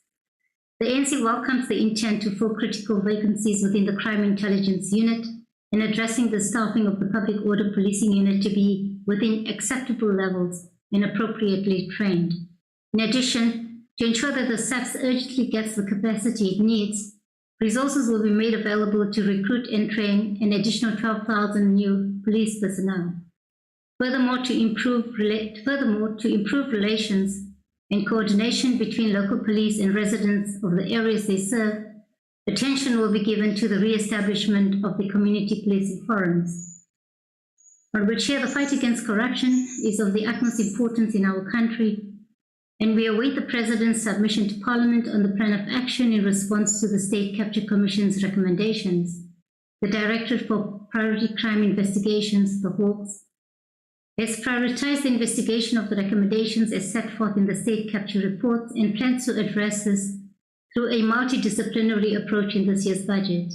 the ANC welcomes the intent to fill critical vacancies within the Crime Intelligence Unit and addressing the staffing of the Public Order Policing Unit to be within acceptable levels and appropriately trained. In addition, to ensure that the SAPS urgently gets the capacity it needs, resources will be made available to recruit and train an additional 12,000 new police personnel. Furthermore, to improve relations and coordination between local police and residents of the areas they serve, attention will be given to the re-establishment of the community policing forums. Honourable Chair, the fight against corruption is of the utmost importance in our country, and we await the President's submission to Parliament on the plan of action in response to the State Capture Commission's recommendations. The Directorate for Priority Crime Investigations, the Hawks, has prioritized the investigation of the recommendations as set forth in the State Capture reports and plans to address this through a multidisciplinary approach in this year's budget.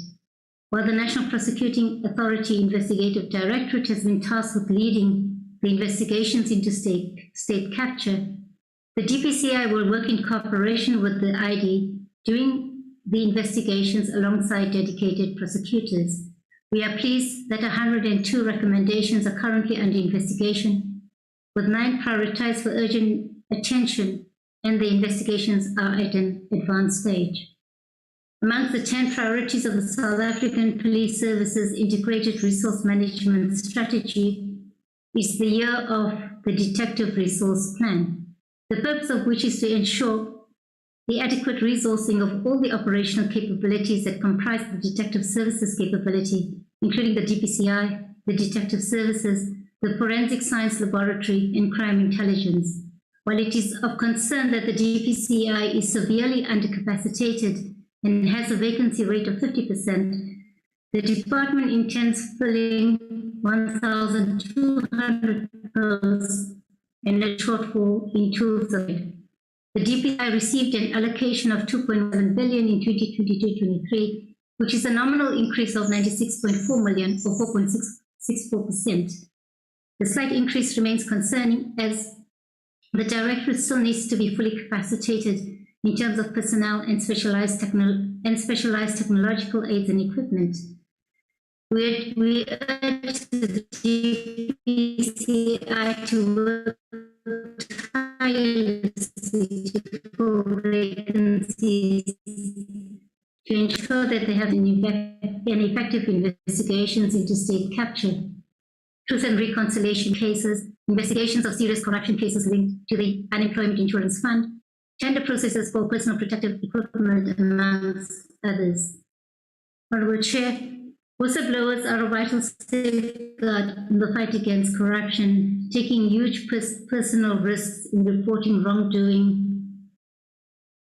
While the National Prosecuting Authority Investigative Directorate has been tasked with leading the investigations into state capture, the DPCI will work in cooperation with the ID doing the investigations alongside dedicated prosecutors. We are pleased that 102 recommendations are currently under investigation, with 9 prioritized for urgent attention, and the investigations are at an advanced stage. Amongst the 10 priorities of the South African Police Service's Integrated Resource Management Strategy is the year of the Detective Resource Plan, the purpose of which is to ensure the adequate resourcing of all the operational capabilities that comprise the Detective Services capability, including the DPCI, the Detective Services, the Forensic Science Laboratory, and Crime Intelligence. While it is of concern that the DPCI is severely undercapacitated and has a vacancy rate of 50%, the department intends filling 1,200 posts and a shortfall in tools. The DPCI received an allocation of 2.7 billion in 2022-23, which is a nominal increase of 96.4 million or 4.64%. The slight increase remains concerning as the Directorate still needs to be fully capacitated in terms of personnel and specialized technological aids and equipment. We urge the DPCI to work tirelessly to fill vacancies to ensure that they have an effective investigations into state capture, truth and reconciliation cases, investigations of serious corruption cases linked to the Unemployment Insurance Fund, tender processes for personal protective equipment, amongst others. Honourable Chair, Whistleblowers are a vital safeguard in the fight against corruption, taking huge personal risks in reporting wrongdoing.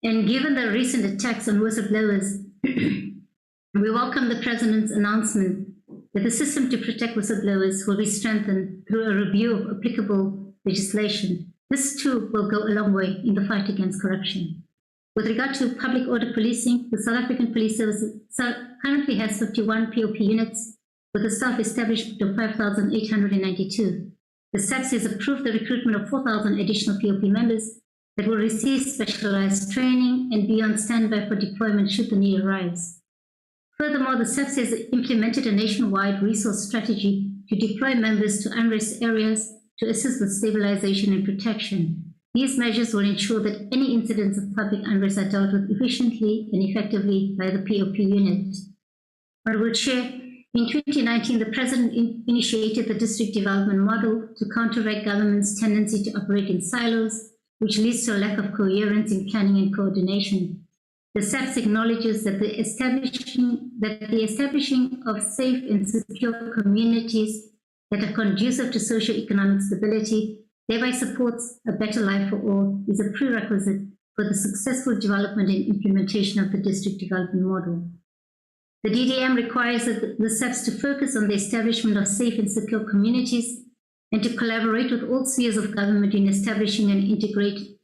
And given the recent attacks on whistleblowers, we welcome the President's announcement that the system to protect whistleblowers will be strengthened through a review of applicable legislation. This too will go a long way in the fight against corruption. With regard to public order policing, the South African Police Service currently has 51 POP units with a staff establishment of 5,892. The SAPS has approved the recruitment of 4,000 additional POP members that will receive specialized training and be on standby for deployment should the need arise. Furthermore, the SAPS has implemented a nationwide resource strategy to deploy members to unrest areas to assist with stabilization and protection. These measures will ensure that any incidents of public unrest are dealt with efficiently and effectively by the POP unit. Honorable Chair, in 2019, the President initiated the district development model to counteract government's tendency to operate in silos, which leads to a lack of coherence in planning and coordination. The SAPS acknowledges that the establishing of safe and secure communities that are conducive to socio-economic stability thereby supports a better life for all is a prerequisite for the successful development and implementation of the district development model. The DDM requires the SAPS to focus on the establishment of safe and secure communities and to collaborate with all spheres of government in establishing an integrated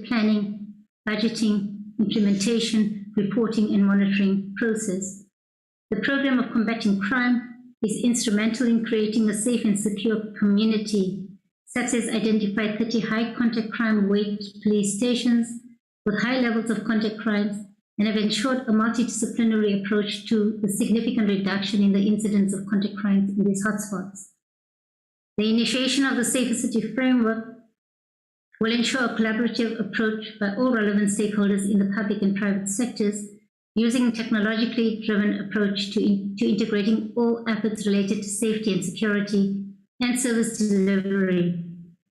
planning, budgeting, implementation, reporting and monitoring process. The program of combating crime is instrumental in creating a safe and secure community. SAPS has identified 30 high contact crime weight police stations with high levels of contact crimes and have ensured a multidisciplinary approach to the significant reduction in the incidence of contact crimes in these hotspots. The initiation of the Safer City framework will ensure a collaborative approach by all relevant stakeholders in the public and private sectors, using a technologically driven approach to integrating all efforts related to safety and security and service delivery.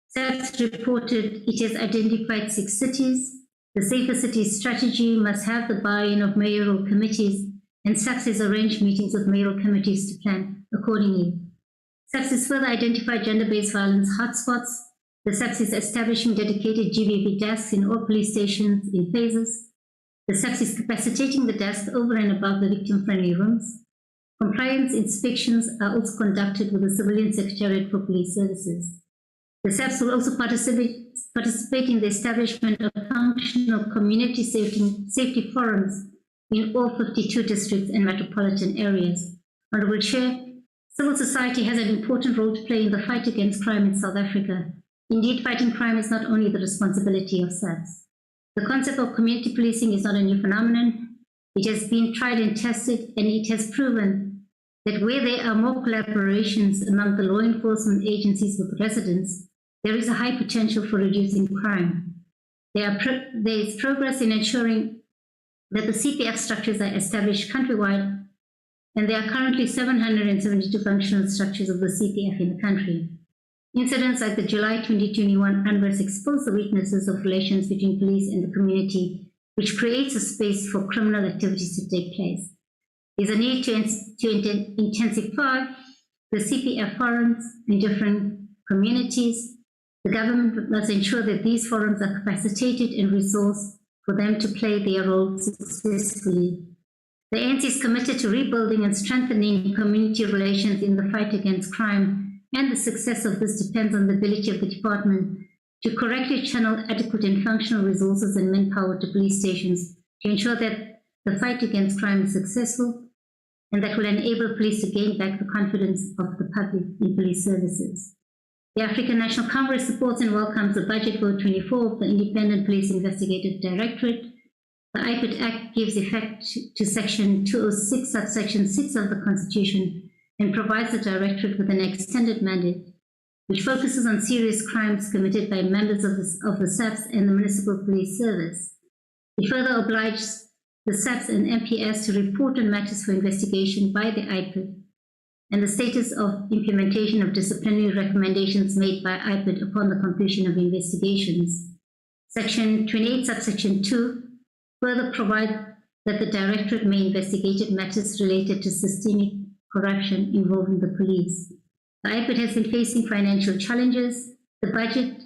SAPS reported it has identified 6 cities. The Safer Cities strategy must have the buy-in of mayoral committees, and SAPS has arranged meetings with mayoral committees to plan accordingly. SAPS has further identified gender-based violence hotspots. The SAPS is establishing dedicated GBV desks in all police stations in phases. The SAPS is capacitating the desks over and above the victim-friendly rooms. Compliance inspections are also conducted with the Civilian Secretariat for Police Services. The SAPS will also participate in the establishment of functional community safety forums in all 52 districts and metropolitan areas. Honorable Chair, civil society has an important role to play in the fight against crime in South Africa. Indeed, fighting crime is not only the responsibility of SAPS. The concept of community policing is not a new phenomenon. It has been tried and tested, and it has proven that where there are more collaborations among the law enforcement agencies with residents, there is a high potential for reducing crime. There is progress in ensuring that the CPF structures are established countrywide, and there are currently 772 functional structures of the CPF in the country. Incidents like the July 2021 unrest expose the weaknesses of relations between police and the community, which creates a space for criminal activities to take place. There's a need to intensify the CPF forums in different communities. The government must ensure that these forums are capacitated and resourced for them to play their role successfully. The ANC is committed to rebuilding and strengthening community relations in the fight against crime, and the success of this depends on the ability of the department to correctly channel adequate and functional resources and manpower to police stations to ensure that the fight against crime is successful and that will enable police to gain back the confidence of the public in police services. The African National Congress supports and welcomes the Budget Vote 24 of the Independent Police Investigative Directorate. The IPID Act gives effect to Section 206, subsection 6 of the Constitution, and provides the Directorate with an extended mandate, which focuses on serious crimes committed by members of the SAPS and the Municipal Police Service. It further obliges the SAPS and MPS to report on matters for investigation by the IPID and the status of implementation of disciplinary recommendations made by IPID upon the completion of investigations. Section 28, subsection 2 further provides that the Directorate may investigate matters related to systemic corruption involving the police. The IPID has been facing financial challenges. The budget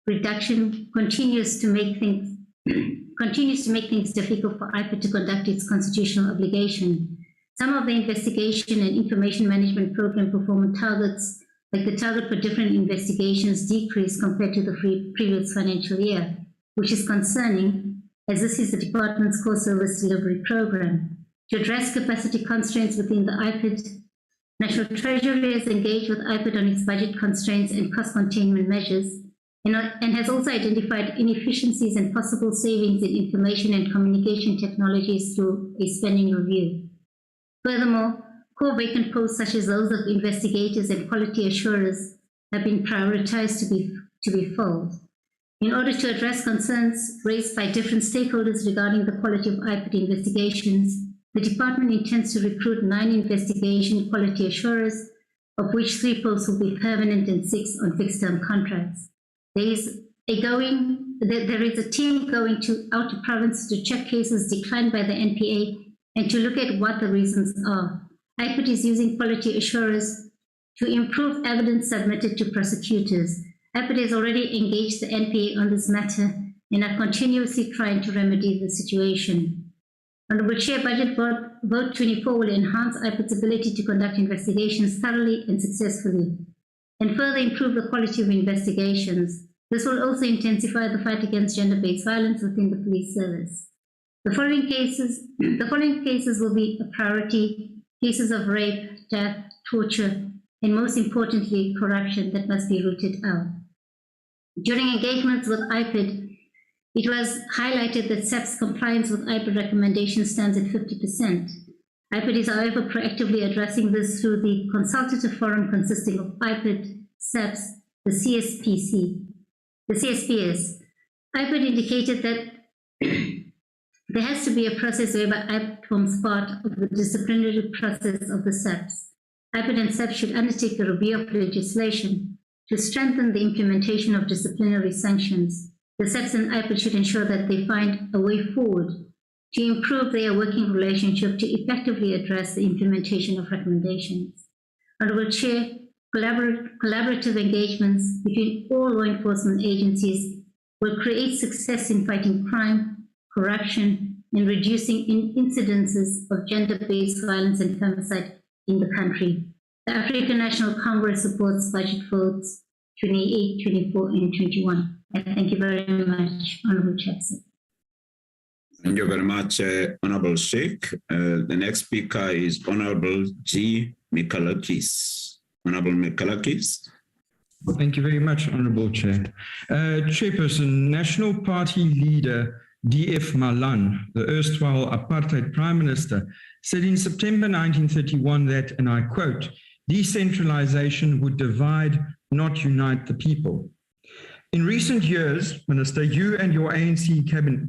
reduction continues to make things difficult for IPID to conduct its constitutional obligation. Some of the investigation and information management program performance targets, like the target for different investigations, decreased compared to the previous financial year, which is concerning, as this is the department's core service delivery program. To address capacity constraints within the IPID, National Treasury has engaged with IPID on its budget constraints and cost containment measures, and has also identified inefficiencies and possible savings in information and communication technologies through a spending review. Furthermore, core vacant posts such as those of investigators and quality assurers have been prioritized to be filled. In order to address concerns raised by different stakeholders regarding the quality of IPID investigations, the department intends to recruit 9 investigation quality assurers, of which 3 posts will be permanent and 6 on fixed-term contracts. There is a team going out to provinces to check cases declined by the NPA and to look at what the reasons are. IPID is using quality assurers to improve evidence submitted to prosecutors. IPID has already engaged the NPA on this matter and are continuously trying to remedy the situation. Honorable Chair, Budget Vote 24 will enhance IPID's ability to conduct investigations thoroughly and successfully, and further improve the quality of investigations. This will also intensify the fight against gender-based violence within the police service. The following cases will be a priority: cases of rape, death, torture, and most importantly, corruption that must be rooted out. During engagements with IPID, it was highlighted that SAP's compliance with IPID recommendations stands at 50%. IPID is, however, proactively addressing this through the consultative forum consisting of IPID, SAPS, the CSPS. IPID indicated that there has to be a process whereby IPID forms part of the disciplinary process of the SAPS. IPID and SAPS should undertake a review of legislation to strengthen the implementation of disciplinary sanctions. The SAPS and IPID should ensure that they find a way forward to improve their working relationship to effectively address the implementation of recommendations. Honorable Chair, collaborative engagements between all law enforcement agencies will create success in fighting crime, corruption, and reducing incidences of gender-based violence and femicide in the country. The African National Congress supports budget votes 28, 24, and 21. Thank you very much, Honorable Chairperson. Thank you very much, Honorable Sheikh. The next speaker is Honorable G. Mikalakis. Honorable Mikalakis. Thank you very much, Honorable Chair. Chairperson, National Party leader D.F. Malan, the erstwhile apartheid Prime Minister, said in September 1931 that, and I quote, "Decentralization would divide, not unite the people." In recent years, Minister, you and your ANC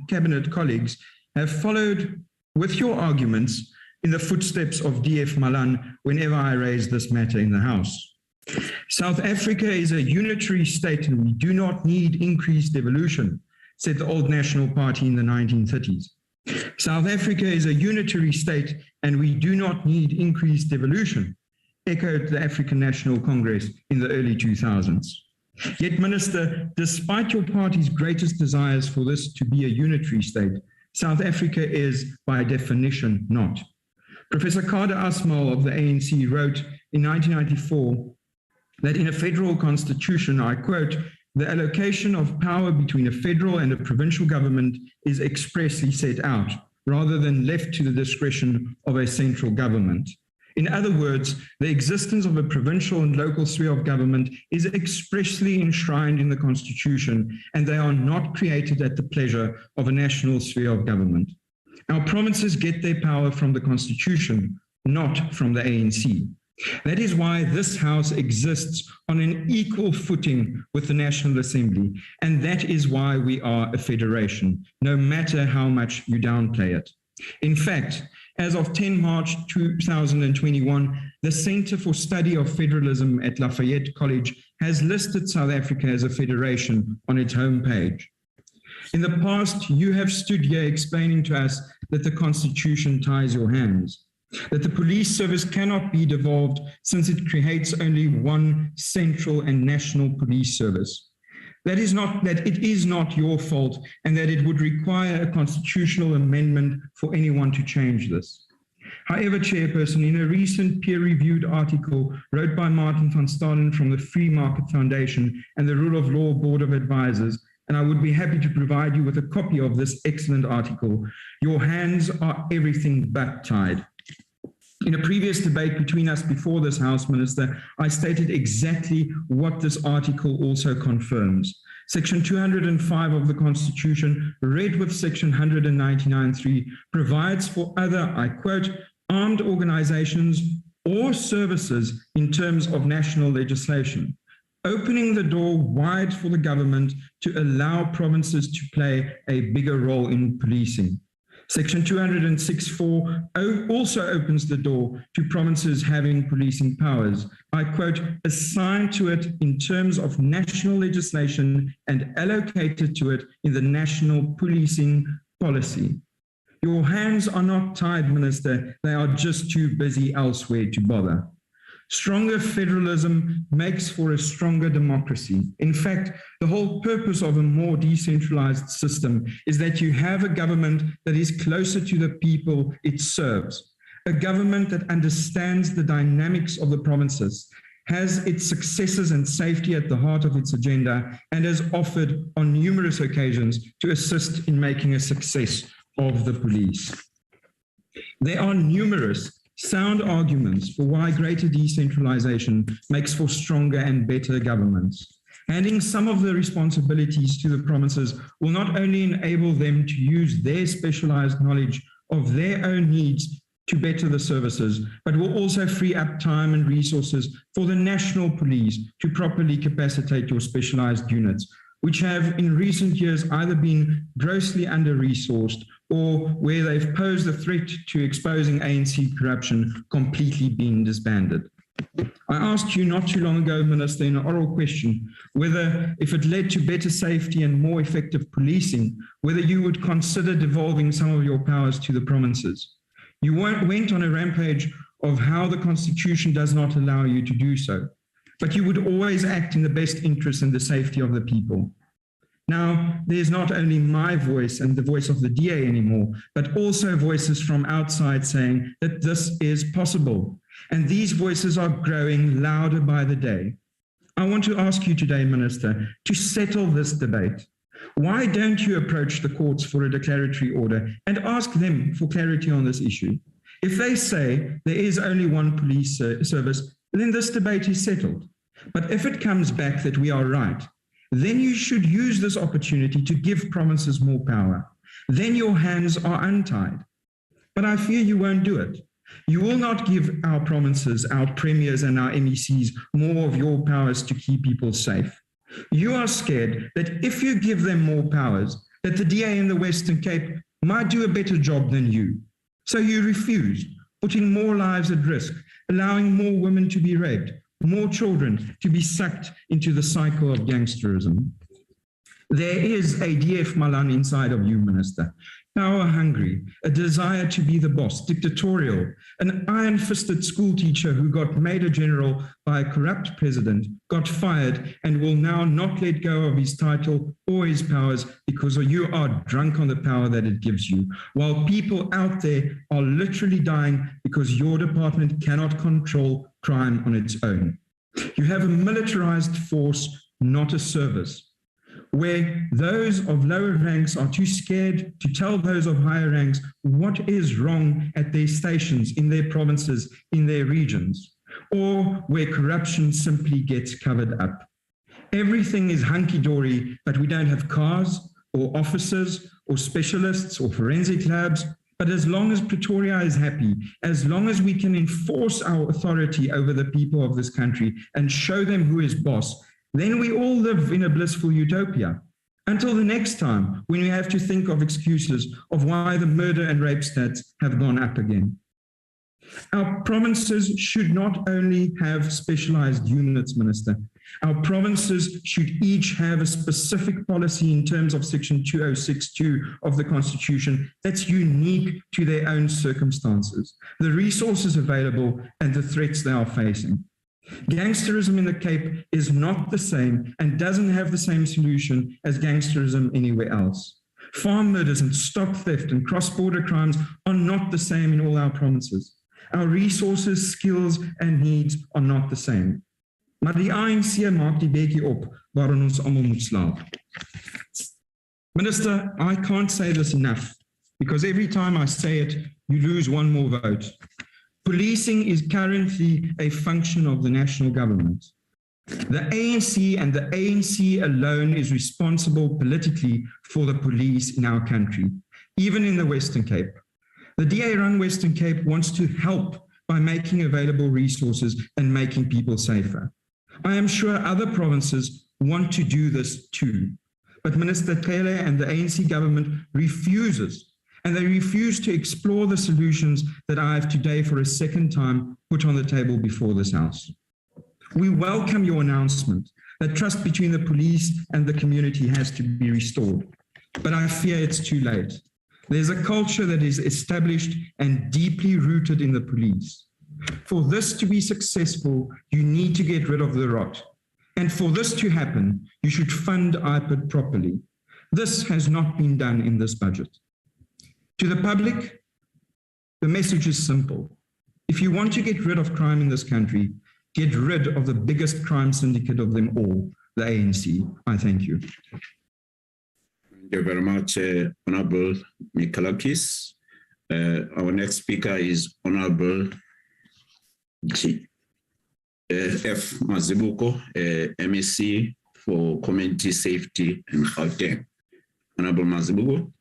cabinet colleagues have followed with your arguments in the footsteps of D.F. Malan whenever I raise this matter in the House. South Africa is a unitary state and we do not need increased devolution, said the old National Party in the 1930s. South Africa is a unitary state and we do not need increased devolution, echoed the African National Congress in the early 2000s. Yet, Minister, despite your party's greatest desires for this to be a unitary state, South Africa is, by definition, not. Professor Kader Asmal of the ANC wrote in 1994 that in a federal constitution, I quote, "The allocation of power between a federal and a provincial government is expressly set out, rather than left to the discretion of a central government." In other words, the existence of a provincial and local sphere of government is expressly enshrined in the Constitution, and they are not created at the pleasure of a national sphere of government. Our provinces get their power from the Constitution, not from the ANC. That is why this House exists on an equal footing with the National Assembly, and that is why we are a federation, no matter how much you downplay it. In fact, as of 10 March 2021, the Center for Study of Federalism at Lafayette College has listed South Africa as a federation on its homepage. In the past, you have stood here explaining to us that the Constitution ties your hands, that the police service cannot be devolved since it creates only one central and national police service. That it is not your fault, and that it would require a constitutional amendment for anyone to change this. However, Chairperson, in a recent peer-reviewed article wrote by Martin van Staden from the Free Market Foundation and the Rule of Law Board of Advisors, and I would be happy to provide you with a copy of this excellent article, your hands are everything but tied. In a previous debate between us before this House, Minister, I stated exactly what this article also confirms. Section 205 of the Constitution, read with Section 199.3, provides for other, I quote, armed organizations or services in terms of national legislation, opening the door wide for the government to allow provinces to play a bigger role in policing. Section 206.4 also opens the door to provinces having policing powers, I quote, assigned to it in terms of national legislation and allocated to it in the national policing policy. Your hands are not tied, Minister, they are just too busy elsewhere to bother. Stronger federalism makes for a stronger democracy. In fact, the whole purpose of a more decentralized system is that you have a government that is closer to the people it serves, a government that understands the dynamics of the provinces, has its successes and safety at the heart of its agenda, and has offered on numerous occasions to assist in making a success of the police. There are numerous sound arguments for why greater decentralization makes for stronger and better governments. Handing some of the responsibilities to the provinces will not only enable them to use their specialized knowledge of their own needs to better the services, but will also free up time and resources for the national police to properly capacitate your specialized units, which have in recent years either been grossly under-resourced or where they've posed a threat to exposing ANC corruption completely been disbanded. I asked you not too long ago, Minister, in an oral question, whether if it led to better safety and more effective policing, whether you would consider devolving some of your powers to the provinces. You went on a rampage of how the Constitution does not allow you to do so, but you would always act in the best interest and the safety of the people. Now, there's not only my voice and the voice of the DA anymore, but also voices from outside saying that this is possible. And these voices are growing louder by the day. I want to ask you today, Minister, to settle this debate. Why don't you approach the courts for a declaratory order and ask them for clarity on this issue? If they say there is only one police service, then this debate is settled. But if it comes back that we are right, then you should use this opportunity to give provinces more power. Then your hands are untied. But I fear you won't do it. You will not give our provinces, our premiers and our MECs more of your powers to keep people safe. You are scared that if you give them more powers, that the DA in the Western Cape might do a better job than you. So you refuse, putting more lives at risk, allowing more women to be raped, more children to be sucked into the cycle of gangsterism. There is a DF Malan inside of you, Minister. Power hungry, a desire to be the boss, dictatorial, an iron-fisted school teacher who got made a general by a corrupt president, got fired and will now not let go of his title or his powers because you are drunk on the power that it gives you, while people out there are literally dying because your department cannot control crime on its own. You have a militarized force, not a service, where those of lower ranks are too scared to tell those of higher ranks what is wrong at their stations, in their provinces, in their regions, or where corruption simply gets covered up. Everything is hunky-dory, but we don't have cars or officers or specialists or forensic labs. But as long as Pretoria is happy, as long as we can enforce our authority over the people of this country and show them who is boss, then we all live in a blissful utopia. Until the next time, when we have to think of excuses of why the murder and rape stats have gone up again. Our provinces should not only have specialized units, Minister, Our provinces should each have a specific policy in terms of Section 2062 of the Constitution that's unique to their own circumstances, the resources available and the threats they are facing. Gangsterism in the Cape is not the same and doesn't have the same solution as gangsterism anywhere else. Farm murders and stock theft and cross-border crimes are not the same in all our provinces. Our resources, skills and needs are not the same. Maar die ANC maak die bedjie op waarin ons almal moet slaap. Minister, I can't say this enough because every time I say it, you lose one more vote. Policing is currently a function of the national government. The ANC and the ANC alone is responsible politically for the police in our country, even in the Western Cape. The DA-run Western Cape wants to help by making available resources and making people safer. I am sure other provinces want to do this too, but Minister Taylor and the ANC government refuses, and they refuse to explore the solutions that I have today for a second time put on the table before this House. We welcome your announcement that trust between the police and the community has to be restored, but I fear it's too late. There's a culture that is established and deeply rooted in the police. For this to be successful, you need to get rid of the rot. And for this to happen, you should fund IPID properly. This has not been done in this budget. To the public, the message is simple. If you want to get rid of crime in this country, get rid of the biggest crime syndicate of them all, the ANC. I thank you. Thank you very much, Honorable Mikalakis. Our next speaker is Honorable F. Mazibuko, MEC for Community Safety and Gauteng. Honorable Mazibuko.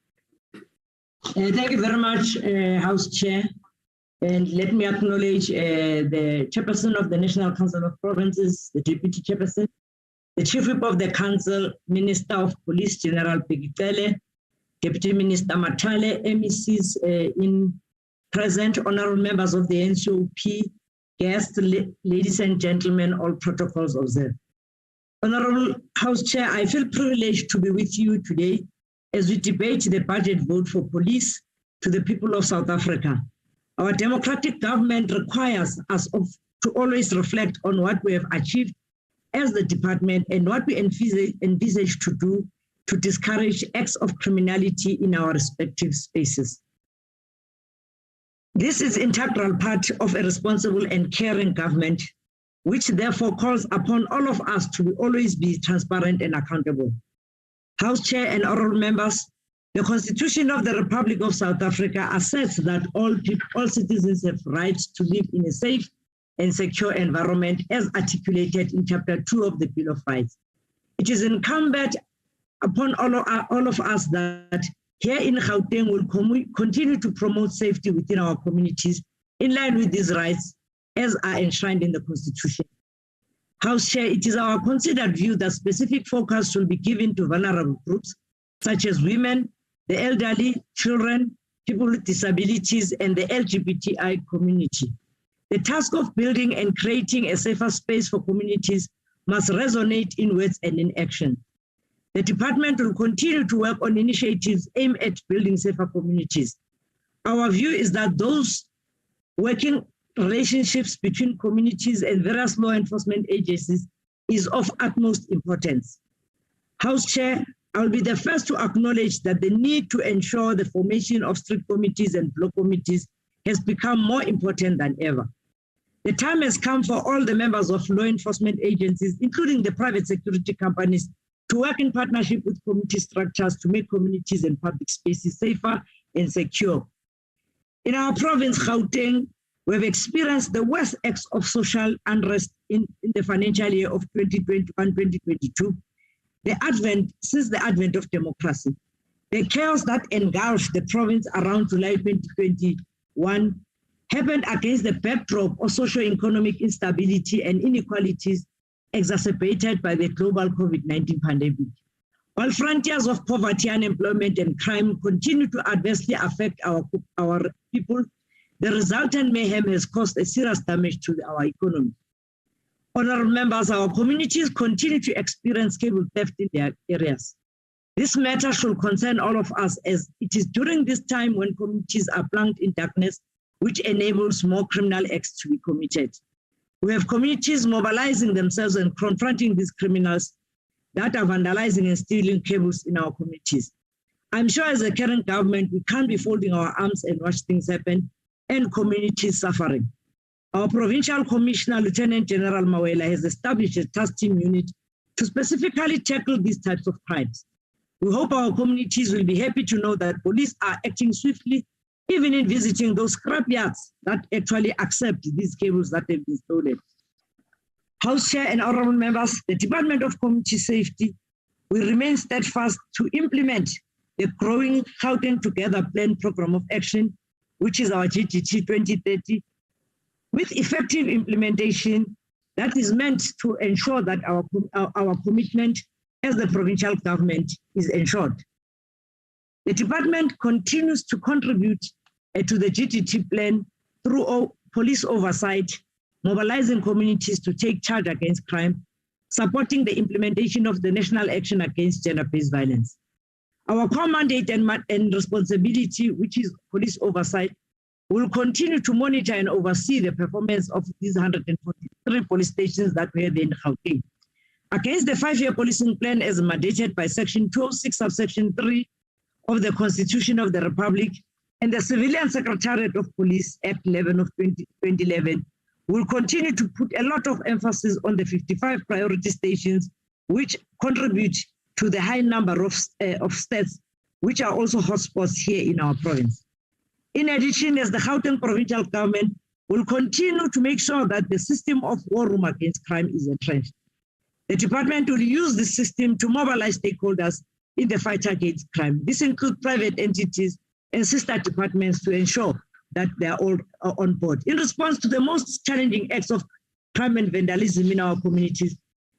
Thank you very much, House Chair. And let me acknowledge the Chairperson of the National Council of Provinces, the Deputy Chairperson, the Chief Whip of the Council, Minister of Police General Pegitele, Deputy Minister Matale, MECs in present, honorable members of the NCOP, guests, ladies and gentlemen, all protocols observed. Honorable House Chair, I feel privileged to be with you today as we debate the budget vote for police to the people of South Africa. Our democratic government requires us to always reflect on what we have achieved as the department and what we envisage to do to discourage acts of criminality in our respective spaces. This is an integral part of a responsible and caring government, which therefore calls upon all of us to always be transparent and accountable. House Chair and honorable members, the Constitution of the Republic of South Africa asserts that all citizens have rights to live in a safe and secure environment as articulated in Chapter 2 of the Bill of Rights. It is incumbent upon all of us that here in Gauteng will continue to promote safety within our communities in line with these rights as are enshrined in the Constitution. House Chair, it is our considered view that specific focus will be given to vulnerable groups such as women, the elderly, children, people with disabilities, and the LGBTI community. The task of building and creating a safer space for communities must resonate in words and in action. The department will continue to work on initiatives aimed at building safer communities. Our view is that those working relationships between communities and various law enforcement agencies is of utmost importance. House Chair, I'll be the first to acknowledge that the need to ensure the formation of street committees and block committees has become more important than ever. The time has come for all the members of law enforcement agencies, including the private security companies, to work in partnership with community structures to make communities and public spaces safer and secure. In our province, Gauteng, we have experienced the worst acts of social unrest in the financial year of 2021-2022, since the advent of democracy. The chaos that engulfed the province around July 2021 happened against the backdrop of socio-economic instability and inequalities exacerbated by the global COVID-19 pandemic. While frontiers of poverty, unemployment, and crime continue to adversely affect our people, the resultant mayhem has caused a serious damage to our economy. Honorable members, our communities continue to experience cable theft in their areas. This matter should concern all of us, as it is during this time when communities are plunged in darkness, which enables more criminal acts to be committed. We have communities mobilizing themselves and confronting these criminals that are vandalizing and stealing cables in our communities. I'm sure as a current government, we can't be folding our arms and watch things happen and communities suffering. Our Provincial Commissioner, Lieutenant General Mawela, has established a task team unit to specifically tackle these types of crimes. We hope our communities will be happy to know that police are acting swiftly, even in visiting those scrapyards that actually accept these cables that have been stolen. House Chair and honorable members, the Department of Community Safety will remain steadfast to implement the growing Gauteng Together Plan Program of Action, which is our GTT 2030, with effective implementation that is meant to ensure that our commitment as the provincial government is ensured. The department continues to contribute to the GTT plan through police oversight, mobilizing communities to take charge against crime, supporting the implementation of the National Action Against Gender-Based Violence. Our core mandate and responsibility, which is police oversight, will continue to monitor and oversee the performance of these 143 police stations that we have in Gauteng. Against the 5-year policing plan as mandated by Section 206, subsection 3 of the Constitution of the Republic and the Civilian Secretariat of Police Act 11 of 2011, will continue to put a lot of emphasis on the 55 priority stations, which contribute to the high number of states, which are also hotspots here in our province. In addition, as the Gauteng provincial government will continue to make sure that the system of war room against crime is entrenched. The department will use this system to mobilize stakeholders in the fight against crime. This includes private entities and sister departments to ensure that they are all on board. In response to the most challenging acts of crime and vandalism in our communities,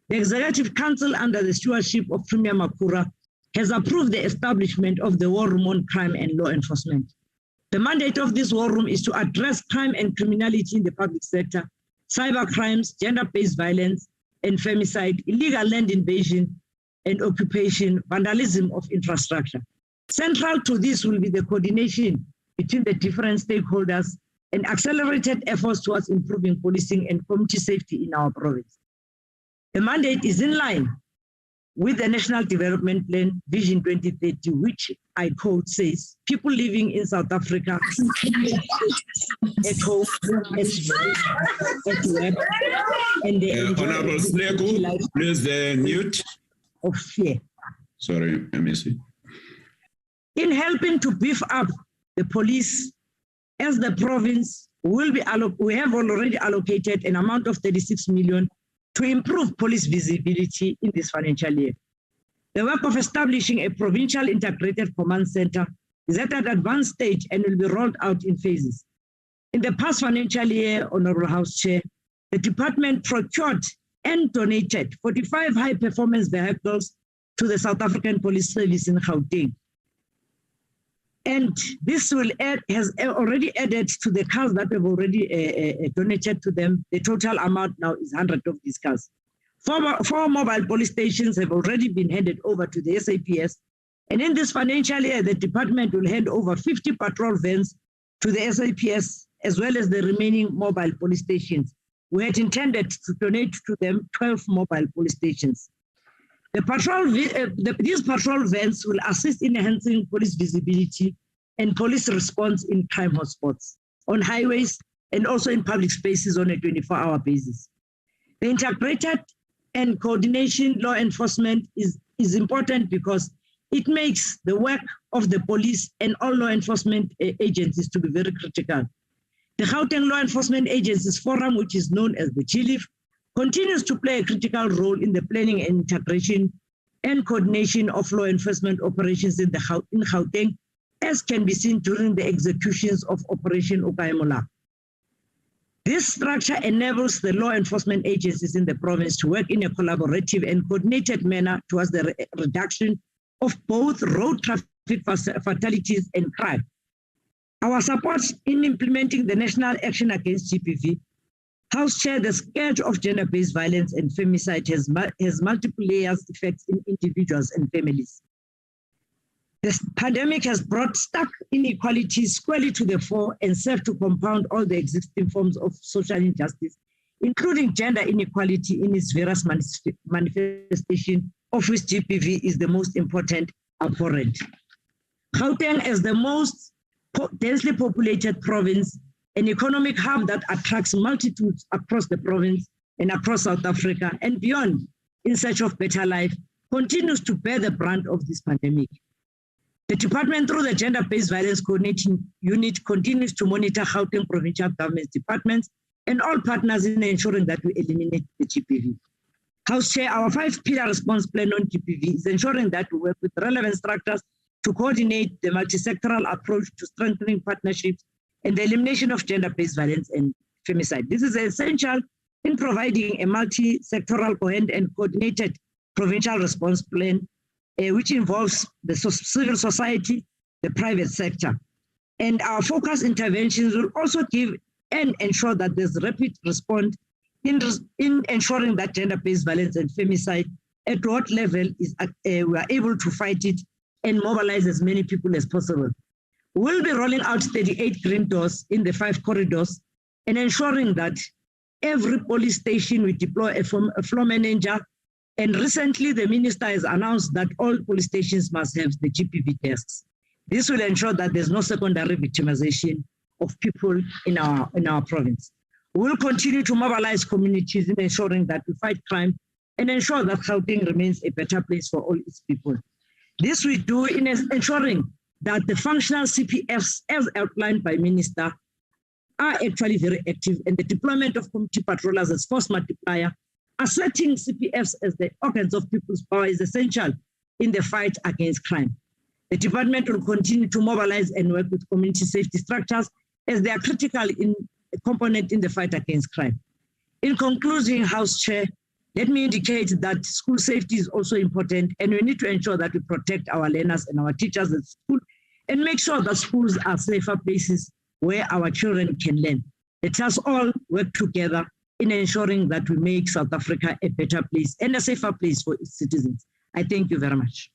the Executive Council, under the stewardship of Premier Makura, has approved the establishment of the War Room on Crime and Law Enforcement. The mandate of this war room is to address crime and criminality in the public sector, cyber crimes, gender-based violence and femicide, illegal land invasion and occupation, vandalism of infrastructure. Central to this will be the coordination between the different stakeholders and accelerated efforts towards improving policing and community safety in our province. The mandate is in line with the National Development Plan Vision 2030, which I quote says, people living in South Africa at home, at work, and the Honorable Snegu, please mute. Of fear. Sorry, I missed it. In helping to beef up the police, as the province we have already allocated an amount of 36 million to improve police visibility in this financial year. The work of establishing a provincial integrated command center is at an advanced stage and will be rolled out in phases. In the past financial year, Honorable House Chair, the department procured and donated 45 high-performance vehicles to the South African Police Service in Gauteng. And this has already added to the cars that we've already donated to them. The total amount now is 100 of these cars. Four mobile police stations have already been handed over to the SAPS. And in this financial year, the department will hand over 50 patrol vans to the SAPS, as well as the remaining mobile police stations. We had intended to donate to them 12 mobile police stations. These patrol vans will assist in enhancing police visibility and police response in crime hotspots, on highways, and also in public spaces on a 24-hour basis. The integrated and coordination law enforcement is important because it makes the work of the police and all law enforcement agencies to be very critical. The Gauteng Law Enforcement Agencies Forum, which is known as the GLIF, continues to play a critical role in the planning and integration and coordination of law enforcement operations in Gauteng, as can be seen during the executions of Operation Okaimola. This structure enables the law enforcement agencies in the province to work in a collaborative and coordinated manner towards the reduction of both road traffic fatalities and crime. Our support in implementing the National Action Against GBV House Chair, the scourge of gender-based violence and femicide has multiple layers effects in individuals and families. This pandemic has brought stark inequalities squarely to the fore and served to compound all the existing forms of social injustice, including gender inequality in its various manifestations, of which GBV is the most important abhorrent. Gauteng, as the most densely populated province, an economic hub that attracts multitudes across the province and across South Africa and beyond in search of better life, continues to bear the brunt of this pandemic. The department, through the Gender-Based Violence Coordinating Unit, continues to monitor Gauteng provincial government departments and all partners in ensuring that we eliminate the GBV. House Chair, our 5-pillar response plan on GBV is ensuring that we work with relevant structures to coordinate the multi-sectoral approach to strengthening partnerships and the elimination of gender-based violence and femicide. This is essential in providing a multi-sectoral, coherent and coordinated provincial response plan, which involves the civil society, the private sector. And our focused interventions will also give and ensure that there's rapid response in ensuring that gender-based violence and femicide at what level is we are able to fight it and mobilize as many people as possible. We'll be rolling out 38 green doors in the 5 corridors and ensuring that every police station we deploy a floor manager. And recently the minister has announced that all police stations must have the GBV desks. This will ensure that there's no secondary victimization of people in our province. We'll continue to mobilize communities in ensuring that we fight crime and ensure that Gauteng remains a better place for all its people. This we do in ensuring that the functional CPFs, as outlined by Minister, are actually very active, and the deployment of community patrollers as force multiplier, asserting CPFs as the organs of people's power is essential in the fight against crime. The department will continue to mobilize and work with community safety structures as they are critical in a component in the fight against crime. In conclusion, House Chair, let me indicate that school safety is also important, and we need to ensure that we protect our learners and our teachers at school and make sure that schools are safer places where our children can learn. Let us all work together in ensuring that we make South Africa a better place and a safer place for its citizens. I thank you very much.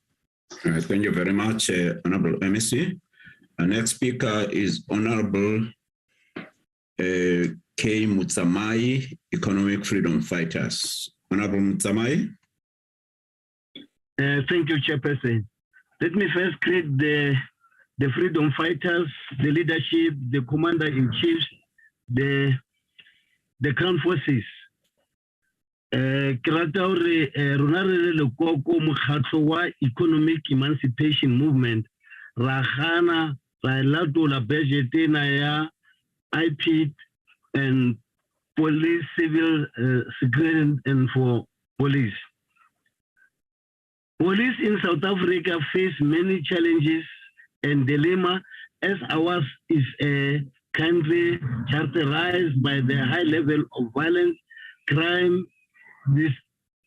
Thank you very much, Honorable MEC. Our next speaker is Honorable K. Mutsamai, Economic Freedom Fighters. Honorable Mutsamai. Thank you, Chairperson. Let me first greet the freedom fighters, the leadership, the commander-in-chief, the Crown Forces. Ke rata hore rona re le lekoko mokgatlo wa Economic Emancipation Movement ra gana ra latola budget ena ya IP and police, civil security and for police. Police in South Africa face many challenges and dilemma as ours is a country characterized by the high level of violence, crime,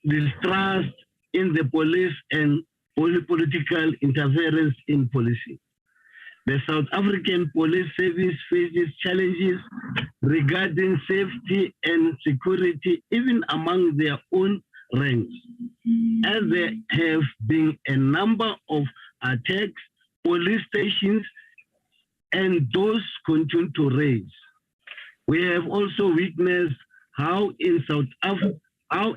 distrust in the police and political interference in policy. The South African Police Service faces challenges regarding safety and security even among their own ranks, as there have been a number of attacks, police stations, and those continue to raise. We have also witnessed how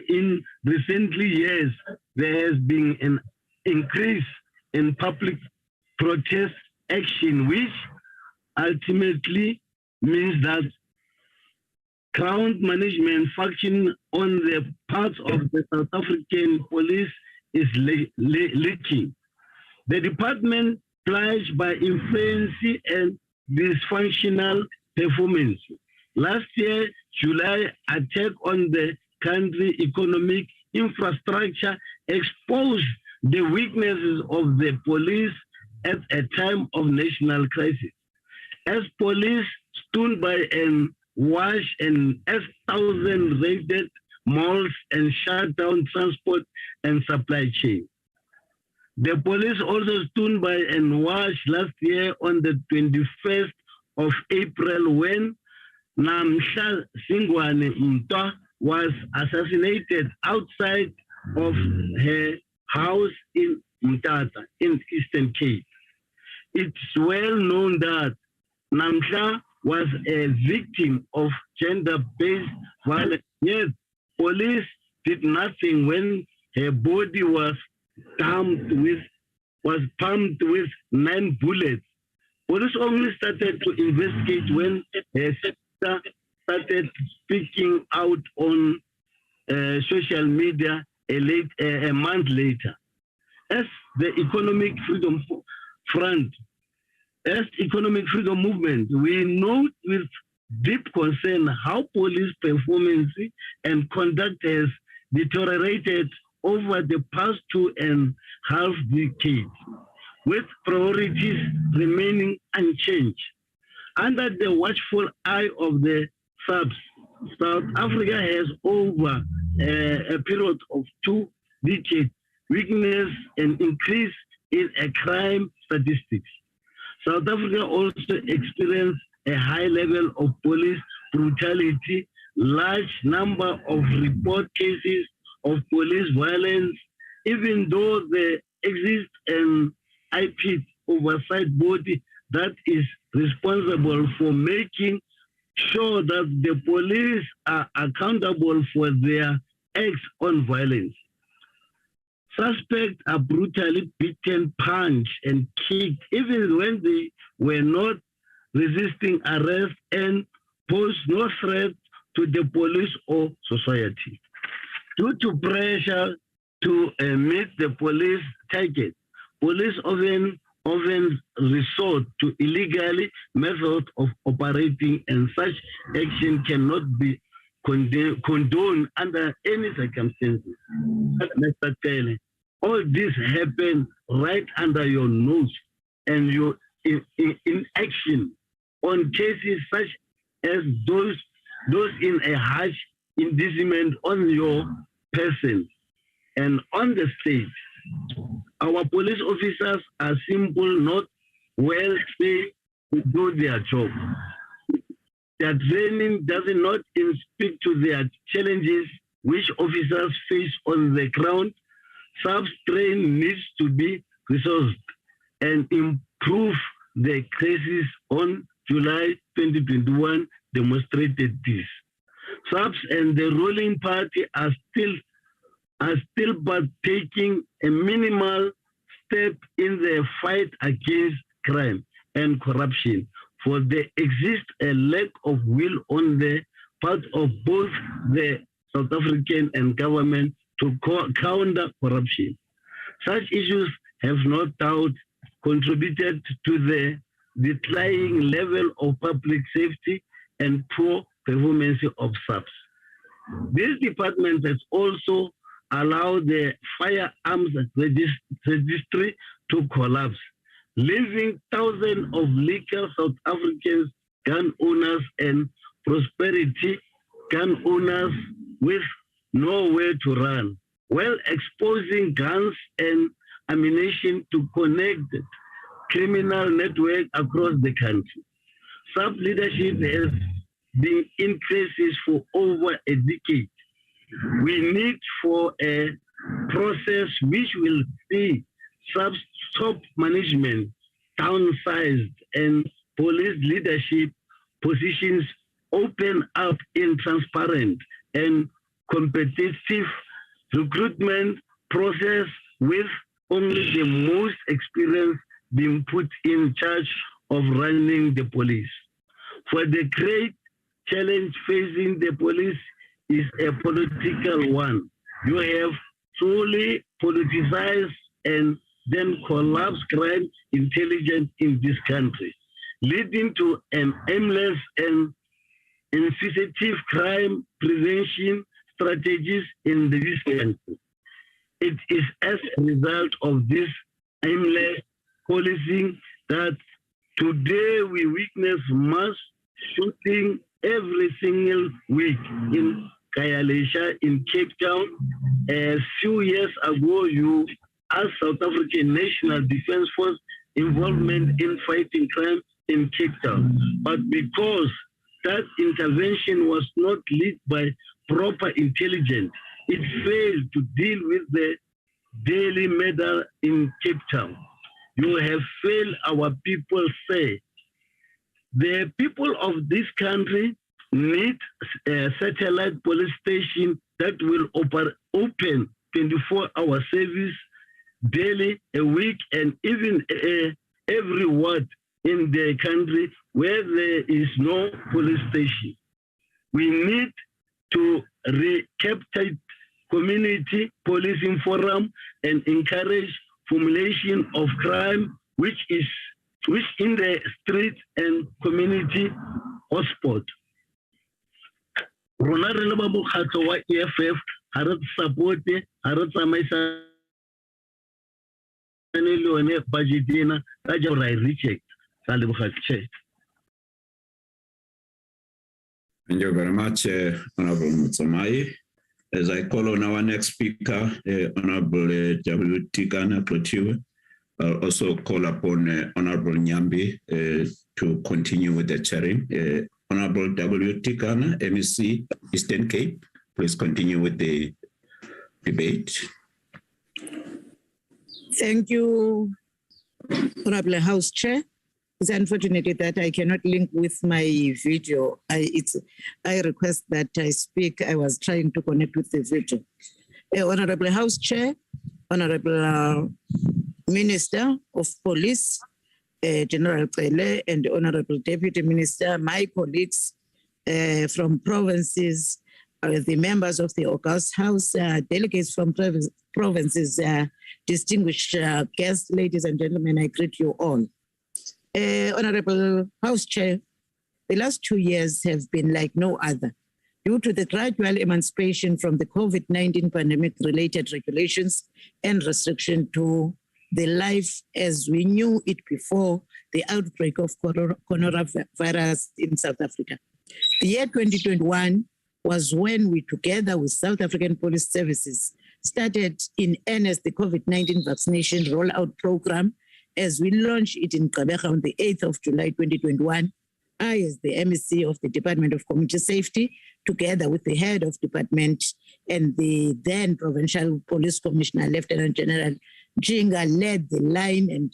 in recently years there has been an increase in public protest action, which ultimately means that ground management function on the parts of the South African police is leaking. The department plagued by inefficiency and dysfunctional performance. Last year, July attack on the country economic infrastructure exposed the weaknesses of the police at a time of national crisis. As police stood by and watched and as thousands raided malls and shut down transport and supply chain. The police also stood by and watched last year on the 21st of April when Namhla Singwane Mtwa was assassinated outside of her house in Mtata in Eastern Cape. It's well known that Namhla was a victim of gender-based violence. Yet, police did nothing when her body was pumped with 9 bullets. Police only started to investigate when her sister started speaking out on social media a month later. As the Economic Freedom Front, as Economic Freedom Movement, we note with deep concern how police performance and conduct has deteriorated over the past 2.5 decades, with priorities remaining unchanged. Under the watchful eye of the SAPS, South Africa has over a period of 2 decades witnessed an increase in crime statistics. South Africa also experienced a high level of police brutality, large number of report cases of police violence, even though there exists an IP oversight body that is responsible for making sure that the police are accountable for their acts on violence. Suspects are brutally beaten, punched, and kicked, even when they were not resisting arrest and pose no threat to the police or society. Due to pressure to meet the police target, police often resort to illegal methods of operating, and such action cannot be condoned under any circumstances. Mr. Taylor, all this happened right under your nose, and you're in action on cases such as those in a harsh indictment on your person and on the state. Our police officers are simple, not well trained to do their job. Their training does not speak to their challenges which officers face on the ground. Sub-training needs to be resourced and improve. The crisis on July 2021 demonstrated this. SAPS and the ruling party are still but taking a minimal step in the fight against crime and corruption, for there exists a lack of will on the part of both the South African and government to counter corruption. Such issues have no doubt contributed to the declining level of public safety and poor performance of SAPS. This department has also allowed the firearms registry to collapse, leaving thousands of legal South Africans gun owners and prosperity gun owners with nowhere to run, while exposing guns and ammunition to connected criminal network across the country. SAP leadership has been in crisis for over a decade. We need for a process which will see SAP's top management downsized and police leadership positions open up in transparent and competitive recruitment process, with only the most experienced being put in charge of running the police. For the great challenge facing the police is a political one. You have solely politicized and then collapsed crime intelligence in this country, leading to an aimless and insensitive crime prevention strategies in this country. It is as a result of this aimless policing that today we witness mass shooting every single week in Khayelitsha, in Cape Town. A few years ago, you asked South African National Defence Force involvement in fighting crime in Cape Town. But because that intervention was not led by proper intelligence. It failed to deal with the daily matter in Cape Town. You have failed our people say. The people of this country need a satellite police station that will open 24-hour service daily, a week, and even every ward in the country where there is no police station. We need to recapture community policing forum and encourage formulation of crime, which in the street and community hotspot. Rona re le ba mokgatlo wa EFF ha re support ha re tsamaisa le yone budget ena ka ja ra reject ka le bogakche. Thank you very much, Honorable Mutsamai. As I call on our next speaker, Honorable W. Tigana Protiwe, I'll also call upon Honorable Nyambi to continue with the chairing. Honorable W. Tigana, MEC, Eastern Cape, please continue with the debate. Thank you, Honorable House Chair. It's unfortunate that I cannot link with my video. I request that I speak. I was trying to connect with the video. Honorable House Chair, Honorable Minister of Police, General Pele, and Honorable Deputy Minister, my colleagues from provinces, the members of the August House, delegates from provinces, distinguished guests, ladies and gentlemen, I greet you all. Honorable House Chair, the last 2 years have been like no other. Due to the gradual emancipation from the COVID-19 pandemic-related regulations and restriction to the life as we knew it before the outbreak of coronavirus in South Africa. The year 2021 was when we, together with South African Police Services, started in earnest the COVID-19 vaccination rollout program as we launched it in Gqeberha on the 8th of July 2021. I, as the MEC of the Department of Community Safety, together with the head of department and the then Provincial Police Commissioner, Lieutenant General Jinga, led the line and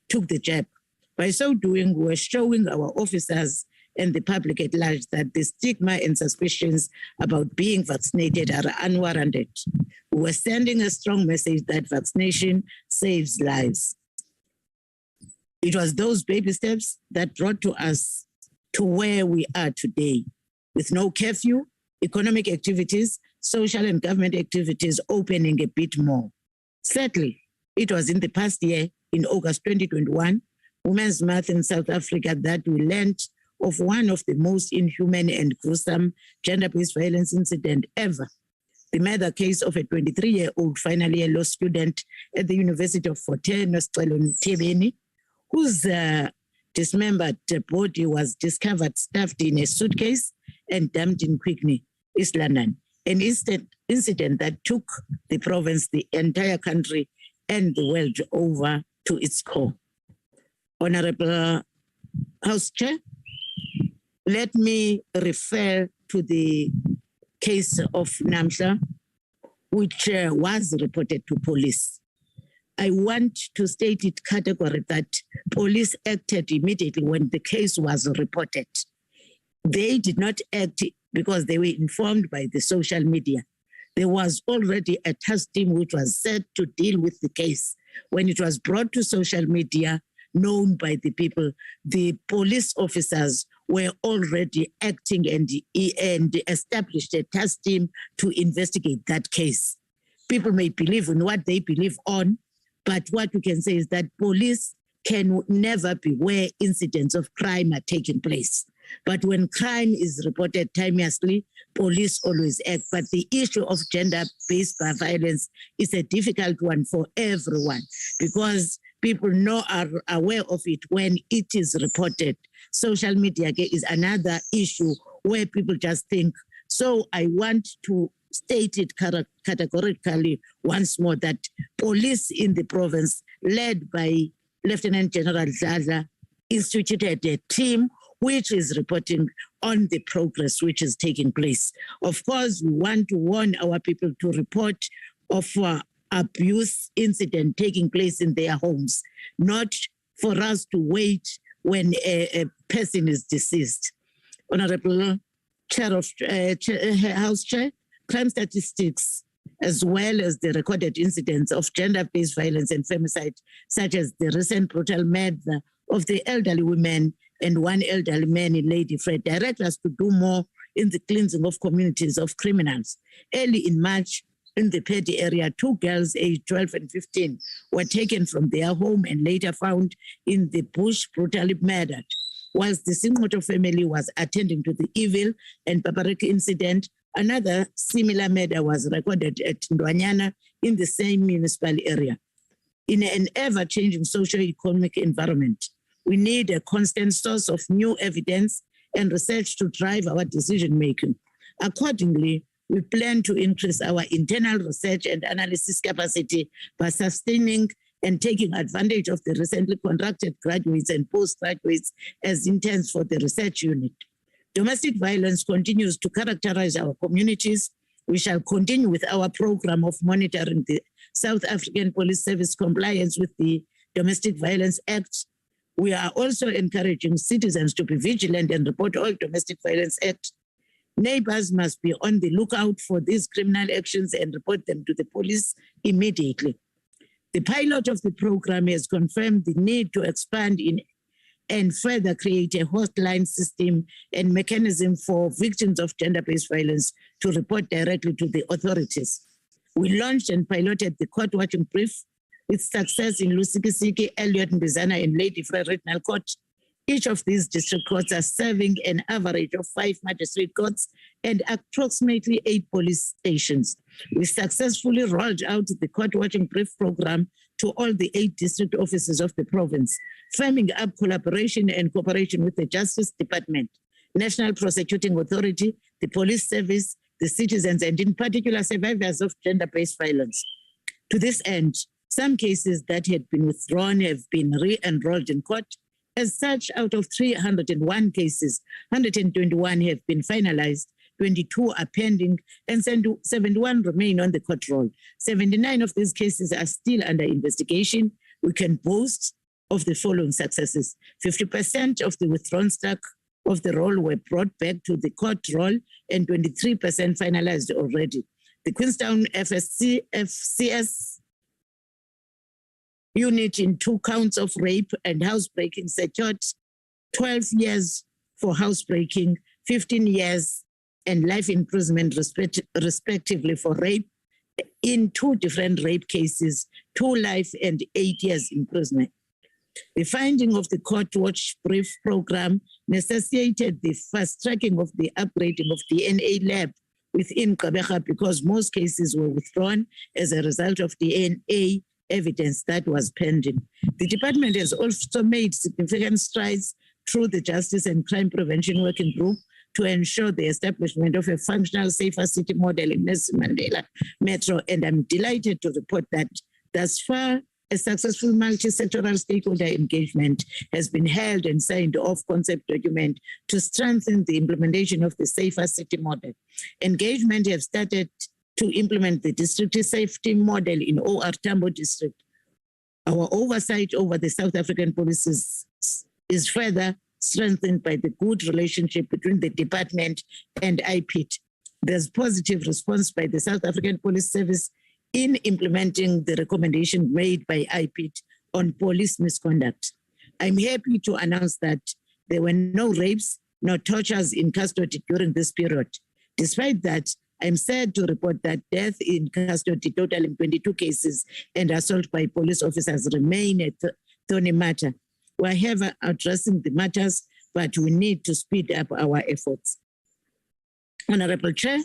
took the jab. By so doing, we were showing our officers and the public at large that the stigma and suspicions about being vaccinated are unwarranted. We were sending a strong message that vaccination saves lives. It was those baby steps that brought to us to where we are today, with no curfew, economic activities, social and government activities opening a bit more. Sadly, it was in the past year, in August 2021, Women's Month in South Africa, that we learned of one of the most inhuman and gruesome gender-based violence incident ever. The murder case of a 23-year-old final year law student at the University of Fort Hare, Tebeni, whose dismembered body was discovered stuffed in a suitcase and dumped in Quickney, East London. An incident that took the province, the entire country, and the world over to its core. Honorable House Chair, let me refer to the case of Namhla, which was reported to police. I want to state it categorically that police acted immediately when the case was reported. They did not act because they were informed by the social media. There was already a task team which was set to deal with the case. When it was brought to social media, known by the people, the police officers were already acting and established a task team to investigate that case. People may believe in what they believe on, but what we can say is that police can never be where incidents of crime are taking place. But when crime is reported timelessly, police always act. But the issue of gender-based violence is a difficult one for everyone because people are aware of it when it is reported. Social media is another issue where people just think. So I want to state it categorically once more that police in the province, led by Lieutenant General Zaza, instituted a team which is reporting on the progress which is taking place. Of course, we want to warn our people to report of abuse incident taking place in their homes, not for us to wait when a person is deceased. Honorable Chair of House Chair, crime statistics, as well as the recorded incidents of gender-based violence and femicide, such as the recent brutal murder of the elderly women and one elderly man in Lady Fred, direct us to do more in the cleansing of communities of criminals. Early in March, in the Petty area, 2 girls aged 12 and 15 were taken from their home and later found in the bush brutally murdered. Whilst the Singmoto family was attending to the evil and barbaric incident, another similar murder was recorded at Ndwanyana in the same municipal area. In an ever-changing socio-economic environment, we need a constant source of new evidence and research to drive our decision-making. Accordingly, we plan to increase our internal research and analysis capacity by sustaining and taking advantage of the recently contracted graduates and postgraduates as interns for the research unit. Domestic violence continues to characterize our communities. We shall continue with our program of monitoring the South African Police Service compliance with the Domestic Violence Act. We are also encouraging citizens to be vigilant and report all domestic violence acts. Neighbors must be on the lookout for these criminal actions and report them to the police immediately. The pilot of the program has confirmed the need to expand in and further create a hotline system and mechanism for victims of gender-based violence to report directly to the authorities. We launched and piloted the court watching brief with success in Lusikisiki, Elliot Mbizana, and Lady Fred Regional Court. Each of these district courts are serving an average of 5 magistrate courts and approximately 8 police stations. We successfully rolled out the court watching brief program to all the 8 district offices of the province, firming up collaboration and cooperation with the Justice Department, National Prosecuting Authority, the Police Service, the citizens, and in particular survivors of gender-based violence. To this end, some cases that had been withdrawn have been re-enrolled in court. As such, out of 301 cases, 121 have been finalized, 22 are pending, and 71 remain on the court roll. 79 of these cases are still under investigation. We can boast of the following successes. 50% of the withdrawn stock of the roll were brought back to the court roll and 23% finalized already. The Queenstown FCS unit in 2 counts of rape and housebreaking secured 12 years for housebreaking, 15 years and life imprisonment respectively for rape in 2 different rape cases, 2 life and 8 years imprisonment. The finding of the court watch brief program necessitated the fast tracking of the upgrading of the DNA lab within Kabeja because most cases were withdrawn as a result of DNA evidence that was pending. The department has also made significant strides through the Justice and Crime Prevention Working Group to ensure the establishment of a functional safer city model in Nelson Mandela Metro, and I'm delighted to report that thus far a successful multi-sectoral stakeholder engagement has been held and signed off concept document to strengthen the implementation of the safer city model. Engagement have started to implement the district safety model in OR Tambo district. Our oversight over the South African police is further strengthened by the good relationship between the department and IPIT. There's positive response by the South African Police Service in implementing the recommendation made by IPIT on police misconduct. I'm happy to announce that there were no rapes, nor tortures in custody during this period. Despite that, I'm sad to report that death in custody totaling 22 cases and assault by police officers remain a thorny matter. We're here addressing the matters, but we need to speed up our efforts. Honorable Chair,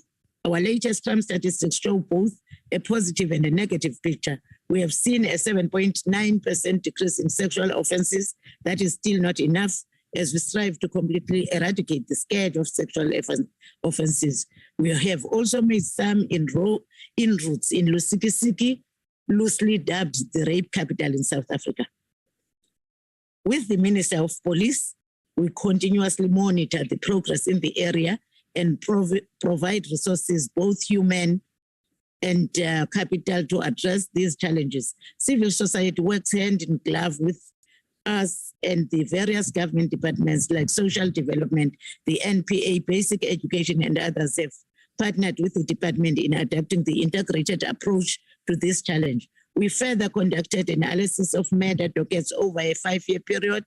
our latest crime statistics show both a positive and a negative picture. We have seen a 7.9% decrease in sexual offenses. That is still not enough as we strive to completely eradicate the scourge of sexual offenses. We have also made some inroads in Lusikisiki, loosely dubbed the rape capital in South Africa. With the Minister of Police, We continuously monitor the progress in the area and provide resources, both human and capital, to address these challenges. Civil society works hand in glove with us and the various government departments like social development, the NPA, basic education, and others have partnered with the department in adapting the integrated approach to this challenge. We further conducted analysis of murder dockets over a 5-year period,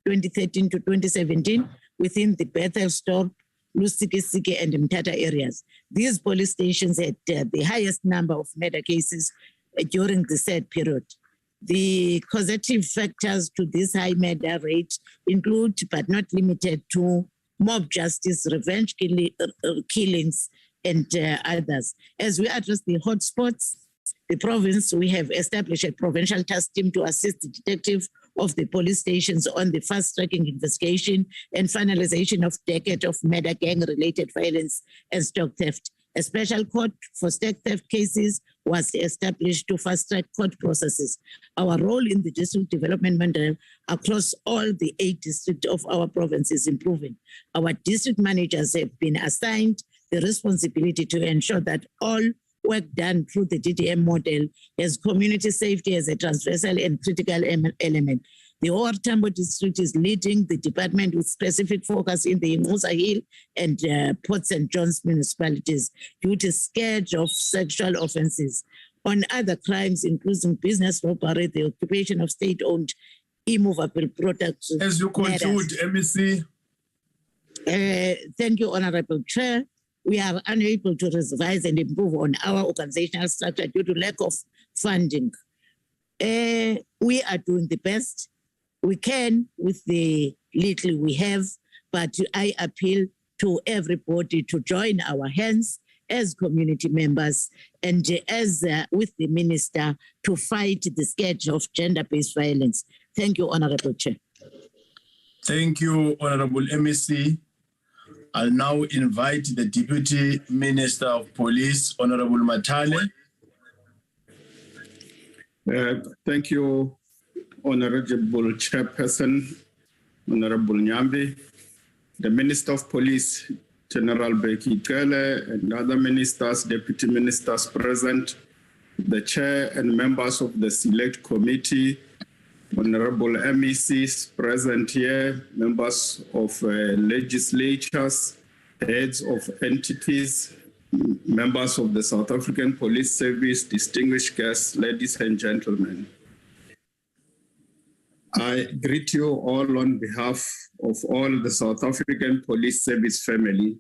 2013 to 2017, within the Bethelsdorp, Lusikisiki, and Mthatha areas. These police stations had the highest number of murder cases during the said period. The causative factors to this high murder rate include, but not limited to, mob justice, revenge killings, and others. As we address the hotspots, the province, we have established a provincial task team to assist the detective of the police stations on the fast-tracking investigation and finalization of decade of murder, gang-related violence, and stock theft. A special court for stock theft cases was established to fast-track court processes. Our role in the district development model across all the 8 districts of our province is improving. Our district managers have been assigned the responsibility to ensure that all work done through the DDM model has community safety as a transversal and critical element. The OR Tambo district is leading the department with specific focus in the Musa Hill and Port St. John's municipalities due to scourge of sexual offences. On other crimes, including business robbery, the occupation of state-owned immovable products. As you conclude, MEC. Thank you, Honourable Chair. We are unable to revise and improve on our organizational structure due to lack of funding. We are doing the best we can with the little we have, but I appeal to everybody to join our hands as community members and as with the minister to fight the scourge of gender-based violence. Thank you, Honourable Chair. Thank you, Honourable MEC. I'll now invite the Deputy Minister of Police, Honourable Matale. Thank you, Honourable Chairperson, Honourable Nyambi, the Minister of Police, General Beki Kele, and other ministers, deputy ministers present, the Chair and members of the Select Committee, Honourable MECs present here, members of legislatures, heads of entities, members of the South African Police Service, distinguished guests, ladies and gentlemen. I greet you all on behalf of all the South African Police Service family.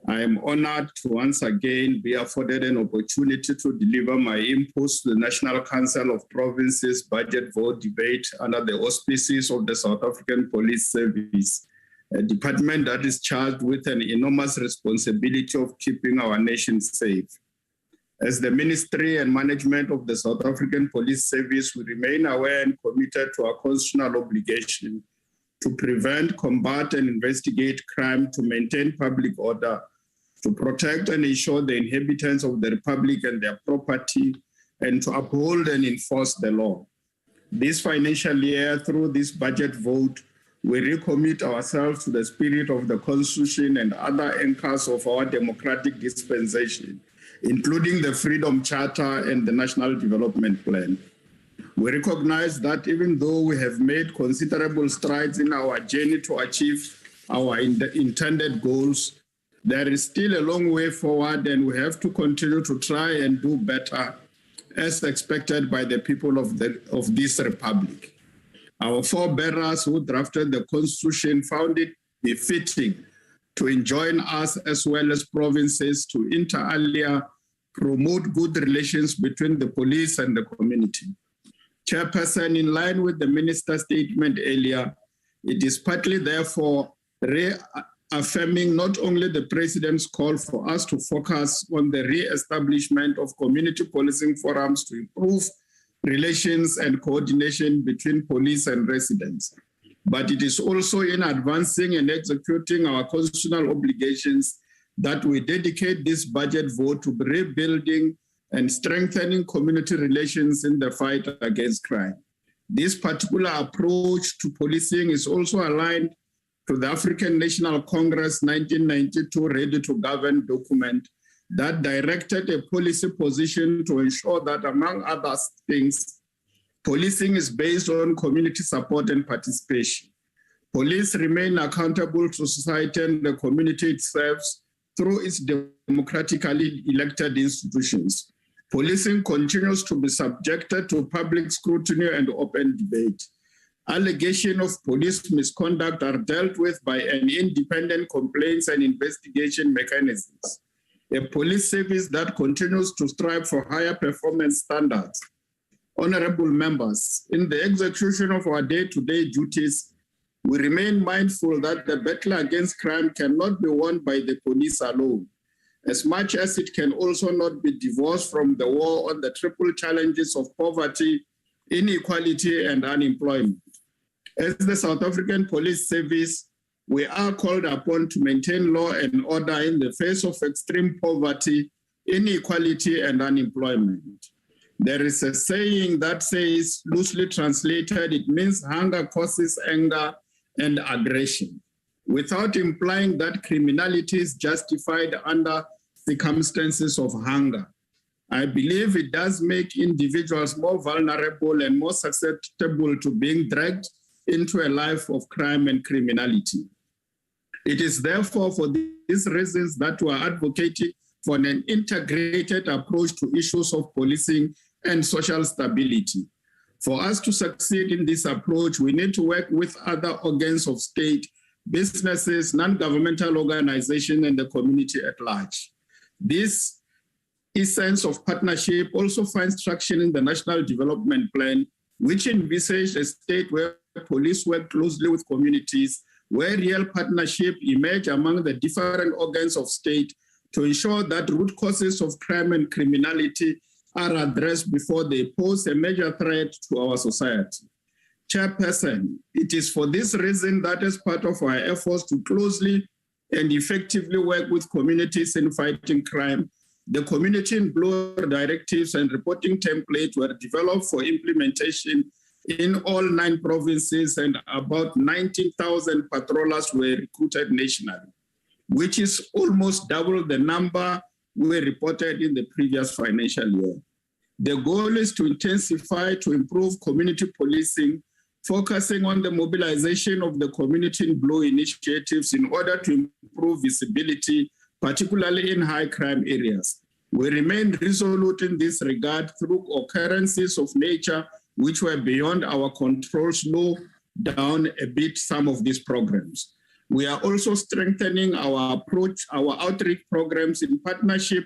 I am honored to once again be afforded an opportunity to deliver my inputs to the National Council of Provinces budget vote debate under the auspices of the South African Police Service, a department that is charged with an enormous responsibility of keeping our nation safe. As the Ministry and management of the South African Police Service, we remain aware and committed to our constitutional obligation to prevent, combat, and investigate crime, to maintain public order, to protect and ensure the inhabitants of the Republic and their property, and to uphold and enforce the law. This financial year, through this budget vote, we recommit ourselves to the spirit of the Constitution and other anchors of our democratic dispensation, including the Freedom Charter and the National Development Plan. We recognize that even though we have made considerable strides in our journey to achieve our intended goals, there is still a long way forward, and we have to continue to try and do better as expected by the people of this republic. Our forebearers who drafted the Constitution found it befitting to enjoin us as well as provinces to inter alia promote good relations between the police and the community. Chairperson, in line with the minister's statement earlier, it is partly therefore reaffirming not only the President's call for us to focus on the re-establishment of community policing forums to improve relations and coordination between police and residents, but it is also in advancing and executing our constitutional obligations that we dedicate this budget vote to rebuilding and strengthening community relations in the fight against crime. This particular approach to policing is also aligned to the African National Congress 1992 Ready to Govern document that directed a policy position to ensure that, among other things, policing is based on community support and participation. Police remain accountable to society and the community it serves through its democratically elected institutions. Policing continues to be subjected to public scrutiny and open debate. Allegations of police misconduct are dealt with by an independent complaints and investigation mechanisms. A police service that continues to strive for higher performance standards. Honorable members, in the execution of our day-to-day duties, we remain mindful that the battle against crime cannot be won by the police alone, as much as it can also not be divorced from the war on the triple challenges of poverty, inequality, and unemployment. As the South African Police Service, we are called upon to maintain law and order in the face of extreme poverty, inequality, and unemployment. There is a saying that says, loosely translated, it means hunger causes anger and aggression, without implying that criminality is justified under circumstances of hunger. I believe it does make individuals more vulnerable and more susceptible to being dragged into a life of crime and criminality. It is therefore for these reasons that we are advocating for an integrated approach to issues of policing and social stability. For us to succeed in this approach, we need to work with other organs of state, businesses, non-governmental organizations, and the community at large. This essence of partnership also finds traction in the National Development Plan, which envisages a state where police work closely with communities, where real partnership emerge among the different organs of state to ensure that root causes of crime and criminality are addressed before they pose a major threat to our society. Chairperson, it is for this reason that as part of our efforts to closely and effectively work with communities in fighting crime, the Community in Blue directives and reporting template were developed for implementation in all 9 provinces, and about 19,000 patrollers were recruited nationally, which is almost double the number we reported in the previous financial year. The goal is to intensify, to improve community policing, focusing on the mobilization of the Community in Blue initiatives in order to improve visibility, particularly in high crime areas. We remain resolute in this regard through occurrences of nature which were beyond our control, slow down a bit some of these programs. We are also strengthening our approach, our outreach programs in partnership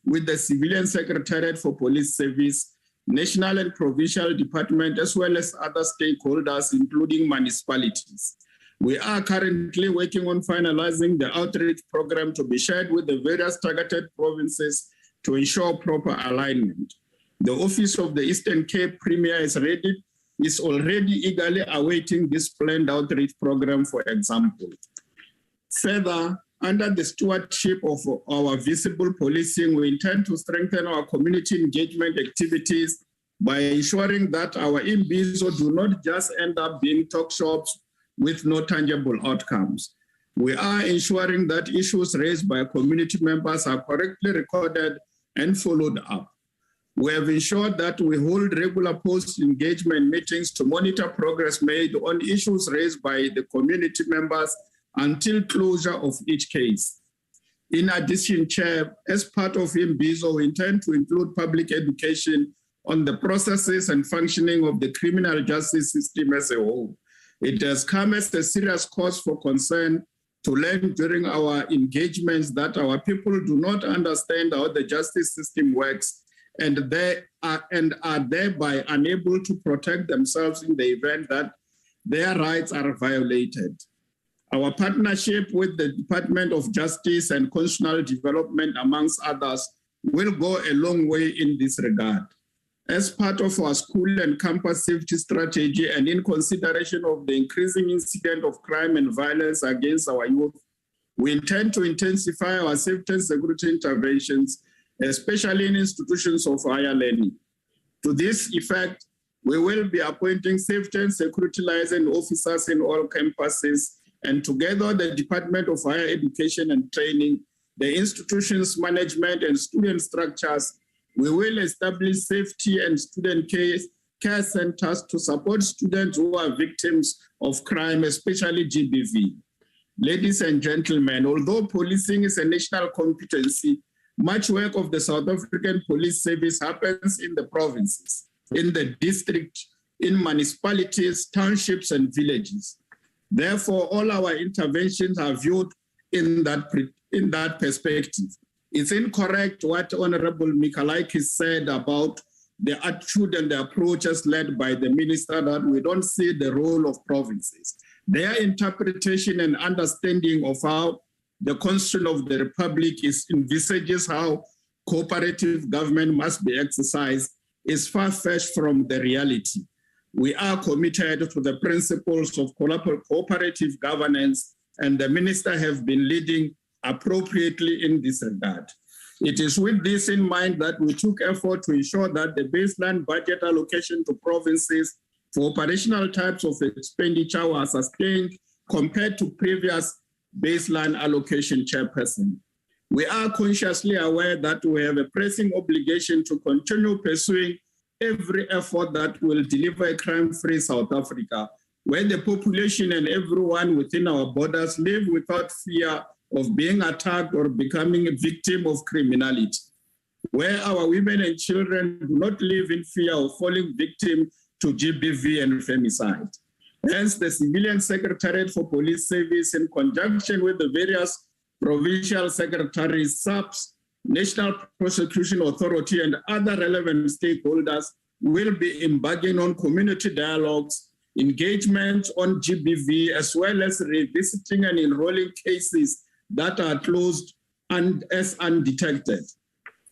with the Civilian Secretariat for Police Service, national and provincial department, as well as other stakeholders, including municipalities. We are currently working on finalizing the outreach program to be shared with the various targeted provinces to ensure proper alignment. The Office of the Eastern Cape Premier is already eagerly awaiting this planned outreach program, for example. Further, under the stewardship of our visible policing, we intend to strengthen our community engagement activities by ensuring that our MBs do not just end up being talk shops with no tangible outcomes. We are ensuring that issues raised by community members are correctly recorded and followed up. We have ensured that we hold regular post-engagement meetings to monitor progress made on issues raised by the community members until closure of each case. In addition, Chair, as part of MBISO, we intend to include public education on the processes and functioning of the criminal justice system as a whole. It has come as a serious cause for concern to learn during our engagements that our people do not understand how the justice system works and are thereby unable to protect themselves in the event that their rights are violated. Our partnership with the Department of Justice and Constitutional Development, amongst others, will go a long way in this regard. As part of our school and campus safety strategy and in consideration of the increasing incident of crime and violence against our youth, we intend to intensify our safety and security interventions, especially in institutions of higher learning. To this effect, we will be appointing safety and security liaison officers in all campuses and together the Department of Higher Education and Training, the institution's management and student structures, we will establish safety and student care centers to support students who are victims of crime, especially GBV. Ladies and gentlemen, although policing is a national competency, much work of the South African Police Service happens in the provinces, in the district, in municipalities, townships, and villages. Therefore, all our interventions are viewed in that perspective. It's incorrect what Honorable Mikalakis said about the attitude and the approaches led by the minister, that we don't see the role of provinces. Their interpretation and understanding of how the Constitution of the Republic envisages how cooperative government must be exercised is far-fetched from the reality. We are committed to the principles of cooperative governance, and the minister have been leading appropriately in this regard. It is with this in mind that we took effort to ensure that the baseline budget allocation to provinces for operational types of expenditure were sustained compared to previous baseline allocation, Chairperson. We are consciously aware that we have a pressing obligation to continue pursuing every effort that will deliver a crime-free South Africa, where the population and everyone within our borders live without fear of being attacked or becoming a victim of criminality, where our women and children do not live in fear of falling victim to GBV and femicide. Hence, the Civilian Secretariat for Police Service, in conjunction with the various provincial secretaries, SAPs, National Prosecution Authority, and other relevant stakeholders, will be embarking on community dialogues, engagement on GBV, as well as revisiting and enrolling cases that are closed and as undetected.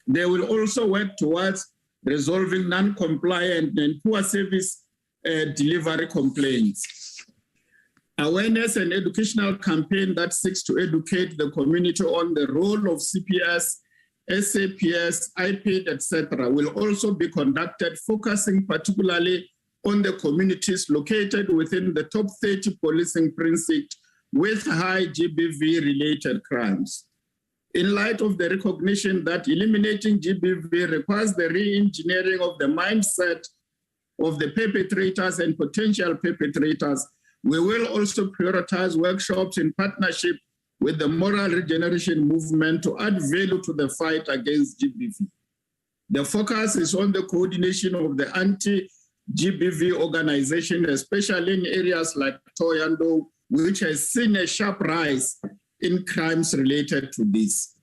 They will also work towards resolving non-compliant and poor service delivery complaints. Awareness and educational campaign that seeks to educate the community on the role of CPS, SAPS, IPID, etc., will also be conducted, focusing particularly on the communities located within the top 30 policing precincts with high GBV-related crimes. In light of the recognition that eliminating GBV requires the re-engineering of the mindset of the perpetrators and potential perpetrators, we will also prioritize workshops in partnership with the Moral Regeneration Movement to add value to the fight against GBV. The focus is on the coordination of the anti-GBV organization, especially in areas like Thohoyandou, which has seen a sharp rise in crimes related to this.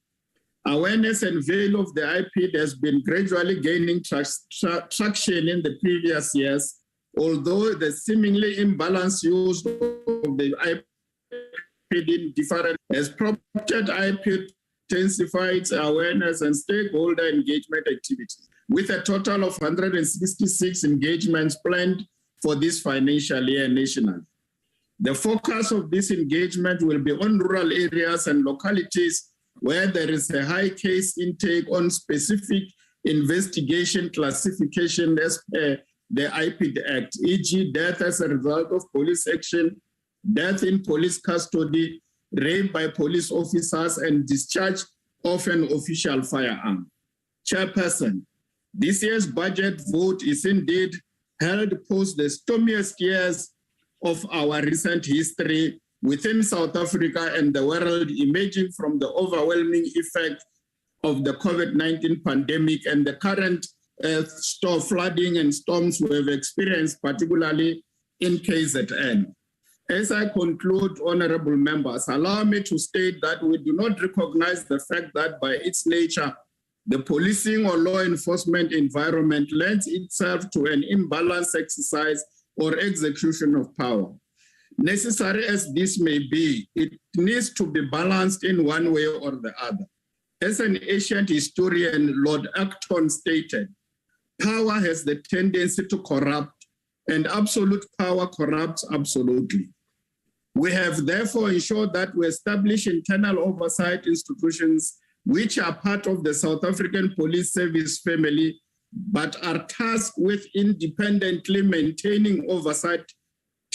Awareness and value of the IPID has been gradually gaining traction in the previous years, although the seemingly imbalanced use of the IPID in different has prompted IPID to intensify its awareness and stakeholder engagement activities, with a total of 166 engagements planned for this financial year nationally. The focus of this engagement will be on rural areas and localities where there is a high case intake on specific investigation classification as per the IPID Act, e.g. death as a result of police action, death in police custody, rape by police officers, and discharge of an official firearm. Chairperson, this year's budget vote is indeed held post the stormiest years of our recent history within South Africa and the world, emerging from the overwhelming effect of the COVID-19 pandemic and the current flooding and storms we have experienced, particularly in KZN. As I conclude, honorable members, allow me to state that we do not recognize the fact that by its nature, the policing or law enforcement environment lends itself to an imbalanced exercise or execution of power. Necessary as this may be, it needs to be balanced in one way or the other. As an ancient historian, Lord Acton stated, power has the tendency to corrupt, and absolute power corrupts absolutely. We have therefore ensured that we establish internal oversight institutions which are part of the South African Police Service family, but are tasked with independently maintaining oversight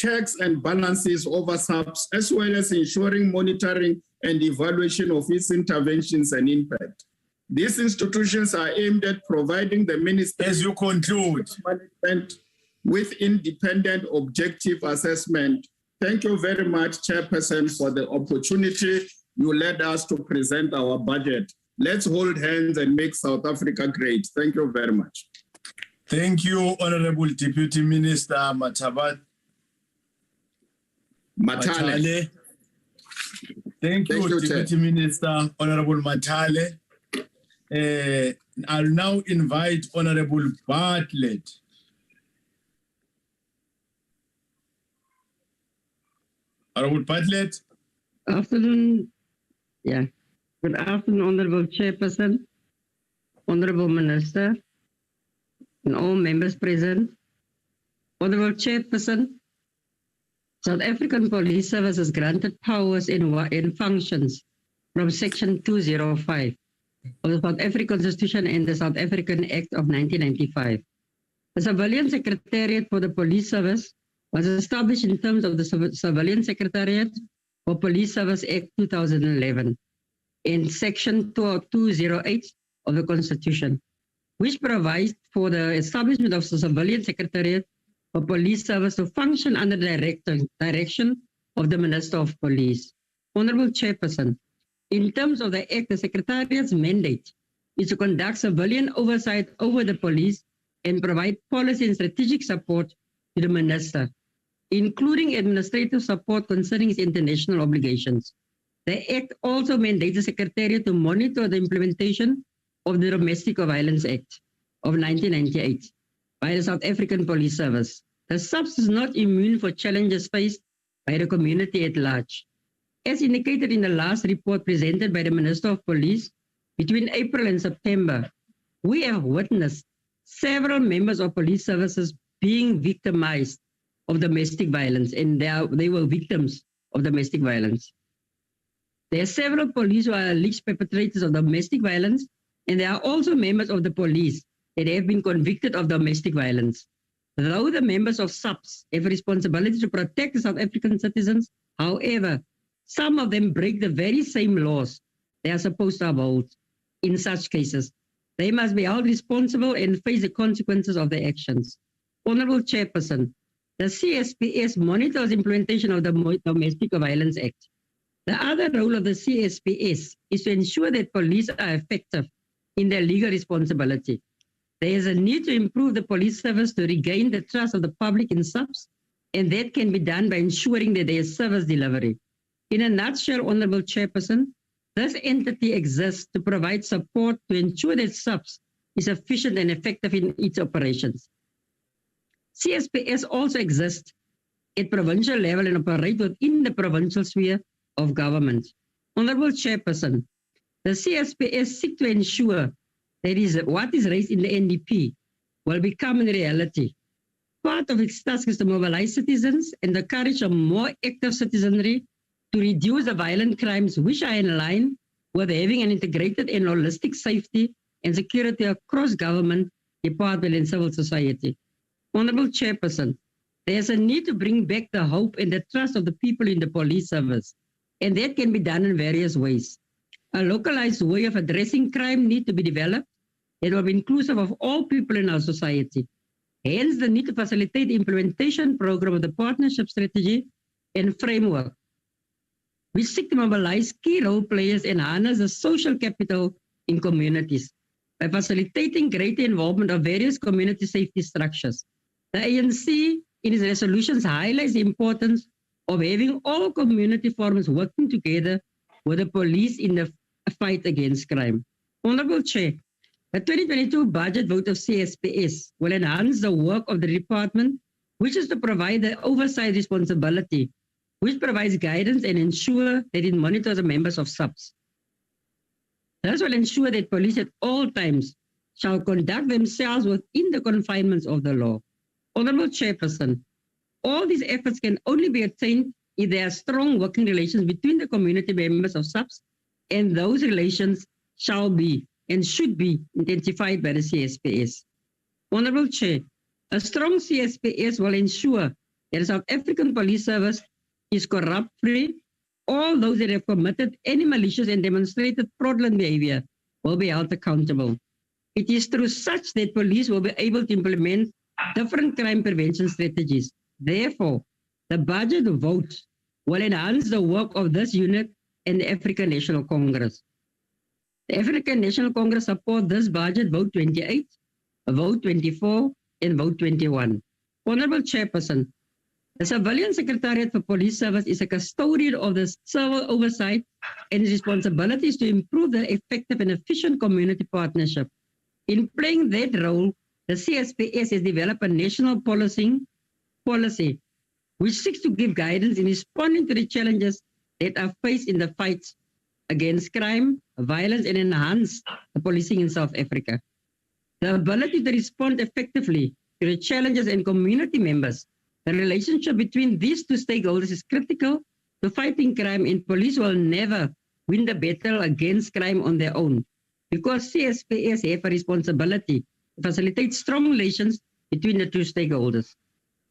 checks and balances over SAPS, as well as ensuring monitoring and evaluation of its interventions and impact. These institutions are aimed at providing the Ministry as you conclude management with independent objective assessment. Thank you very much, Chairperson, for the opportunity you led us to present our budget. Let's hold hands and make South Africa great. Thank you very much. Thank you, Honorable Deputy Minister Matale. Thank you, Deputy Minister, Honorable Matale. I'll now invite Honorable Bartlett. Honorable Bartlett. Afternoon. Yeah. Good afternoon, Honorable Chairperson, Honorable Minister, and all members present. Honorable Chairperson, South African Police Service is granted powers in functions from Section 205 of the South African Constitution and the South African Act of 1995. The Civilian Secretariat for the Police Service was established in terms of the Civilian Secretariat for Police Service Act 2011 in Section 208 of the Constitution, which provides for the establishment of the Civilian Secretariat for Police Service to function under the direction of the Minister of Police. Honorable Chairperson, in terms of the Act, the Secretariat's mandate is to conduct civilian oversight over the police and provide policy and strategic support to the Minister, including administrative support concerning its international obligations. The Act also mandates the Secretariat to monitor the implementation of the Domestic Violence Act of 1998 by the South African Police Service. The SAPS is not immune for challenges faced by the community at large. As indicated in the last report presented by the Minister of Police, between April and September, we have witnessed several members of police services being victimized of domestic violence, and they were victims of domestic violence. There are several police who are alleged perpetrators of domestic violence, and there are also members of the police that have been convicted of domestic violence. Though the members of SAPS have a responsibility to protect the South African citizens, however, some of them break the very same laws they are supposed to uphold. In such cases, they must be held responsible and face the consequences of their actions. Honorable Chairperson, the CSPS monitors implementation of the Domestic Violence Act. The other role of the CSPS is to ensure that police are effective in their legal responsibility. There is a need to improve the police service to regain the trust of the public in SAPS, and that can be done by ensuring that there is service delivery. In a nutshell, Honorable Chairperson, this entity exists to provide support to ensure that SAPS is efficient and effective in its operations. CSPS also exists at provincial level and operate within the provincial sphere of government. Honorable Chairperson, the CSPS seek to ensure that what is raised in the NDP will become a reality. Part of its task is to mobilize citizens and encourage a more active citizenry to reduce the violent crimes which are in line with having an integrated and holistic safety and security across government, department, and civil society. Honorable Chairperson, there is a need to bring back the hope and the trust of the people in the police service, and that can be done in various ways. A localized way of addressing crime needs to be developed that will be inclusive of all people in our society. Hence, the need to facilitate the implementation program of the partnership strategy and framework. We seek to mobilize key role players and harness the social capital in communities by facilitating greater involvement of various community safety structures. The ANC, in its resolutions, highlights the importance of having all community forums working together with the police in the fight against crime. Honorable Chair, the 2022 budget vote of CSPS will enhance the work of the department, which is to provide the oversight responsibility, which provides guidance and ensure that it monitors the members of SAPS. This will ensure that police at all times shall conduct themselves within the confinements of the law. Honorable Chairperson, all these efforts can only be attained if there are strong working relations between the community members of SAPS, and those relations shall be and should be intensified by the CSPS. Honorable Chair, a strong CSPS will ensure that the South African Police Service is corrupt-free. All those that have committed any malicious and demonstrated fraudulent behavior will be held accountable. It is through such that police will be able to implement different crime prevention strategies. Therefore, the budget vote will enhance the work of this unit and the African National Congress. The African National Congress support this budget vote 28, vote 24, and vote 21. Honorable Chairperson, the Civilian Secretariat for Police Service is a custodian of the civil oversight and its responsibility is to improve the effective and efficient community partnership. In playing that role, the CSPS has developed a national policy which seeks to give guidance in responding to the challenges that are faced in the fight against crime, violence, and enhance the policing in South Africa. The ability to respond effectively to the challenges and community members. The relationship between these two stakeholders is critical to fighting crime, and police will never win the battle against crime on their own because CSPS have a responsibility to facilitate strong relations between the two stakeholders.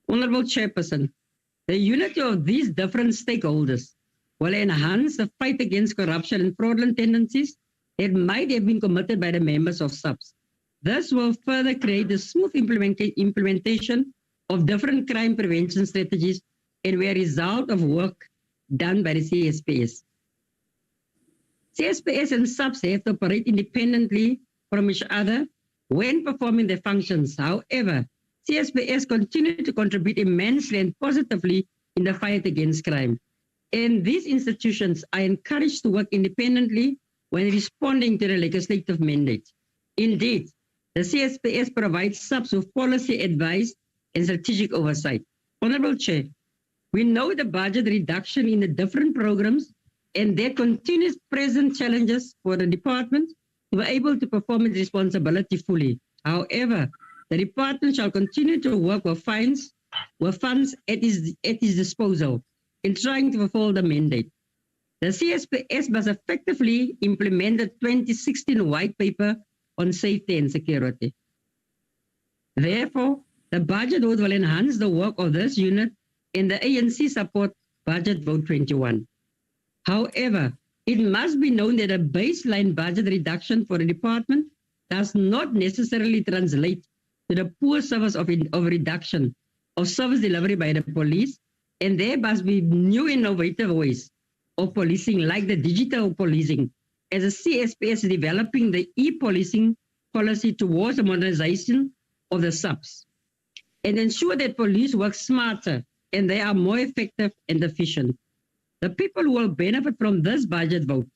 Honorable Chairperson, the unity of these different stakeholders will enhance the fight against corruption and fraudulent tendencies that might have been committed by the members of SUBS. This will further create the smooth implementation of different crime prevention strategies and were a result of work done by the CSPS. CSPS and SUBS have to operate independently from each other when performing their functions. However, CSPS continue to contribute immensely and positively in the fight against crime. And these institutions are encouraged to work independently when responding to the legislative mandate. Indeed, the CSPS provides SUBS with policy advice and strategic oversight. Honorable Chair, we know the budget reduction in the different programs and their continuous present challenges for the department to be able to perform its responsibility fully. However, the department shall continue to work with funds at its disposal in trying to fulfill the mandate. The CSPS must effectively implement the 2016 white paper on safety and security. Therefore, the budget vote will enhance the work of this unit and the ANC support budget vote 21. However, it must be known that a baseline budget reduction for the department does not necessarily translate to the poor service of reduction of service delivery by the police, and there must be new innovative ways of policing like the digital policing as a CSPS is developing the e-policing policy towards the modernization of the SUBS and ensure that police work smarter and they are more effective and efficient. The people who will benefit from this budget vote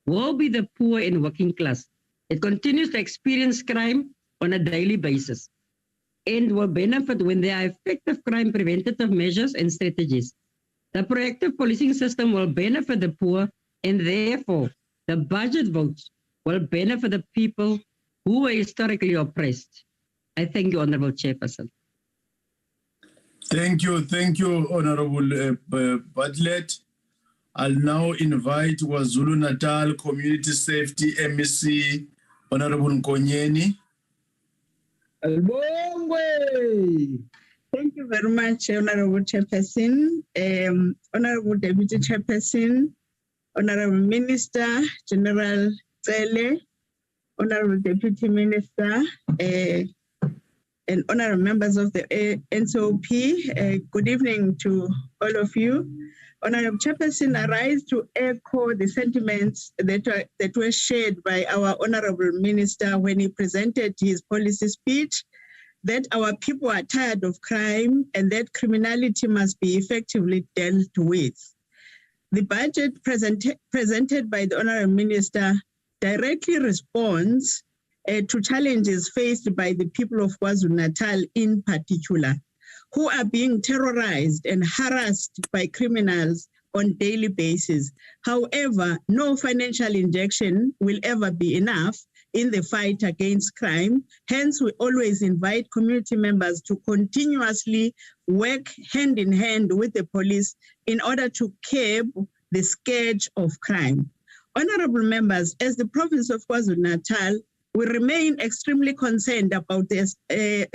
will be the poor and working class. It continues to experience crime on a daily basis and will benefit when there are effective crime preventative measures and strategies. The proactive policing system will benefit the poor, and therefore the budget votes will benefit the people who were historically oppressed. I thank you, Honorable Chairperson. Thank you, Honorable Bartlett. I'll now invite KwaZulu-Natal Community Safety MEC, Honorable Nkonyeni. Thank you very much, Honorable Chairperson, Honorable Deputy Chairperson, Honorable Minister General Tsele, Honorable Deputy Minister, and honorable members of the NCOP. Good evening to all of you. Honorable Chairperson, I rise to echo the sentiments that were shared by our Honorable Minister when he presented his policy speech, that our people are tired of crime and that criminality must be effectively dealt with. The budget presented by the Honorable Minister directly responds to challenges faced by the people of KwaZulu-Natal in particular, who are being terrorized and harassed by criminals on a daily basis. However, no financial injection will ever be enough in the fight against crime. Hence, we always invite community members to continuously work hand in hand with the police in order to curb the scourge of crime. Honorable members, as the province of KwaZulu-Natal, we remain extremely concerned about the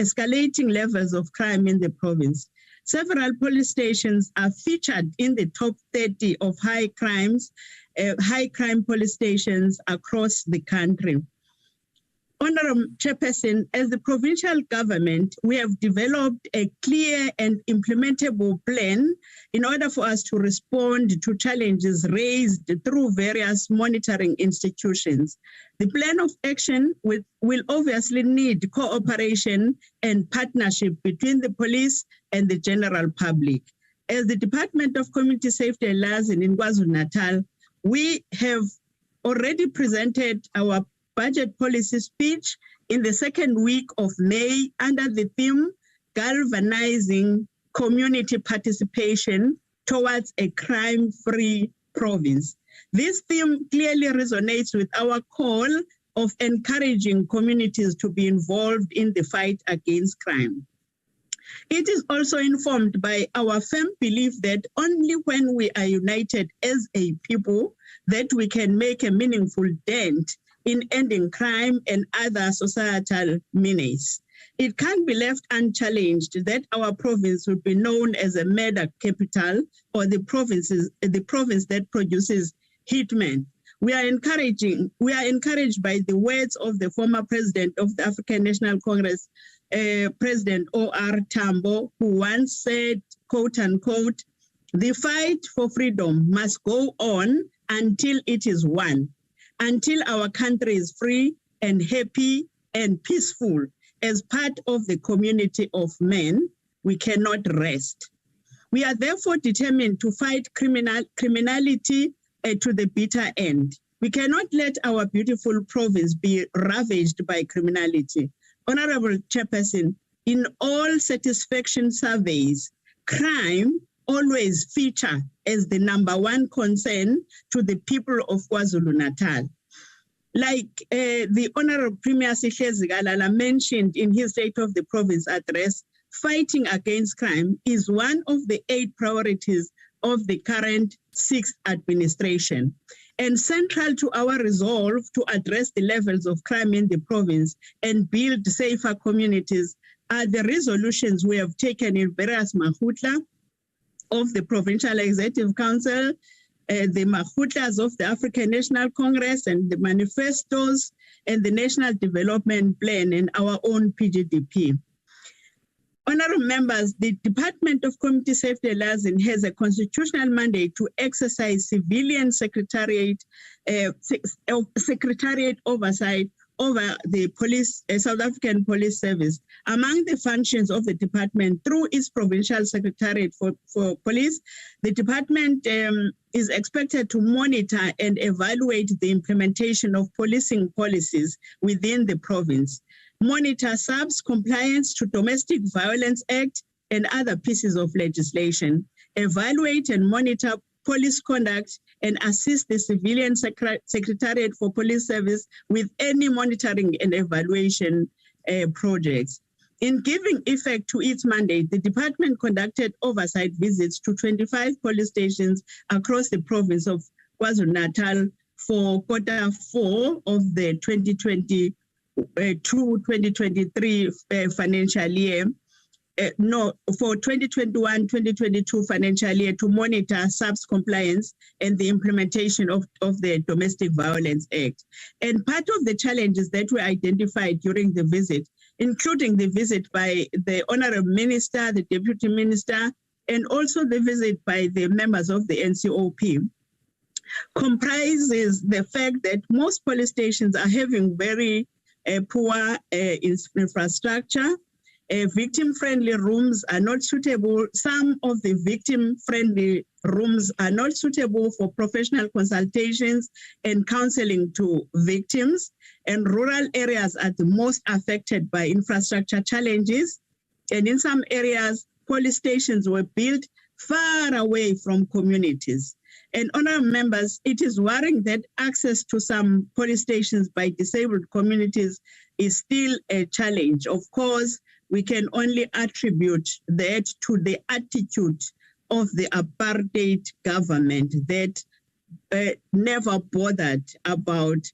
escalating levels of crime in the province. Several police stations are featured in the top 30 of high crime police stations across the country. Honorable Chairperson, as the provincial government, we have developed a clear and implementable plan in order for us to respond to challenges raised through various monitoring institutions. The plan of action will obviously need cooperation and partnership between the police and the general public. As the Department of Community Safety and Liaison in KwaZulu-Natal, we have already presented our budget policy speech in the second week of May under the theme Galvanizing Community Participation Towards a Crime-Free Province. This theme clearly resonates with our call of encouraging communities to be involved in the fight against crime. It is also informed by our firm belief that only when we are united as a people that we can make a meaningful dent in ending crime and other societal menace. It can't be left unchallenged that our province will be known as a murder capital or the province that produces hitmen. We are encouraged by the words of the former president of the African National Congress, President O.R. Tambo, who once said, quote unquote, "The fight for freedom must go on until it is won. Until our country is free and happy and peaceful as part of the community of men, we cannot rest." We are therefore determined to fight criminality to the bitter end. We cannot let our beautiful province be ravaged by criminality. Honorable Chairperson, in all satisfaction surveys, crime always feature as the #1 concern to the people of KwaZulu-Natal. Like the Honorable Premier Sihlezi Galala mentioned in his State of the Province address, fighting against crime is one of the 8 priorities of the current 6th administration. And central to our resolve to address the levels of crime in the province and build safer communities are the resolutions we have taken in various mahutla of the Provincial Executive Council, the mahutlas of the African National Congress, and the manifestos and the National Development Plan and our own PGDP. Honorable members, the Department of Community Safety and Liaison has a constitutional mandate to exercise civilian secretariat oversight over the police, South African Police Service. Among the functions of the department through its provincial secretariat for police, the department is expected to monitor and evaluate the implementation of policing policies within the province, monitor SAP's compliance to Domestic Violence Act and other pieces of legislation, evaluate and monitor police conduct, and assist the Civilian Secretariat for Police Service with any monitoring and evaluation projects. In giving effect to its mandate, the department conducted oversight visits to 25 police stations across the province of KwaZulu-Natal for Q4 of the 2022-2023 financial year. For 2021-2022 financial year to monitor SAP's compliance and the implementation of the Domestic Violence Act. And part of the challenges that were identified during the visit, including the visit by the Honorable Minister, the Deputy Minister, and also the visit by the members of the NCOP, comprises the fact that most police stations are having very poor infrastructure. Victim-friendly rooms are not suitable. Some of the victim-friendly rooms are not suitable for professional consultations and counseling to victims. And rural areas are the most affected by infrastructure challenges. And in some areas, police stations were built far away from communities. And honorable members, it is worrying that access to some police stations by disabled communities is still a challenge. Of course, we can only attribute that to the attitude of the apartheid government that never bothered about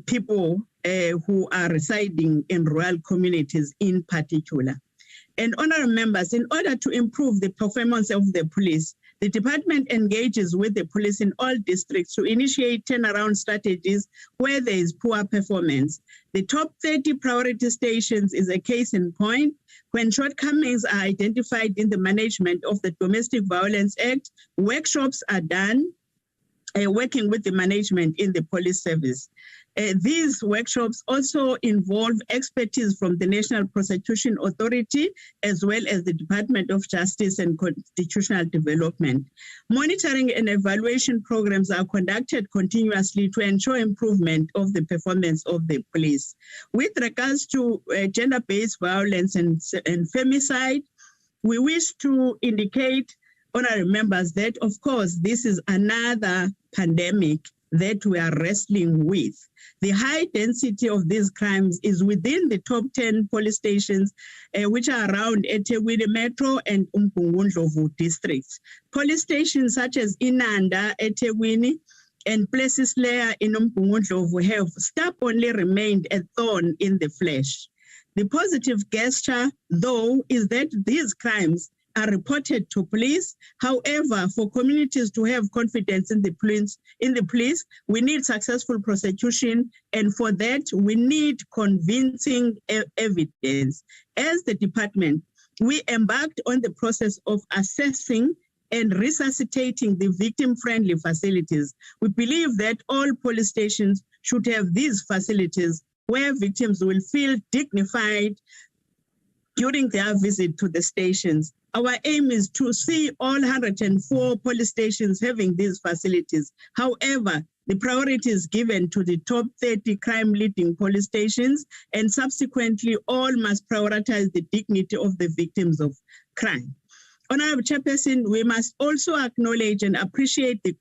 people who are residing in rural communities in particular. And honorable members, in order to improve the performance of the police, the department engages with the police in all districts to initiate turnaround strategies where there is poor performance. The top 30 priority stations is a case in point. When shortcomings are identified in the management of the Domestic Violence Act, workshops are done working with the management in the police service. These workshops also involve expertise from the National Prosecution Authority, as well as the Department of Justice and Constitutional Development. Monitoring and evaluation programs are conducted continuously to ensure improvement of the performance of the police. With regards to gender-based violence and femicide, we wish to indicate, honorable members, that of course this is another pandemic that we are wrestling with. The high density of these crimes is within the top 10 police stations, which are around eThekwini Metro and Umgungundlovu districts. Police stations such as Inanda, eThekwini, and places later in Umgungundlovu have stubbornly remained a thorn in the flesh. The positive gesture, though, is that these crimes are reported to police. However, for communities to have confidence in the police, we need successful prosecution, and for that, we need convincing evidence. As the department, we embarked on the process of assessing and resuscitating the victim-friendly facilities. We believe that all police stations should have these facilities where victims will feel dignified during their visit to the stations. Our aim is to see all 104 police stations having these facilities. However, the priority is given to the top 30 crime-leading police stations, and subsequently all must prioritize the dignity of the victims of crime. Honorable Chairperson, we must also acknowledge and appreciate the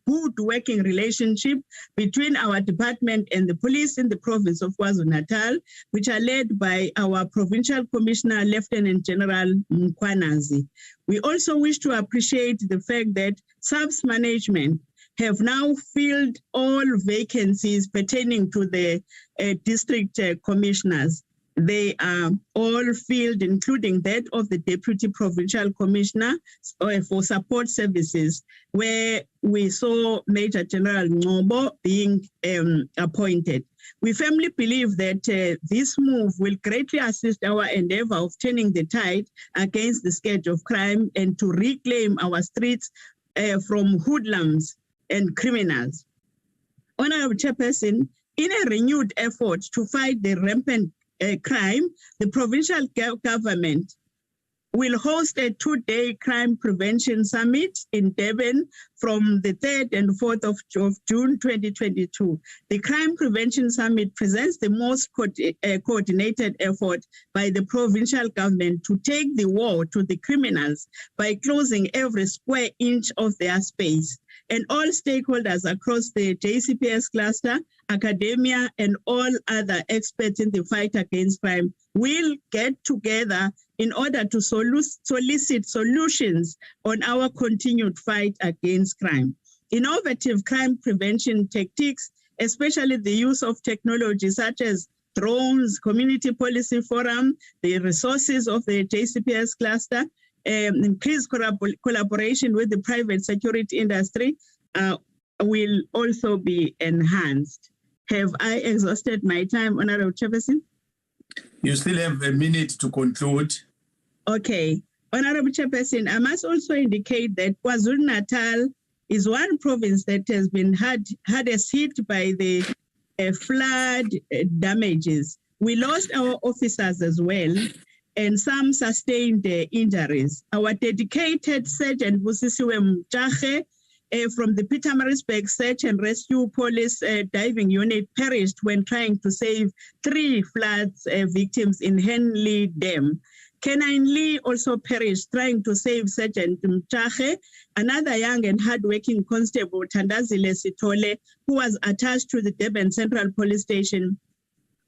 good working relationship between our department and the police in the province of KwaZulu-Natal, which are led by our Provincial Commissioner, Lieutenant General Mkwanazi. We also wish to appreciate the fact that SAPS management have now filled all vacancies pertaining to the district commissioners. They are all filled, including that of the Deputy Provincial Commissioner for Support Services, where we saw Major General Ngobo being appointed. We firmly believe that this move will greatly assist our endeavor of turning the tide against the scourge of crime and to reclaim our streets from hoodlums and criminals. Honorable Chairperson, in a renewed effort to fight the rampant crime, the provincial government will host a 2-day crime prevention summit in Durban from the 3rd and 4th of June 2022. The Crime Prevention Summit presents the most coordinated effort by the provincial government to take the war to the criminals by closing every square inch of their space. And all stakeholders across the JCPS cluster, academia, and all other experts in the fight against crime will get together in order to solicit solutions on our continued fight against crime. Innovative crime prevention tactics, especially the use of technology such as drones, community policy forum, the resources of the JCPS cluster, increased collaboration with the private security industry will also be enhanced. Have I exhausted my time, Honorable Chairperson? You still have a minute to conclude. Okay. Honorable Chairperson, I must also indicate that KwaZulu-Natal is one province that has been hardest hit by the flood damages. We lost our officers as well, and some sustained injuries. Our dedicated Sergeant Busisiwe Mchache from the Pietermaritzburg Search and Rescue Police Diving Unit perished when trying to save 3 flood victims in Henley Dam. Kenine Lee also perished trying to save Sergeant Mchache. Another young and hardworking constable, Thandazile Sithole, who was attached to the Durban Central Police Station,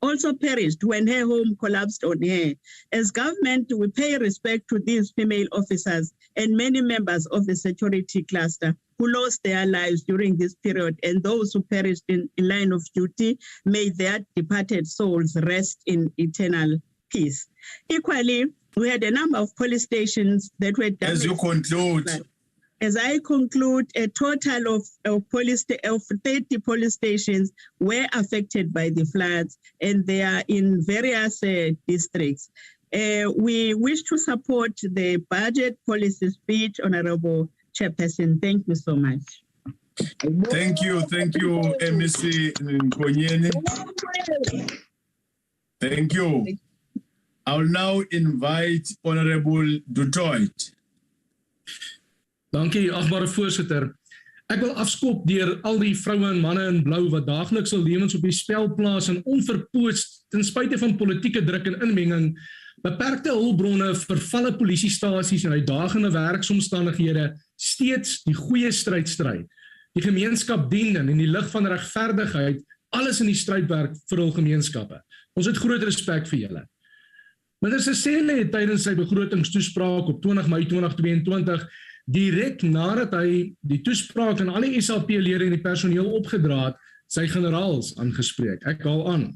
also perished when her home collapsed on her. As government, we pay respect to these female officers and many members of the security cluster who lost their lives during this period, and those who perished in line of duty, may their departed souls rest in eternal peace. Equally, We had a number of police stations that were damaged. As you conclude. As I conclude, a total of 30 police stations were affected by the floods, and they are in various districts. We wish to support the budget policy speech, Honorable Chairperson. Thank you so much. Thank you, MEC Nkonyeni. Thank you. I'll now invite Honorable Dutoit. Dankie, agbare voorsitter. Ek wil afskop deur al die vroue en manne in blou wat daagliks hul lewens op die spel plaas en onverpootst ten spyte van politieke druk en inmenging, beperkte hulpbronne, vervalle polisiestasies en uitdagende werksomstandighede steeds die goeie stryd stry. Die gemeenskap dien en in die lig van regverdigheid alles in die strydwerk vir hul gemeenskappe. Ons het groot respek vir julle. Minister Cele het tydens sy begrotingstoespraak op 20 Mei 2022 direk nadat hy die toespraak aan alle SLP-lede en die personeel opgedra het, sy generaals aangespreek. Ek haal aan.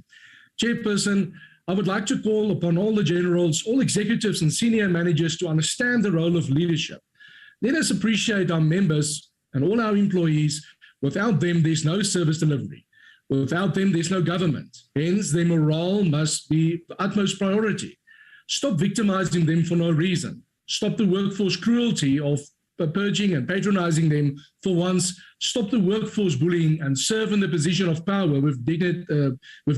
Chairperson, I would like to call upon all the generals, all executives and senior managers to understand the role of leadership. Let us appreciate our members and all our employees. Without them, there's no service delivery. Without them, there's no government. Hence, their morale must be the utmost priority. Stop victimizing them for no reason. Stop the workforce cruelty of purging and patronizing them for once. Stop the workforce bullying and serve in the position of power with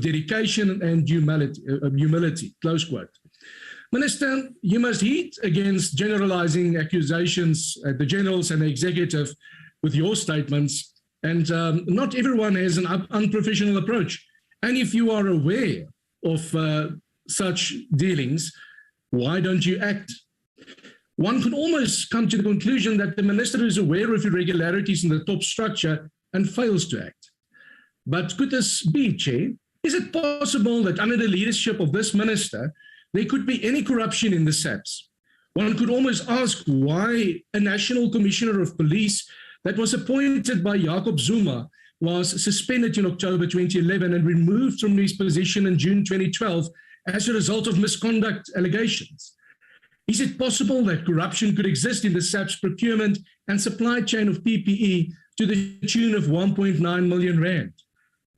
dedication and humility. Close quote. Minister, you must heed against generalizing accusations at the generals and the executive with your statements, and not everyone has an unprofessional approach. And if you are aware of such dealings, why don't you act? One could almost come to the conclusion that the minister is aware of irregularities in the top structure and fails to act. But could this be, Chair? Is it possible that under the leadership of this minister, there could be any corruption in the SAPS? One could almost ask why a National Commissioner of Police that was appointed by Jacob Zuma was suspended in October 2011 and removed from his position in June 2012 as a result of misconduct allegations. Is it possible that corruption could exist in the SAPS procurement and supply chain of PPE to the tune of 1.9 million rand?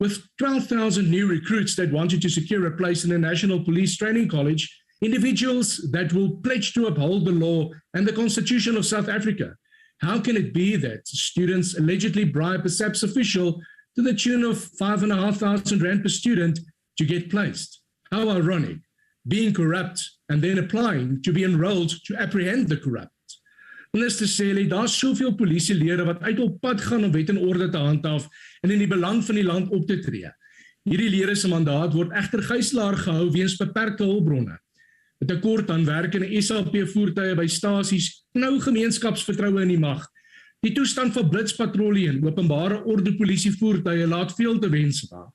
With 12,000 new recruits that wanted to secure a place in the National Police Training College, individuals that will pledge to uphold the law and the Constitution of South Africa, how can it be that students allegedly bribe a SAPS official to the tune of 5,500 rand per student to get placed? How ironic. Being corrupt and then applying to be enrolled to apprehend the corrupt. Minister Cele, daar's soveel polisielede wat uit op pad gaan om wet en orde te handhaaf en in die belang van die land op te tree. Hierdie lede se mandaat word egter gijslaar gehou weens beperkte hulpbronne. 'n Tekort aan werkende SLP-voertuie by stasies knou gemeenskapsvertroue in die mag. Die toestand van blitspatrollie en openbare orde polisievoertuie laat veel te wens na.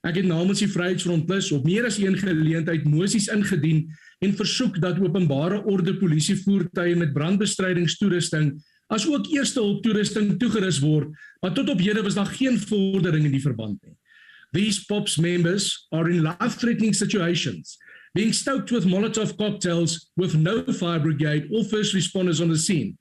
Ek het namens die Vryheidsfront Plus op meer as een geleentheid mosies ingedien en versoek dat openbare orde polisievoertuie met brandbestrydingstoerusting as ook eerste hulp toerusting toegerus word, maar tot op hede was daar geen vordering in die verband nie. These POPs members are in life-threatening situations, being stoked with Molotov cocktails with no fire brigade or first responders on the scene.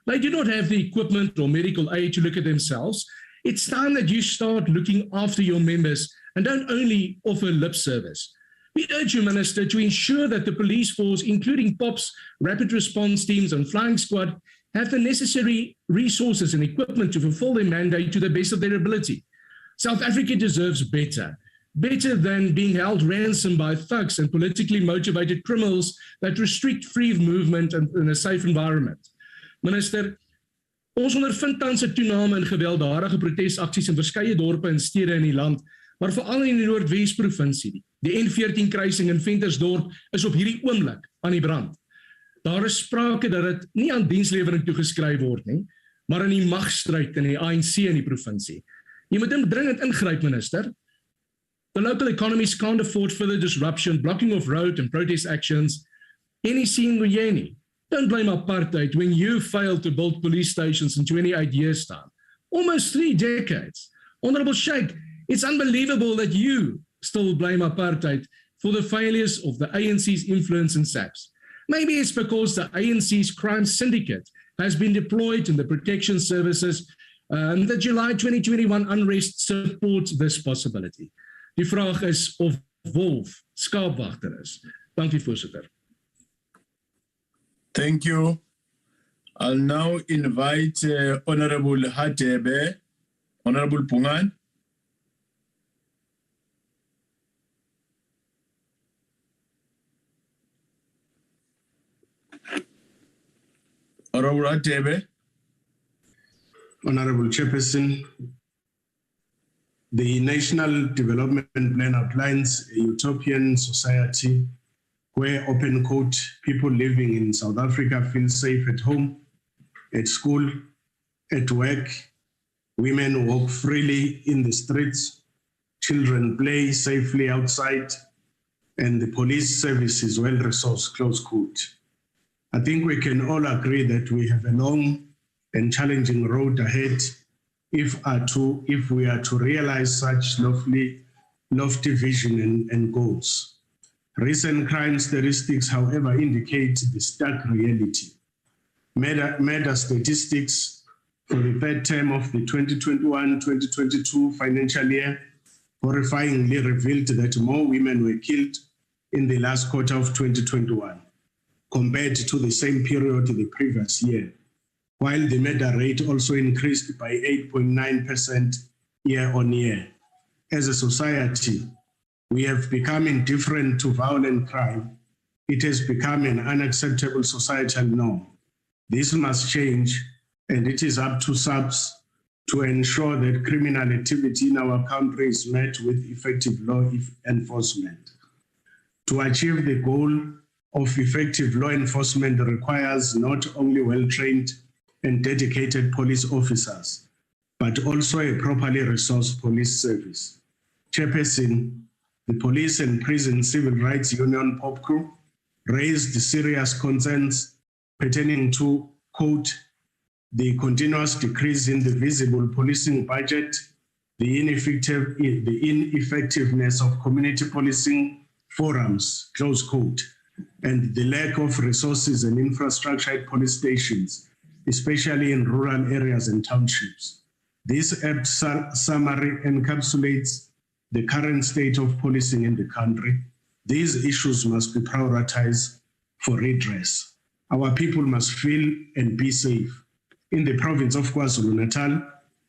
They do not have the equipment or medical aid to look at themselves. It's time that you start looking after your members and don't only offer lip service. We urge you, Minister, to ensure that the police force, including POPs, rapid response teams and flying squad, have the necessary resources and equipment to fulfill their mandate to the best of their ability. South Africa deserves better. Better than being held ransom by thugs and politically motivated criminals that restrict free movement in a safe environment. Minister, ons ondervind tans 'n toename in gewelddadige protesaksies in verskeie dorpe en stede in die land, maar veral in die Noordwes-provinsie. Die N14 kruising in Ventersdorp is op hierdie oomblik aan die brand. Daar is sprake dat dit nie aan dienslewering toegeskryf word nie, maar aan die magstryd in die ANC in die provinsie. Jy moet dringend ingryp, Minister. The local economies can't afford further disruption, blocking of road and protest actions. NEC Nguyeni, don't blame apartheid when you failed to build police stations in 28 years' time. Almost 3 decades. Honorable Sheikh, it's unbelievable that you still blame apartheid for the failures of the ANC's influence in SAPS. Maybe it's because the ANC's crime syndicate has been deployed in the protection services and the July 2021 unrest supports this possibility. Die vraag is of Wolf skaapwagter is. Dankie voorsitter. Thank you. I'll now invite Honorable Hatebe, Honorable Pungan. Honorable Hatebe. Honorable Chairperson, the National Development Plan outlines a utopian society where, open quote, people living in South Africa feel safe at home, at school, at work, women walk freely in the streets, children play safely outside, and the police service is well-resourced, close quote. I think we can all agree that we have a long and challenging road ahead if we are to realize such lofty vision and goals. Recent crime statistics, however, indicate the stark reality. Murder statistics for the third term of the 2021-2022 financial year horrifyingly revealed that more women were killed in the last quarter of 2021 compared to the same period the previous year, while the murder rate also increased by 8.9% year on year. As a society, we have become indifferent to violent crime. It has become an unacceptable societal norm. This must change, and it is up to SAPS to ensure that criminal activity in our country is met with effective law enforcement. To achieve the goal of effective law enforcement requires not only well-trained and dedicated police officers, but also a properly resourced police service. Chairperson, the Police and Prison Civil Rights Union POPCO raised serious concerns pertaining to, quote, the continuous decrease in the visible policing budget, the ineffectiveness of community policing forums, close quote, and the lack of resources and infrastructure at police stations, especially in rural areas and townships. This apt summary encapsulates the current state of policing in the country. These issues must be prioritized for redress. Our people must feel and be safe. In the province of KwaZulu-Natal,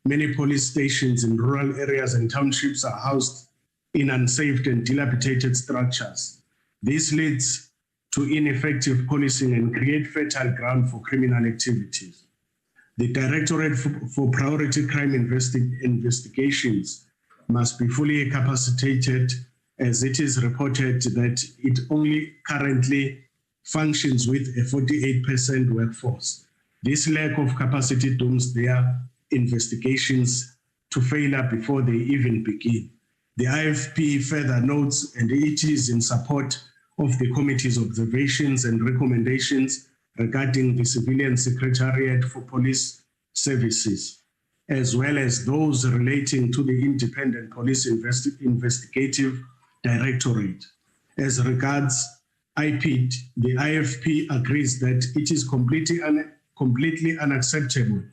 many police stations in rural areas and townships are housed in unsafe and dilapidated structures. This leads to ineffective policing and create fertile ground for criminal activities. The Directorate for Priority Crime Investigations must be fully capacitated, as it is reported that it only currently functions with a 48% workforce. This lack of capacity dooms their investigations to failure before they even begin. The IFP further notes, and it is in support of the committee's observations and recommendations regarding the Civilian Secretariat for Police Services, as well as those relating to the Independent Police Investigative Directorate. As regards IPID, the IFP agrees that it is completely unacceptable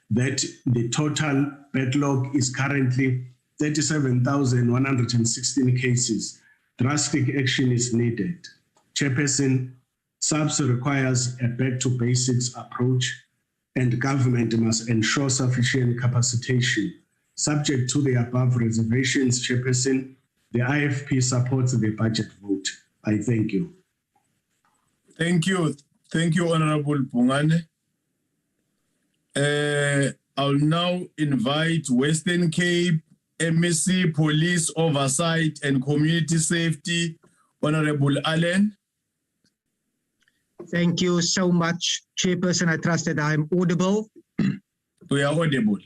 that the total backlog is currently 37,116 cases. Drastic action is needed. Chairperson, SAPS requires a back-to-basics approach, and government must ensure sufficient capacitation. Subject to the above reservations, Chairperson, the IFP supports the budget vote. I thank you. Thank you. Thank you, Honorable Pungane. I'll now invite Western Cape MEC Police Oversight and Community Safety, Honorable Allen. Thank you so much, Chairperson. I trust that I'm audible. We are audible.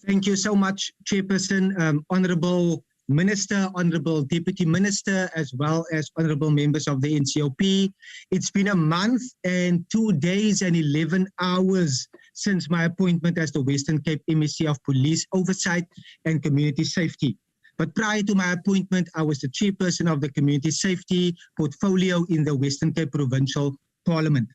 Thank you so much, Chairperson, Honorable Minister, Honorable Deputy Minister, as well as Honorable members of the NCOP. It's been a month and 2 days and 11 hours since my appointment as the Western Cape MEC of Police Oversight and Community Safety. But prior to my appointment, I was the chairperson of the Community Safety Portfolio in the Western Cape Provincial Parliament.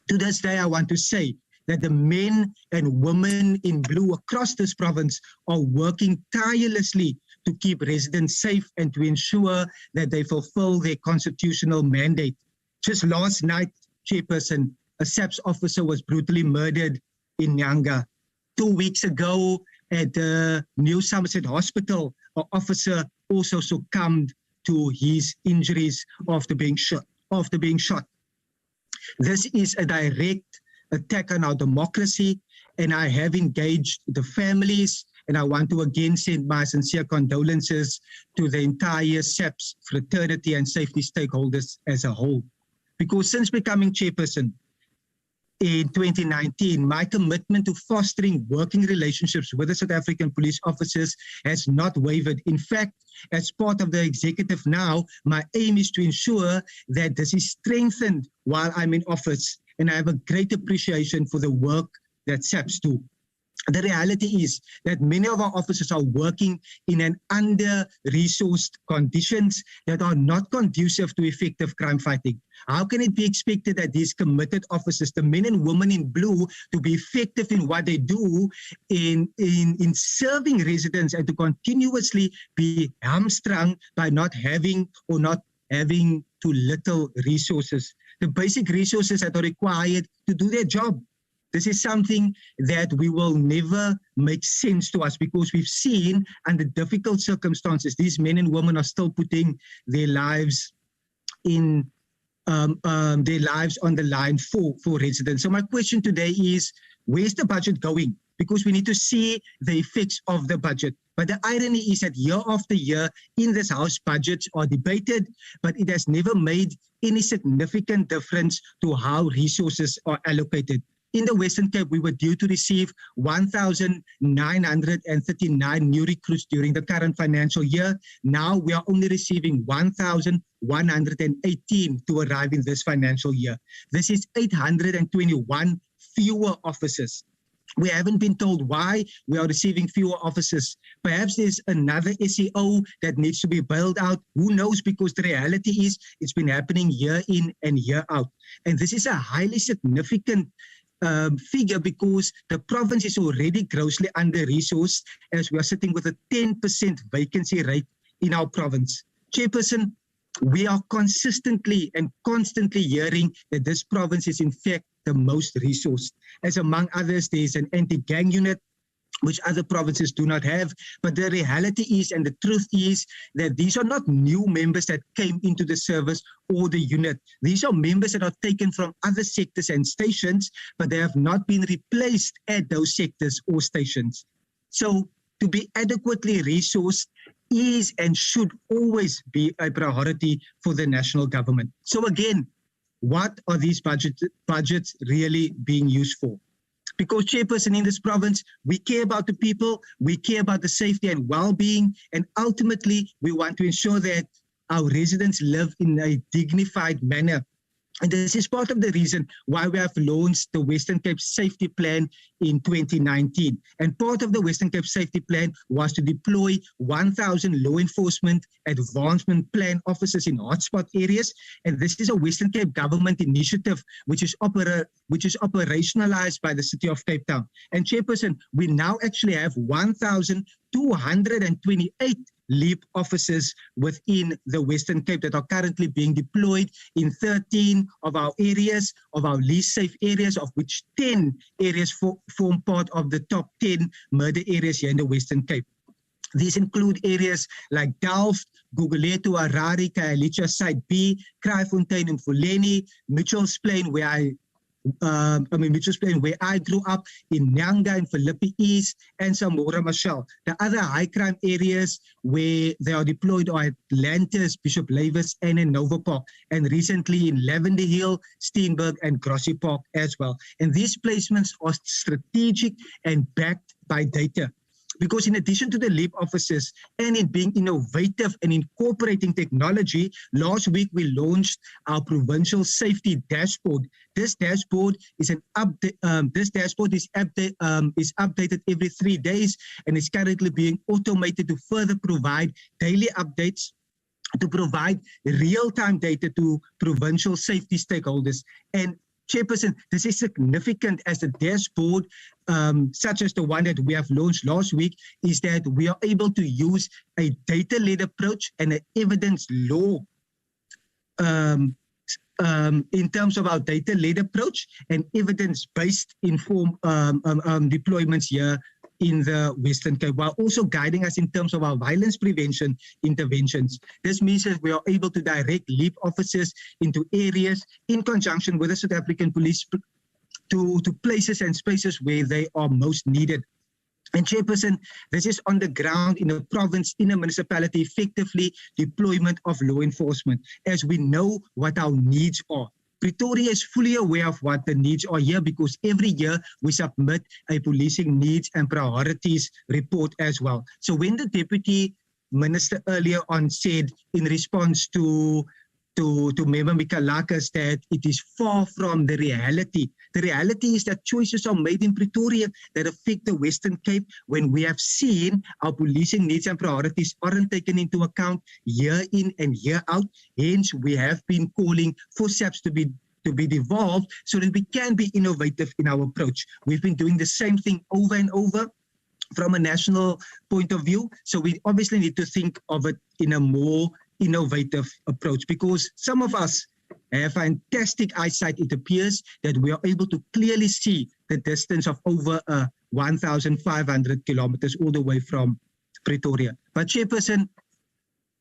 To this day, I want to say that the men and women in blue across this province are working tirelessly to keep residents safe and to ensure that they fulfill their constitutional mandate. Just last night, Chairperson, a SAPS officer was brutally murdered in Nyanga. 2 weeks ago at the New Somerset Hospital, an officer also succumbed to his injuries after being shot. This is a direct attack on our democracy, and I have engaged the families, and I want to again send my sincere condolences to the entire SAPS fraternity and safety stakeholders as a whole. Because since becoming chairperson in 2019, my commitment to fostering working relationships with the South African police officers has not wavered. In fact, as part of the executive now, my aim is to ensure that this is strengthened while I'm in office, and I have a great appreciation for the work that SAPS do. The reality is that many of our officers are working in an under-resourced conditions that are not conducive to effective crime fighting. How can it be expected that these committed officers, the men and women in blue, to be effective in what they do in serving residents and to continuously be hamstrung by not having too little resources, the basic resources that are required to do their job? This is something that we will never make sense to us, because we've seen under difficult circumstances, these men and women are still putting their lives on the line for residents. So my question today is, where's the budget going? Because we need to see the effects of the budget. But the irony is that year after year in this House, budgets are debated, but it has never made any significant difference to how resources are allocated. In the Western Cape, we were due to receive 1,939 new recruits during the current financial year. Now we are only receiving 1,118 to arrive in this financial year. This is 821 fewer officers. We haven't been told why we are receiving fewer officers. Perhaps there's another SEO that needs to be bailed out. Who knows? Because the reality is it's been happening year in and year out. And this is a highly significant figure, because the province is already grossly under-resourced, as we are sitting with a 10% vacancy rate in our province. Chairperson, we are consistently and constantly hearing that this province is in fact the most resourced. As among others, there is an anti-gang unit, which other provinces do not have. But the reality is, and the truth is, that these are not new members that came into the service or the unit. These are members that are taken from other sectors and stations, but they have not been replaced at those sectors or stations. So to be adequately resourced is and should always be a priority for the national government. So again, what are these budgets really being used for? Because, Chairperson, in this province, we care about the people, we care about the safety and well-being, and ultimately we want to ensure that our residents live in a dignified manner. And this is part of the reason why we have launched the Western Cape Safety Plan in 2019. And part of the Western Cape Safety Plan was to deploy 1,000 law enforcement advancement plan officers in hotspot areas. And this is a Western Cape government initiative which is operationalized by the City of Cape Town. And Chairperson, we now actually have 1,228 LEAP officers within the Western Cape that are currently being deployed in 13 of our areas, of our least safe areas, of which 10 areas form part of the top 10 murder areas here in the Western Cape. These include areas like Delft, Guguletu, Harare, Khayelitsha, Site B, Kraaifontein and Fuleni, Mitchell's Plain, where I grew up, in Nyanga and Philippi East, and Samora Machel. The other high crime areas where they are deployed are at Lantis, Bishop Lavis, and in Nova Park, and recently in Lavender Hill, Steenberg, and Grossie Park as well. And these placements are strategic and backed by data. Because in addition to the LEAP officers and in being innovative and incorporating technology, last week we launched our provincial safety dashboard. This dashboard is updated every 3 days and is currently being automated to further provide daily updates, to provide real-time data to provincial safety stakeholders. And Chairperson, this is significant as the dashboard, such as the one that we have launched last week, is that we are able to use a data-led approach and an evidence law in terms of our data-led approach and evidence-based deployments here in the Western Cape, while also guiding us in terms of our violence prevention interventions. This means that we are able to direct LEAP officers into areas in conjunction with the South African Police to places and spaces where they are most needed. And Chairperson, this is on the ground in a province, in a municipality, effectively deployment of law enforcement, as we know what our needs are. Pretoria is fully aware of what the needs are here because every year we submit a policing needs and priorities report as well. So when the Deputy Minister earlier on said in response to Member Mikalakis that it is far from the reality is that choices are made in Pretoria that affect the Western Cape when we have seen our policing needs and priorities aren't taken into account year in and year out. Hence, we have been calling for SAPS to be devolved so that we can be innovative in our approach. We've been doing the same thing over and over from a national point of view. So we obviously need to think of it in a more innovative approach because some of us have fantastic eyesight. It appears that we are able to clearly see the distance of over 1,500 kilometers all the way from Pretoria. But Chairperson,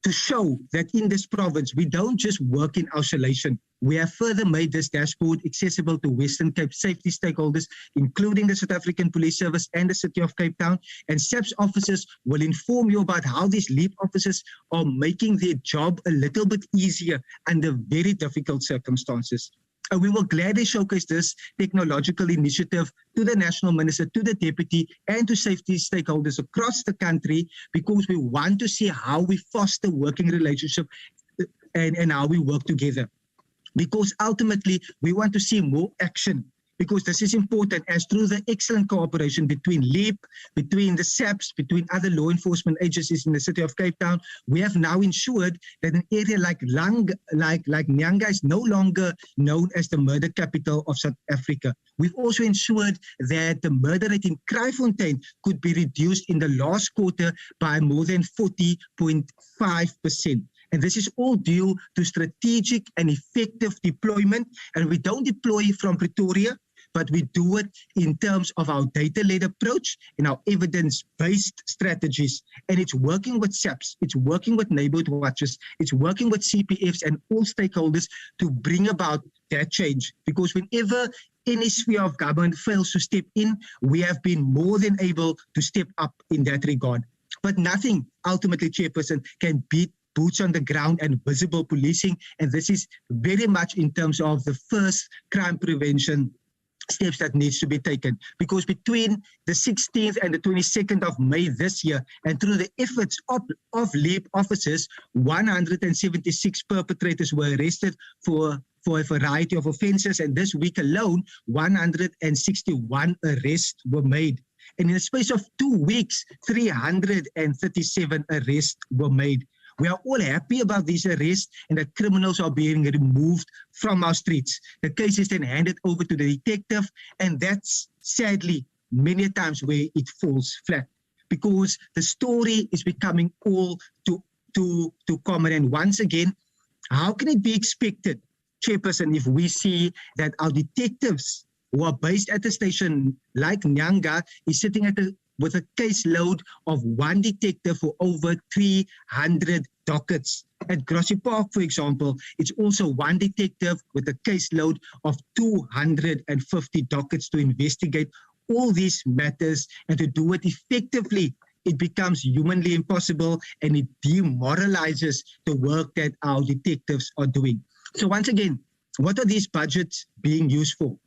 to show that in this province, we don't just work in isolation. We have further made this dashboard accessible to Western Cape safety stakeholders, including the South African Police Service and the City of Cape Town. And SAPS officers will inform you about how these LEAP officers are making their job a little bit easier under very difficult circumstances. And we will gladly showcase this technological initiative to the National Minister, to the Deputy, and to safety stakeholders across the country because we want to see how we foster working relationship and how we work together. Because ultimately, we want to see more action because this is important as through the excellent cooperation between LEAP, between the SAPS, between other law enforcement agencies in the City of Cape Town, we have now ensured that an area like Nyanga is no longer known as the murder capital of South Africa. We've also ensured that the murder rate in Kraaifontein could be reduced in the last quarter by more than 40.5%. And this is all due to strategic and effective deployment. And we don't deploy from Pretoria, but we do it in terms of our data-led approach and our evidence-based strategies. And it's working with SAPS, it's working with neighborhood watches, it's working with CPFs and all stakeholders to bring about that change. Because whenever any sphere of government fails to step in, we have been more than able to step up in that regard. But nothing, ultimately, Chairperson, can beat boots on the ground and visible policing. And this is very much in terms of the first crime prevention steps that needs to be taken. Because between the 16th and the 22nd of May this year, and through the efforts of LEAP officers, 176 perpetrators were arrested for a variety of offences. And this week alone, 161 arrests were made. And in the space of 2 weeks, 337 arrests were made. We are all happy about these arrests and that criminals are being removed from our streets. The case is then handed over to the detective, and that's sadly many times where it falls flat because the story is becoming all too common. And once again, how can it be expected, Chairperson, if we see that our detectives who are based at a station like Nyanga is sitting with a caseload of one detective for over 300 dockets. At Grassy Park, for example, it's also one detective with a caseload of 250 dockets to investigate all these matters, and to do it effectively, it becomes humanly impossible and it demoralizes the work that our detectives are doing. So once again, what are these budgets being used for?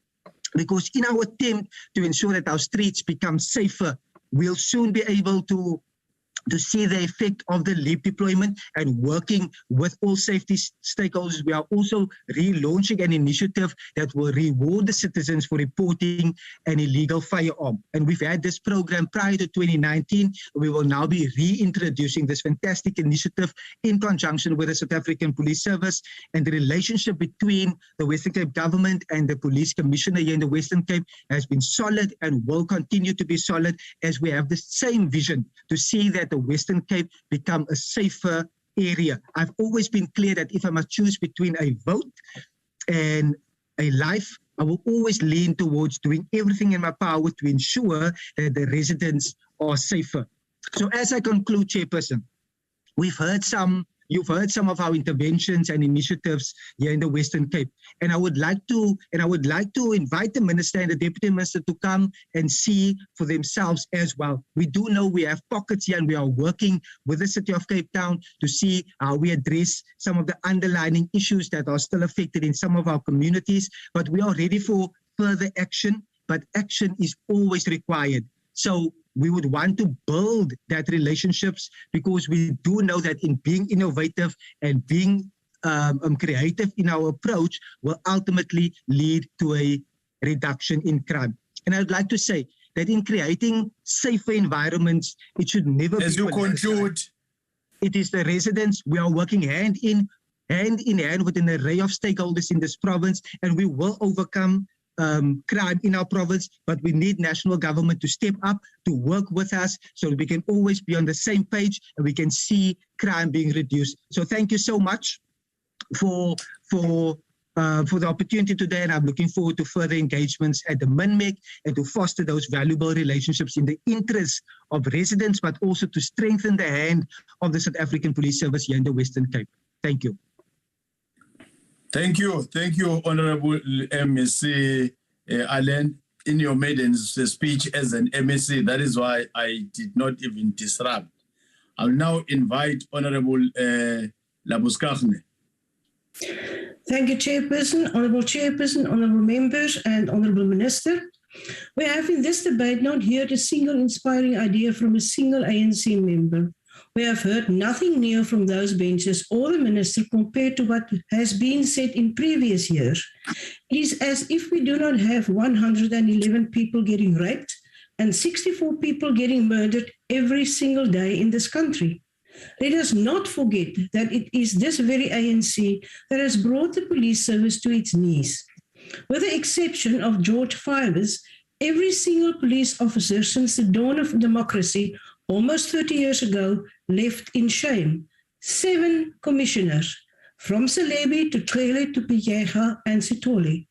Because in our attempt to ensure that our streets become safer, we'll soon be able to see the effect of the LEAP deployment and working with all safety stakeholders. We are also relaunching an initiative that will reward the citizens for reporting an illegal firearm. And we've had this program prior to 2019. We will now be reintroducing this fantastic initiative in conjunction with the South African Police Service, and the relationship between the Western Cape government and the police commissioner here in the Western Cape has been solid and will continue to be solid, as we have the same vision to see that the Western Cape become a safer area. I've always been clear that if I must choose between a vote and a life, I will always lean towards doing everything in my power to ensure that the residents are safer. So as I conclude, Chairperson, you've heard some of our interventions and initiatives here in the Western Cape, and I would like to invite the Minister and the Deputy Minister to come and see for themselves as well. We do know we have pockets here, and we are working with the City of Cape Town to see how we address some of the underlying issues that are still affected in some of our communities, but we are ready for further action, but action is always required. So we would want to build that relationships, because we do know that in being innovative and being creative in our approach will ultimately lead to a reduction in crime. And I'd like to say that in creating safer environments, it should never be... As you conclude, it is the residents. We are working hand in hand with an array of stakeholders in this province, and we will overcome crime in our province, but we need national government to step up, to work with us, so that we can always be on the same page and we can see crime being reduced. So thank you so much for the opportunity today, and I'm looking forward to further engagements at the MINMEC and to foster those valuable relationships in the interest of residents, but also to strengthen the hand of the South African Police Service here in the Western Cape. Thank you. Thank you, Honorable MSc Allen, in your maiden speech as an MSc. That is why I did not even disrupt. I'll now invite Honorable Labuskaghni. Thank you, Chairperson, Honorable members, and Honorable Minister. We have in this debate not heard a single inspiring idea from a single ANC member. We have heard nothing new from those benches or the minister compared to what has been said in previous years. It is as if we do not have 111 people getting raped and 64 people getting murdered every single day in this country. Let us not forget that it is this very ANC that has brought the police service to its knees. With the exception of George Fivers, every single police officer since the dawn of democracy almost 30 years ago left in shame. 7 commissioners, from Celebi to Trele to Piega and Sitoli.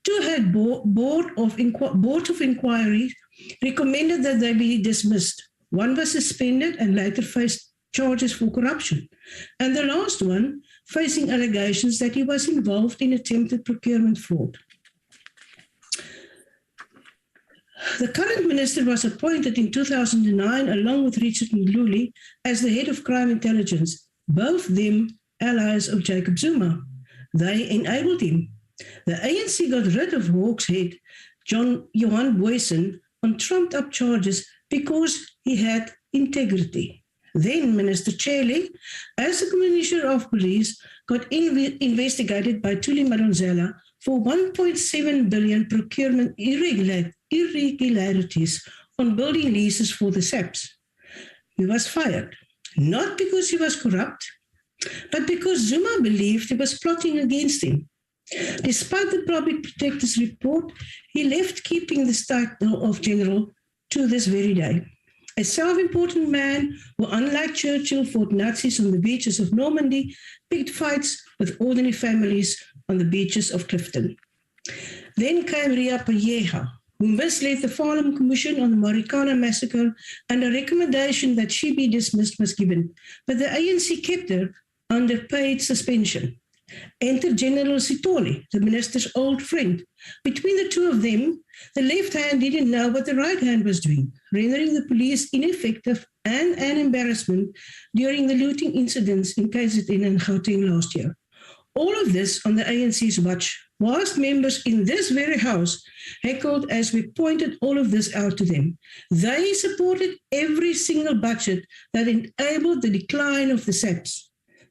2 had board of inquiry recommended that they be dismissed. 1 was suspended and later faced charges for corruption. And the last one facing allegations that he was involved in attempted procurement fraud. The current minister was appointed in 2009 along with Richard Mdluli as the head of crime intelligence, both them allies of Jacob Zuma. They enabled him. The ANC got rid of Hawks head Johan Boysen on trumped-up charges because he had integrity. Then Minister Chele, as the Commissioner of Police, got investigated by Thuli Madonsela for 1.7 billion procurement irregularities on building leases for the SAPs. He was fired, not because he was corrupt, but because Zuma believed he was plotting against him. Despite the Public Protector's report, he left keeping the title of general to this very day. A self-important man who, unlike Churchill, fought Nazis on the beaches of Normandy, picked fights with ordinary families on the beaches of Clifton. Then came Ria Payeha, who misled the Farnham Commission on the Marikana massacre, and a recommendation that she be dismissed was given, but the ANC kept her under paid suspension. Enter General Sitoli, the minister's old friend. Between the two of them, the left hand didn't know what the right hand was doing, rendering the police ineffective and an embarrassment during the looting incidents in KZN and Gauteng last year. All of this on the ANC's watch, whilst members in this very house heckled as we pointed all of this out to them. They supported every single budget that enabled the decline of the SAPS.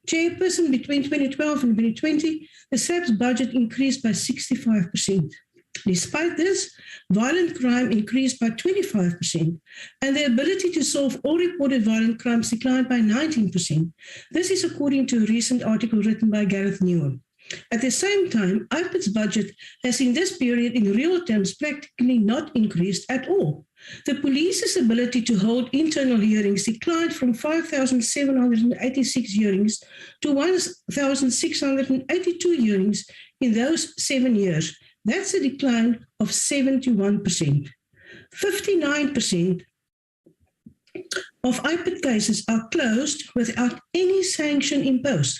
Chairperson, between 2012 and 2020, the SAPS budget increased by 65%. Despite this, violent crime increased by 25%, and the ability to solve all reported violent crimes declined by 19%. This is according to a recent article written by Gareth Newham. At the same time, IPID's budget has in this period in real terms practically not increased at all. The police's ability to hold internal hearings declined from 5,786 hearings to 1,682 hearings in those 7 years. That's a decline of 71%. 59% of IPID cases are closed without any sanction imposed.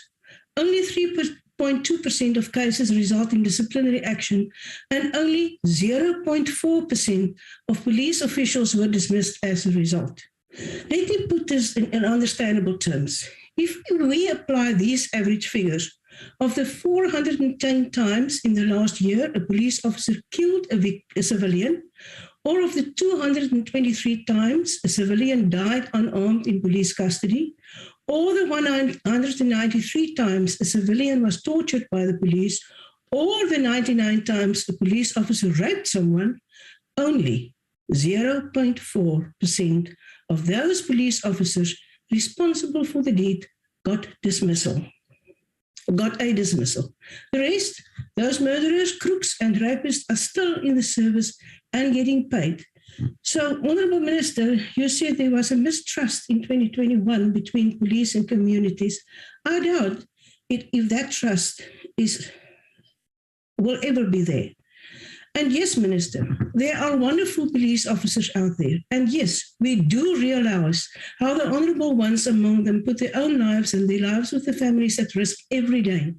Only 3.2% of cases result in disciplinary action, and only 0.4% of police officials were dismissed as a result. Let me put this in understandable terms. If we apply these average figures, of the 410 times in the last year a police officer killed a civilian, or of the 223 times a civilian died unarmed in police custody, or the 193 times a civilian was tortured by the police, or the 99 times a police officer raped someone, only 0.4% of those police officers responsible for the deed got a dismissal. The rest, those murderers, crooks, and rapists are still in the service and getting paid. So, Honourable Minister, you said there was a mistrust in 2021 between police and communities. I doubt if that trust will ever be there. And yes, Minister, there are wonderful police officers out there. And yes, we do realize how the honourable ones among them put their own lives and their lives with the families at risk every day.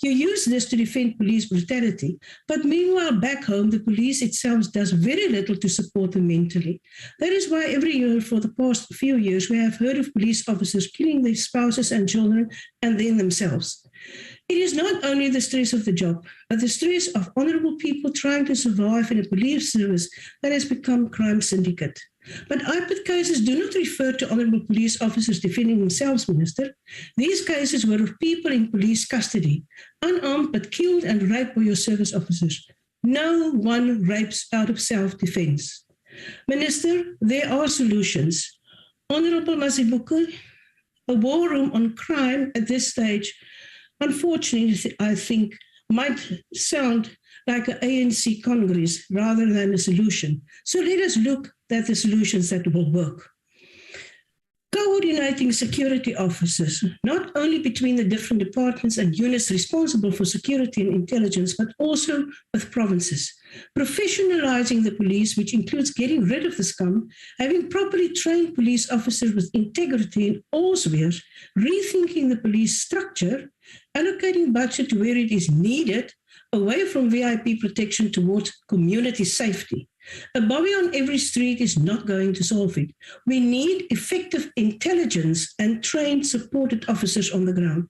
You use this to defend police brutality, but meanwhile back home, the police itself does very little to support them mentally. That is why every year for the past few years, we have heard of police officers killing their spouses and children and then themselves. It is not only the stress of the job, but the stress of honourable people trying to survive in a police service that has become crime syndicate. But IPID cases do not refer to honourable police officers defending themselves, Minister. These cases were of people in police custody, unarmed but killed and raped by your service officers. No one rapes out of self-defence. Minister, there are solutions. Honourable Mazibuko, a war room on crime at this stage, unfortunately, I think, might sound like an ANC Congress rather than a solution. So let us look at the solutions that will work. Coordinating security officers, not only between the different departments and units responsible for security and intelligence, but also with provinces. Professionalizing the police, which includes getting rid of the scum, having properly trained police officers with integrity in all spheres, rethinking the police structure, allocating budget to where it is needed, away from VIP protection towards community safety. A bobby on every street is not going to solve it. We need effective intelligence and trained, supported officers on the ground.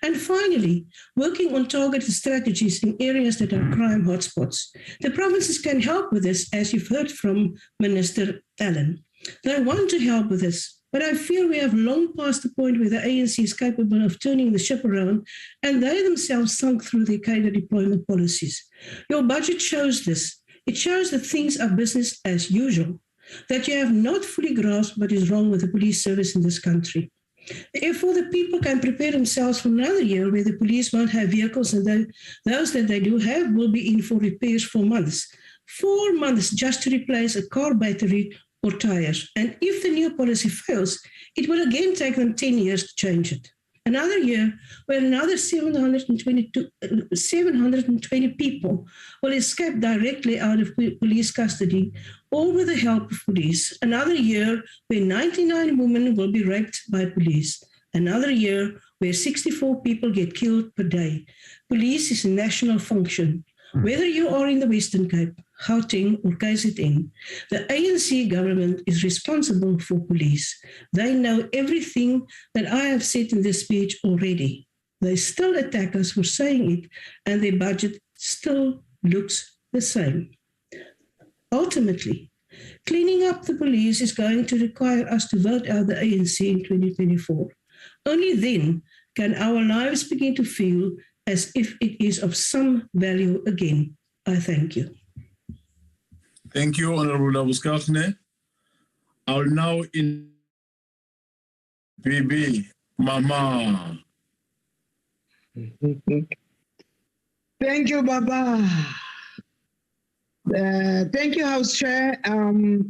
And finally, working on targeted strategies in areas that are crime hotspots. The provinces can help with this, as you've heard from Minister Allen. They want to help with this, but I feel we have long passed the point where the ANC is capable of turning the ship around, and they themselves sunk through their cadre deployment policies. Your budget shows this. It shows that things are business as usual, that you have not fully grasped what is wrong with the police service in this country. Therefore, the people can prepare themselves for another year where the police won't have vehicles, and those that they do have will be in for repairs for months. 4 months just to replace a car battery or tires. And if the new policy fails, it will again take them 10 years to change it. Another year where another 720 people will escape directly out of police custody, all with the help of police. Another year where 99 women will be raped by police. Another year where 64 people get killed per day. Police is a national function. Whether you are in the Western Cape, Gauteng or KZN, the ANC government is responsible for police. They know everything that I have said in this speech already. They still attack us for saying it, and their budget still looks the same. Ultimately, cleaning up the police is going to require us to vote out the ANC in 2024. Only then can our lives begin to feel as if it is of some value again. I thank you. Thank you, Honorable Labuskaghni. I will now in BB, Mama. Thank you, Baba. Thank you, House Chair.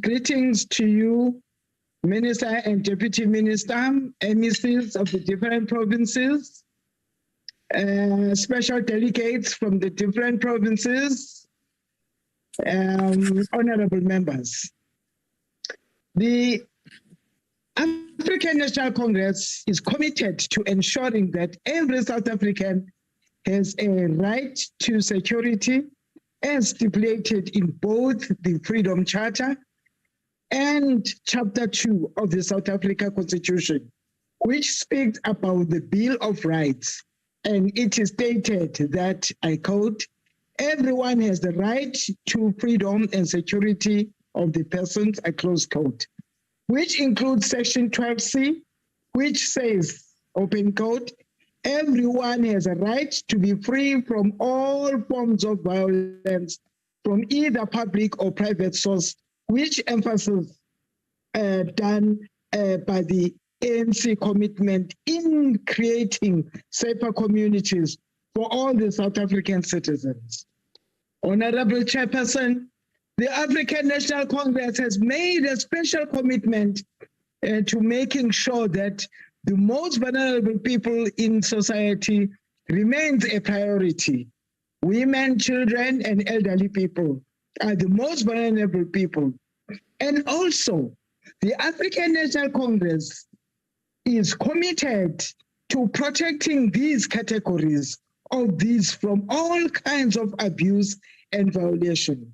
Greetings to you, Minister and Deputy Minister, MECs of the different provinces, special delegates from the different provinces, honorable members. The African National Congress is committed to ensuring that every South African has a right to security as stipulated in both the Freedom Charter and Chapter 2 of the South Africa Constitution, which speaks about the Bill of Rights. And it is stated that, I quote, everyone has the right to freedom and security of the persons, I close quote, which includes Section 12C, which says, open quote, everyone has a right to be free from all forms of violence from either public or private source, which emphasis done by the ANC commitment in creating safer communities for all the South African citizens. Honorable Chairperson, the African National Congress has made a special commitment to making sure that the most vulnerable people in society remains a priority. Women, children, and elderly people are the most vulnerable people. And also, the African National Congress is committed to protecting these categories of these from all kinds of abuse and violation.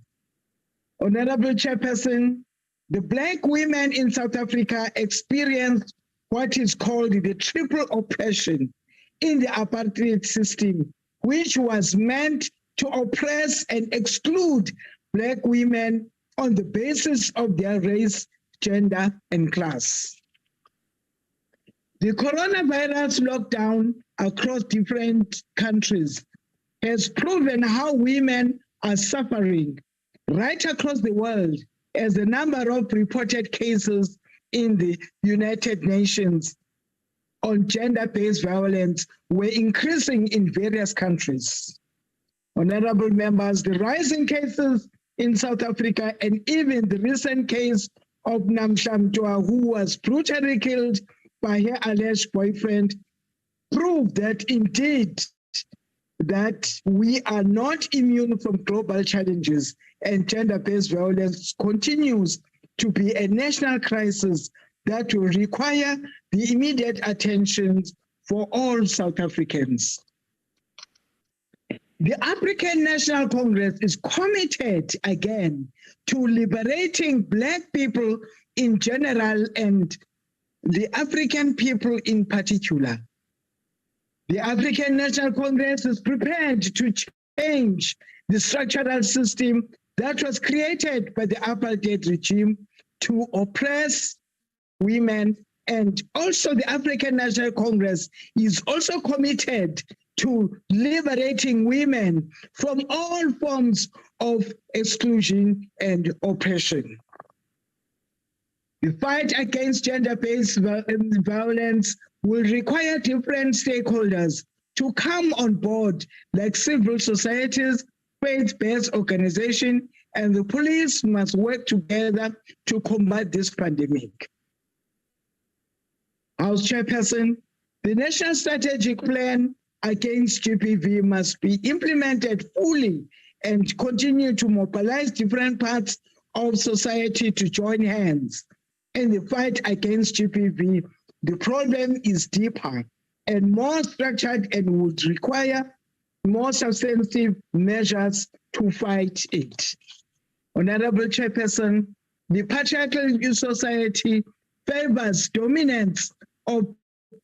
Honorable Chairperson, the Black women in South Africa experienced what is called the triple oppression in the apartheid system, which was meant to oppress and exclude Black women on the basis of their race, gender, and class. The coronavirus lockdown across different countries has proven how women are suffering right across the world as the number of reported cases in the United Nations on gender-based violence were increasing in various countries. Honorable members, the rising cases in South Africa and even the recent case of Namhla, who was brutally killed by her alleged boyfriend, prove that indeed that we are not immune from global challenges, and gender-based violence continues to be a national crisis that will require the immediate attention for all South Africans. The African National Congress is committed again to liberating Black people in general and the African people in particular. The African National Congress is prepared to change the structural system that was created by the apartheid regime to oppress women, and also the African National Congress is also committed to liberating women from all forms of exclusion and oppression. The fight against gender-based violence will require different stakeholders to come on board, like civil societies, faith-based organizations, and the police must work together to combat this pandemic. House Chairperson, the National Strategic Plan against GBV must be implemented fully and continue to mobilize different parts of society to join hands in the fight against GBV. The problem is deeper and more structured and would require more substantive measures to fight it. Honorable Chairperson, the patriarchal society favors dominance of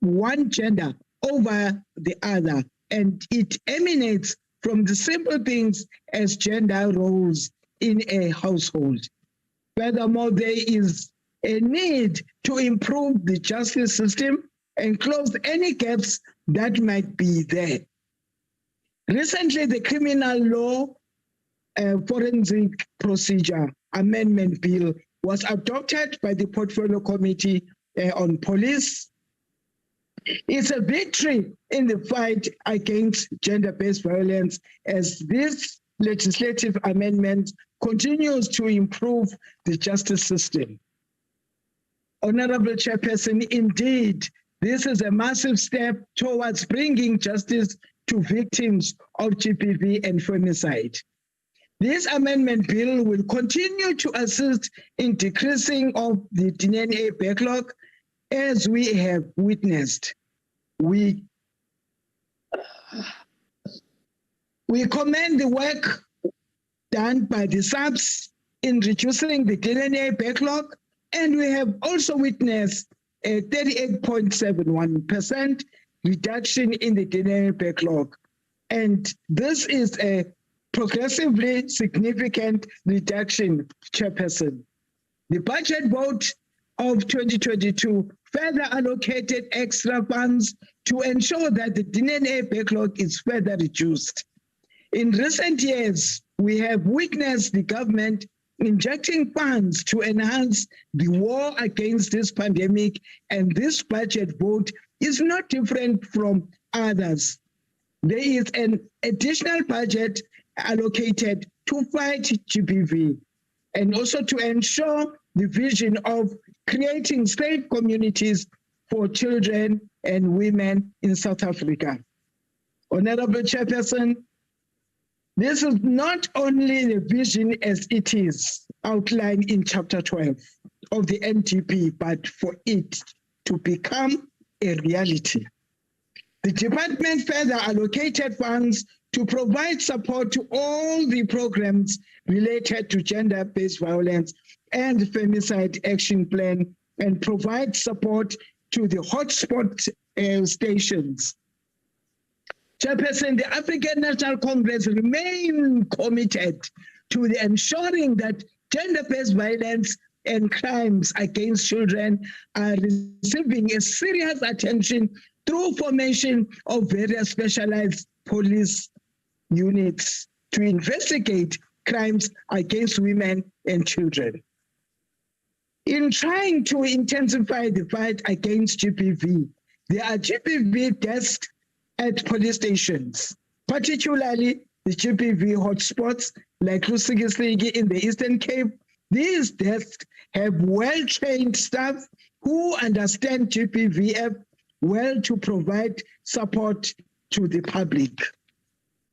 one gender over the other, and it emanates from the simple things as gender roles in a household. Furthermore, there is a need to improve the justice system and close any gaps that might be there. Recently, the Criminal Law Forensic Procedure Amendment Bill was adopted by the Portfolio Committee on Police. It's a victory in the fight against gender-based violence, as this legislative amendment continues to improve the justice system. Honorable Chairperson, indeed, this is a massive step towards bringing justice to victims of GBV and femicide. This amendment bill will continue to assist in decreasing of the DNA backlog, as we have witnessed. We commend the work done by the SAPS in reducing the DNA backlog, and we have also witnessed a 38.71% reduction in the DNA backlog. And this is a progressively significant reduction, Chairperson. The budget vote of 2022 further allocated extra funds to ensure that the DNA backlog is further reduced. In recent years, we have witnessed the government injecting funds to enhance the war against this pandemic, and this budget vote is not different from others. There is an additional budget allocated to fight GBV and also to ensure the vision of creating safe communities for children and women in South Africa. Honorable Chairperson, this is not only the vision as it is outlined in Chapter 12 of the NDP, but for it to become a reality. The department further allocated funds to provide support to all the programs related to gender-based violence and femicide action plan, and provide support to the hotspot stations. Chairperson, the African National Congress remain committed to the ensuring that gender-based violence and crimes against children are receiving a serious attention through formation of various specialized police units to investigate crimes against women and children. In trying to intensify the fight against GBV, there are GBV desks at police stations, particularly the GBV hotspots like Lusikisiki in the Eastern Cape. These desks have well-trained staff who understand GBVF well to provide support to the public.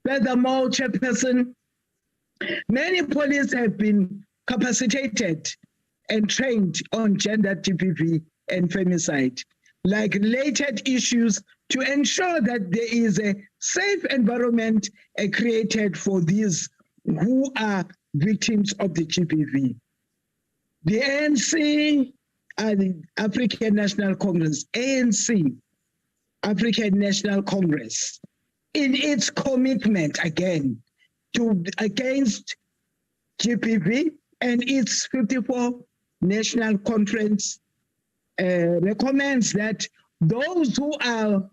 Furthermore, Chairperson, many police have been capacitated and trained on gender GBV and femicide, like related issues, to ensure that there is a safe environment created for these who are victims of the GBV. The ANC and the African National Congress, ANC, African National Congress, in its commitment again against GBV and its 54 National Conference recommends that those who are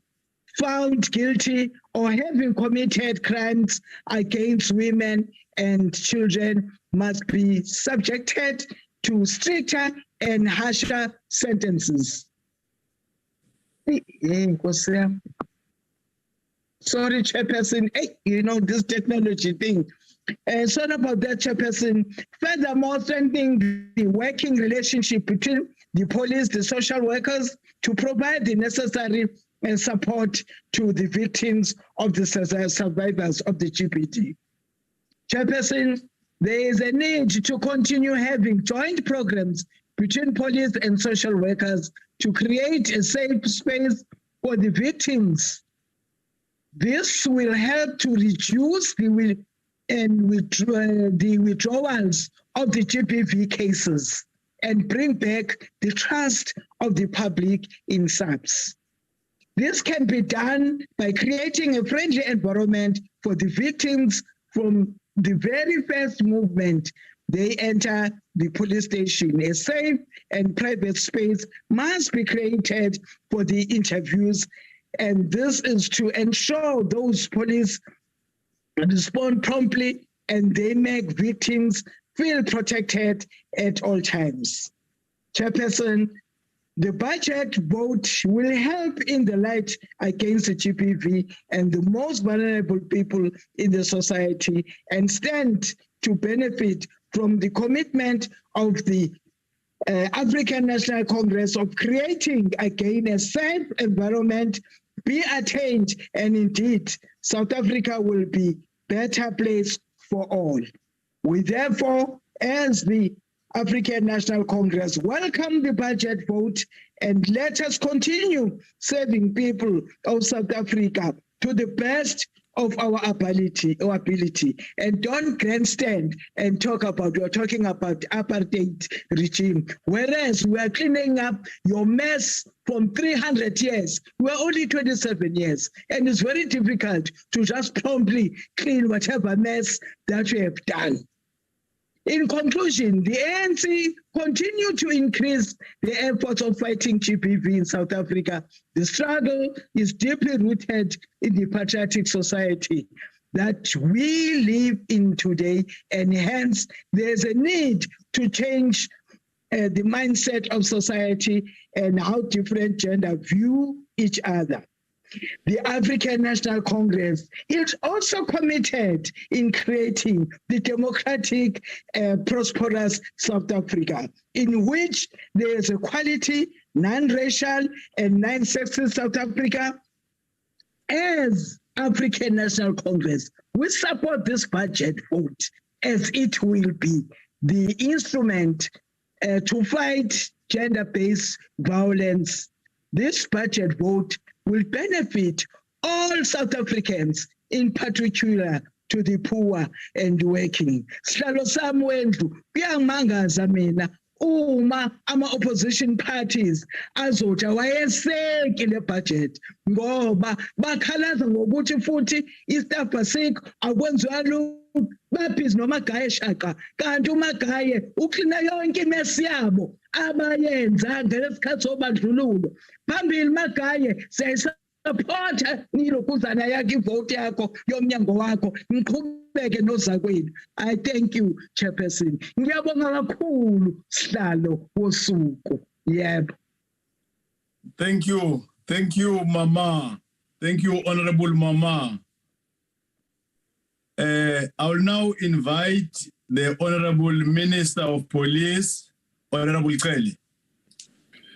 found guilty or having committed crimes against women and children must be subjected to stricter and harsher sentences. Sorry, Chairperson, you know, this technology thing. Sorry about that, Chairperson. Furthermore, strengthening the working relationship between the police, the social workers, to provide the necessary support to the victims of the survivors of the GBV. Chairperson, there is a need to continue having joint programs between police and social workers to create a safe space for the victims. This will help to reduce the withdrawals of the GBV cases and bring back the trust of the public in SAPS. This can be done by creating a friendly environment for the victims from the very first movement they enter the police station. A safe and private space must be created for the interviews, and this is to ensure those police respond promptly and they make victims feel protected at all times. Chairperson, the budget vote will help in the fight against the GBV and the most vulnerable people in the society, and stand to benefit from the commitment of the African National Congress of creating again a safe environment be attained, and indeed South Africa will be a better place for all. We therefore, as the African National Congress, welcome the budget vote, and let us continue serving people of South Africa to the best of our ability, and don't grandstand and we're talking about apartheid regime, whereas we are cleaning up your mess from 300 years. We're only 27 years, and it's very difficult to just promptly clean whatever mess that we have done. In conclusion, the ANC continue to increase the efforts of fighting GBV in South Africa. The struggle is deeply rooted in the patriotic society that we live in today, and hence there's a need to change the mindset of society and how different gender view each other. The African National Congress is also committed in creating the democratic, prosperous South Africa, in which there is equality, non-racial, and non-sexist South Africa. As African National Congress, we support this budget vote, as it will be the instrument to fight gender-based violence. This budget vote will benefit all South Africans, in particular to the poor and working. Sihlalo sami wendlu kuyangimangaza mina uma ama-opposition parties azothi awayeseki le budget, ngoba bakhalaza ngokuthi futhi istaff asikho, akwenziwa lutho, babhizi nomagaye shaka, kanti umagaye uklina yonke imesi yabo abayenza ngesikhathi sobandlululo. Phambili magaye siyayisapotha nilokuzana yakho ivote yakho yomnyango wakho, niqhubeke nozakwenu. I thank you, Chairperson. Ngiyabonga kakhulu sihlalo wosuku. Yebo. Thank you, Mama. Thank you, Honorable Mama. I will now invite the Honorable Minister of Police, Honorable Kelly.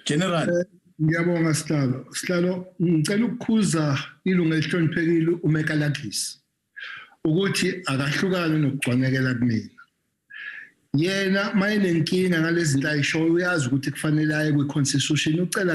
General. Ngiyabonga Sihlalo. Sihlalo, ngicela ukukhuza ilungu elihloniphekile uMekalakisi ukuthi akahlukane nokugconekela kumina. Yena mayinenkinga ngalezi zinto ayishoyo, uyazi ukuthi kufanele aye kwi-constitution, ucela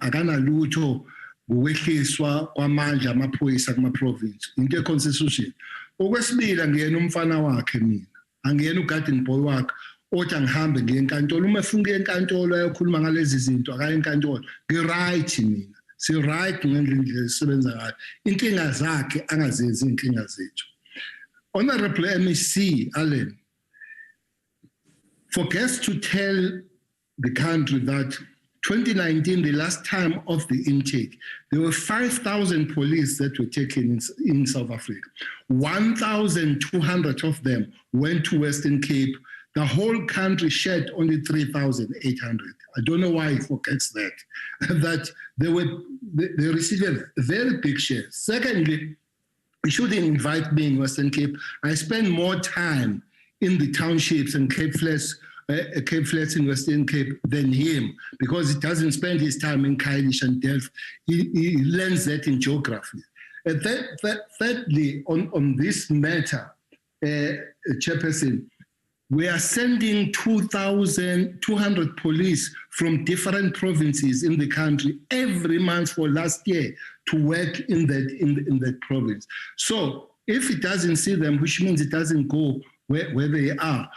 akanalutho ngokwehliswa kwamandla amaphoyisa kuma-province, into ye-constitution. Okwesibili, angiyena umfana wakhe mina, angiyena ugarden boy wakhe othi angihambe ngiye enkantolo. Uma efuna ukuya enkantolo ayokhuluma ngalezi zinto akaye enkantolo, ngi-right mina, si-right ngendlela esisebenza ngayo. Inkinga zakhe angazenzi inkinga zethu. Honorable MEC Allen forgets to tell the country that 2019, the last time of the intake, there were 5,000 police that were taken in South Africa. 1,200 of them went to Western Cape. The whole country shed only 3,800. I don't know why he forgets that. That they received a very big share. Secondly, he shouldn't invite me in Western Cape. I spend more time in the townships and Cape Flats in Western Cape than him, because he doesn't spend his time in Kailish and Delft. He learns that in geography. Thirdly, on this matter, Chairperson, we are sending 2,200 police from different provinces in the country every month for last year to work in that province. So if it doesn't see them, which means it doesn't go where they are.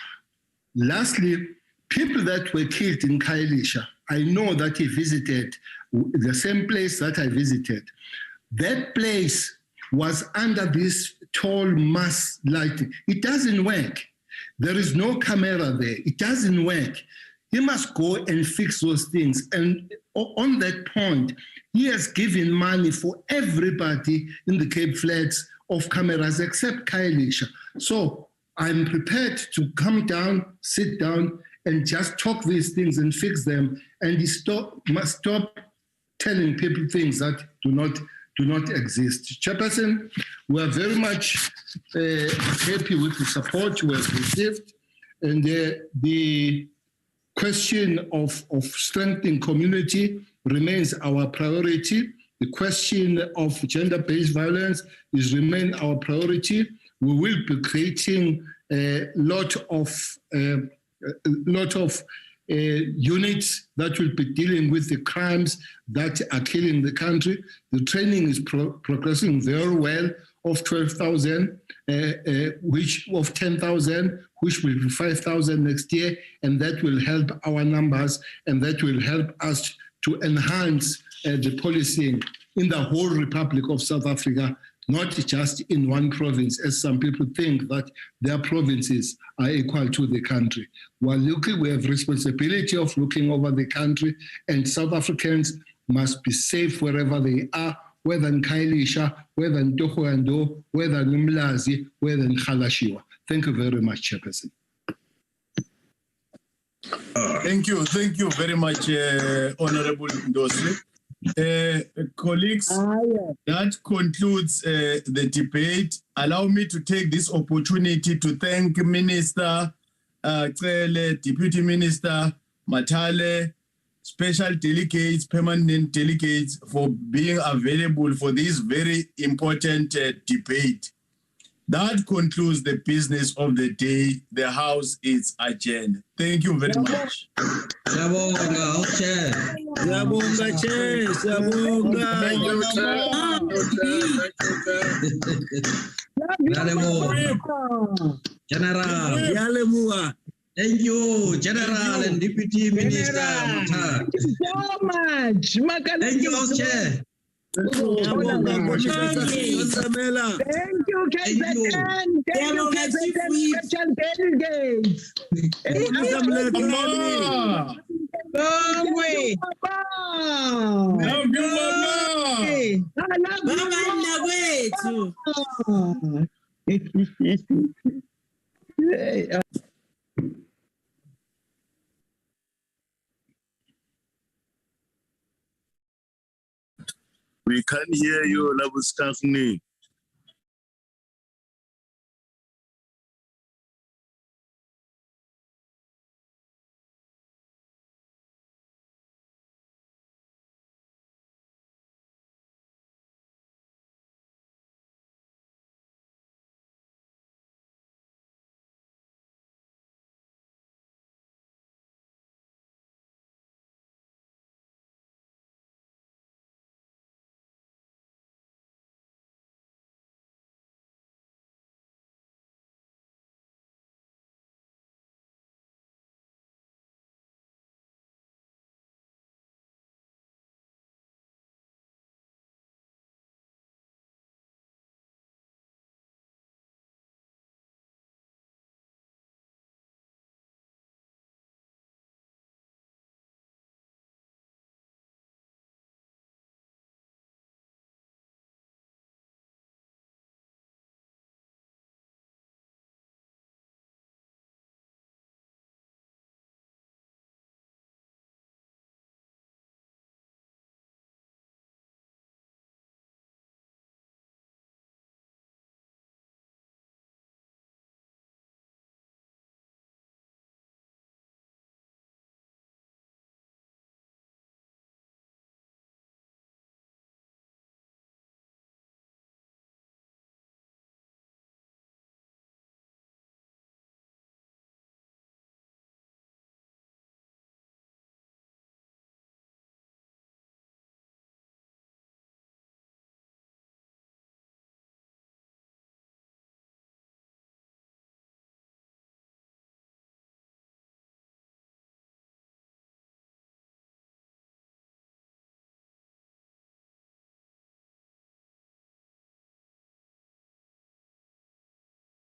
Lastly, people that were killed in Khayelitsha, I know that he visited the same place that I visited. That place was under this tall mass lighting. It doesn't work. There is no camera there. It doesn't work. He must go and fix those things. And on that point, he has given money for everybody in the Cape Flats of cameras except Khayelitsha. So I'm prepared to come down, sit down, and just talk these things and fix them. And he must stop telling people things that do not exist. Chairperson, we are very much happy with the support we have received. And the question of strengthening community remains our priority. The question of gender-based violence remain our priority. We will be creating a lot of units that will be dealing with the crimes that are killing the country. The training is progressing very well, of 12,000, which of 10,000, which will be 5,000 next year, and that will help our numbers, and that will help us to enhance the policing in the whole Republic of South Africa, not just in one province, as some people think that their provinces are equal to the country. While we have responsibility of looking over the country, and South Africans must be safe wherever they are, whether in Khayelitsha, whether in Tohoyando, whether in Umlazi, whether in Khalashiwa. Thank you very much, Chairperson. Thank you very much, Honorable Ndosi. Colleagues, that concludes the debate. Allow me to take this opportunity to thank Minister Cele, Deputy Minister Matale, special delegates, permanent delegates for being available for this very important debate. That concludes the business of the day. The House is adjourned. Thank you very much. General. Thank you, General and Deputy Minister. Thank you so much. Thank you, House Chair. Thank you, KZN. Thank you, KZN special delegates. We can't hear you, Labuskafni.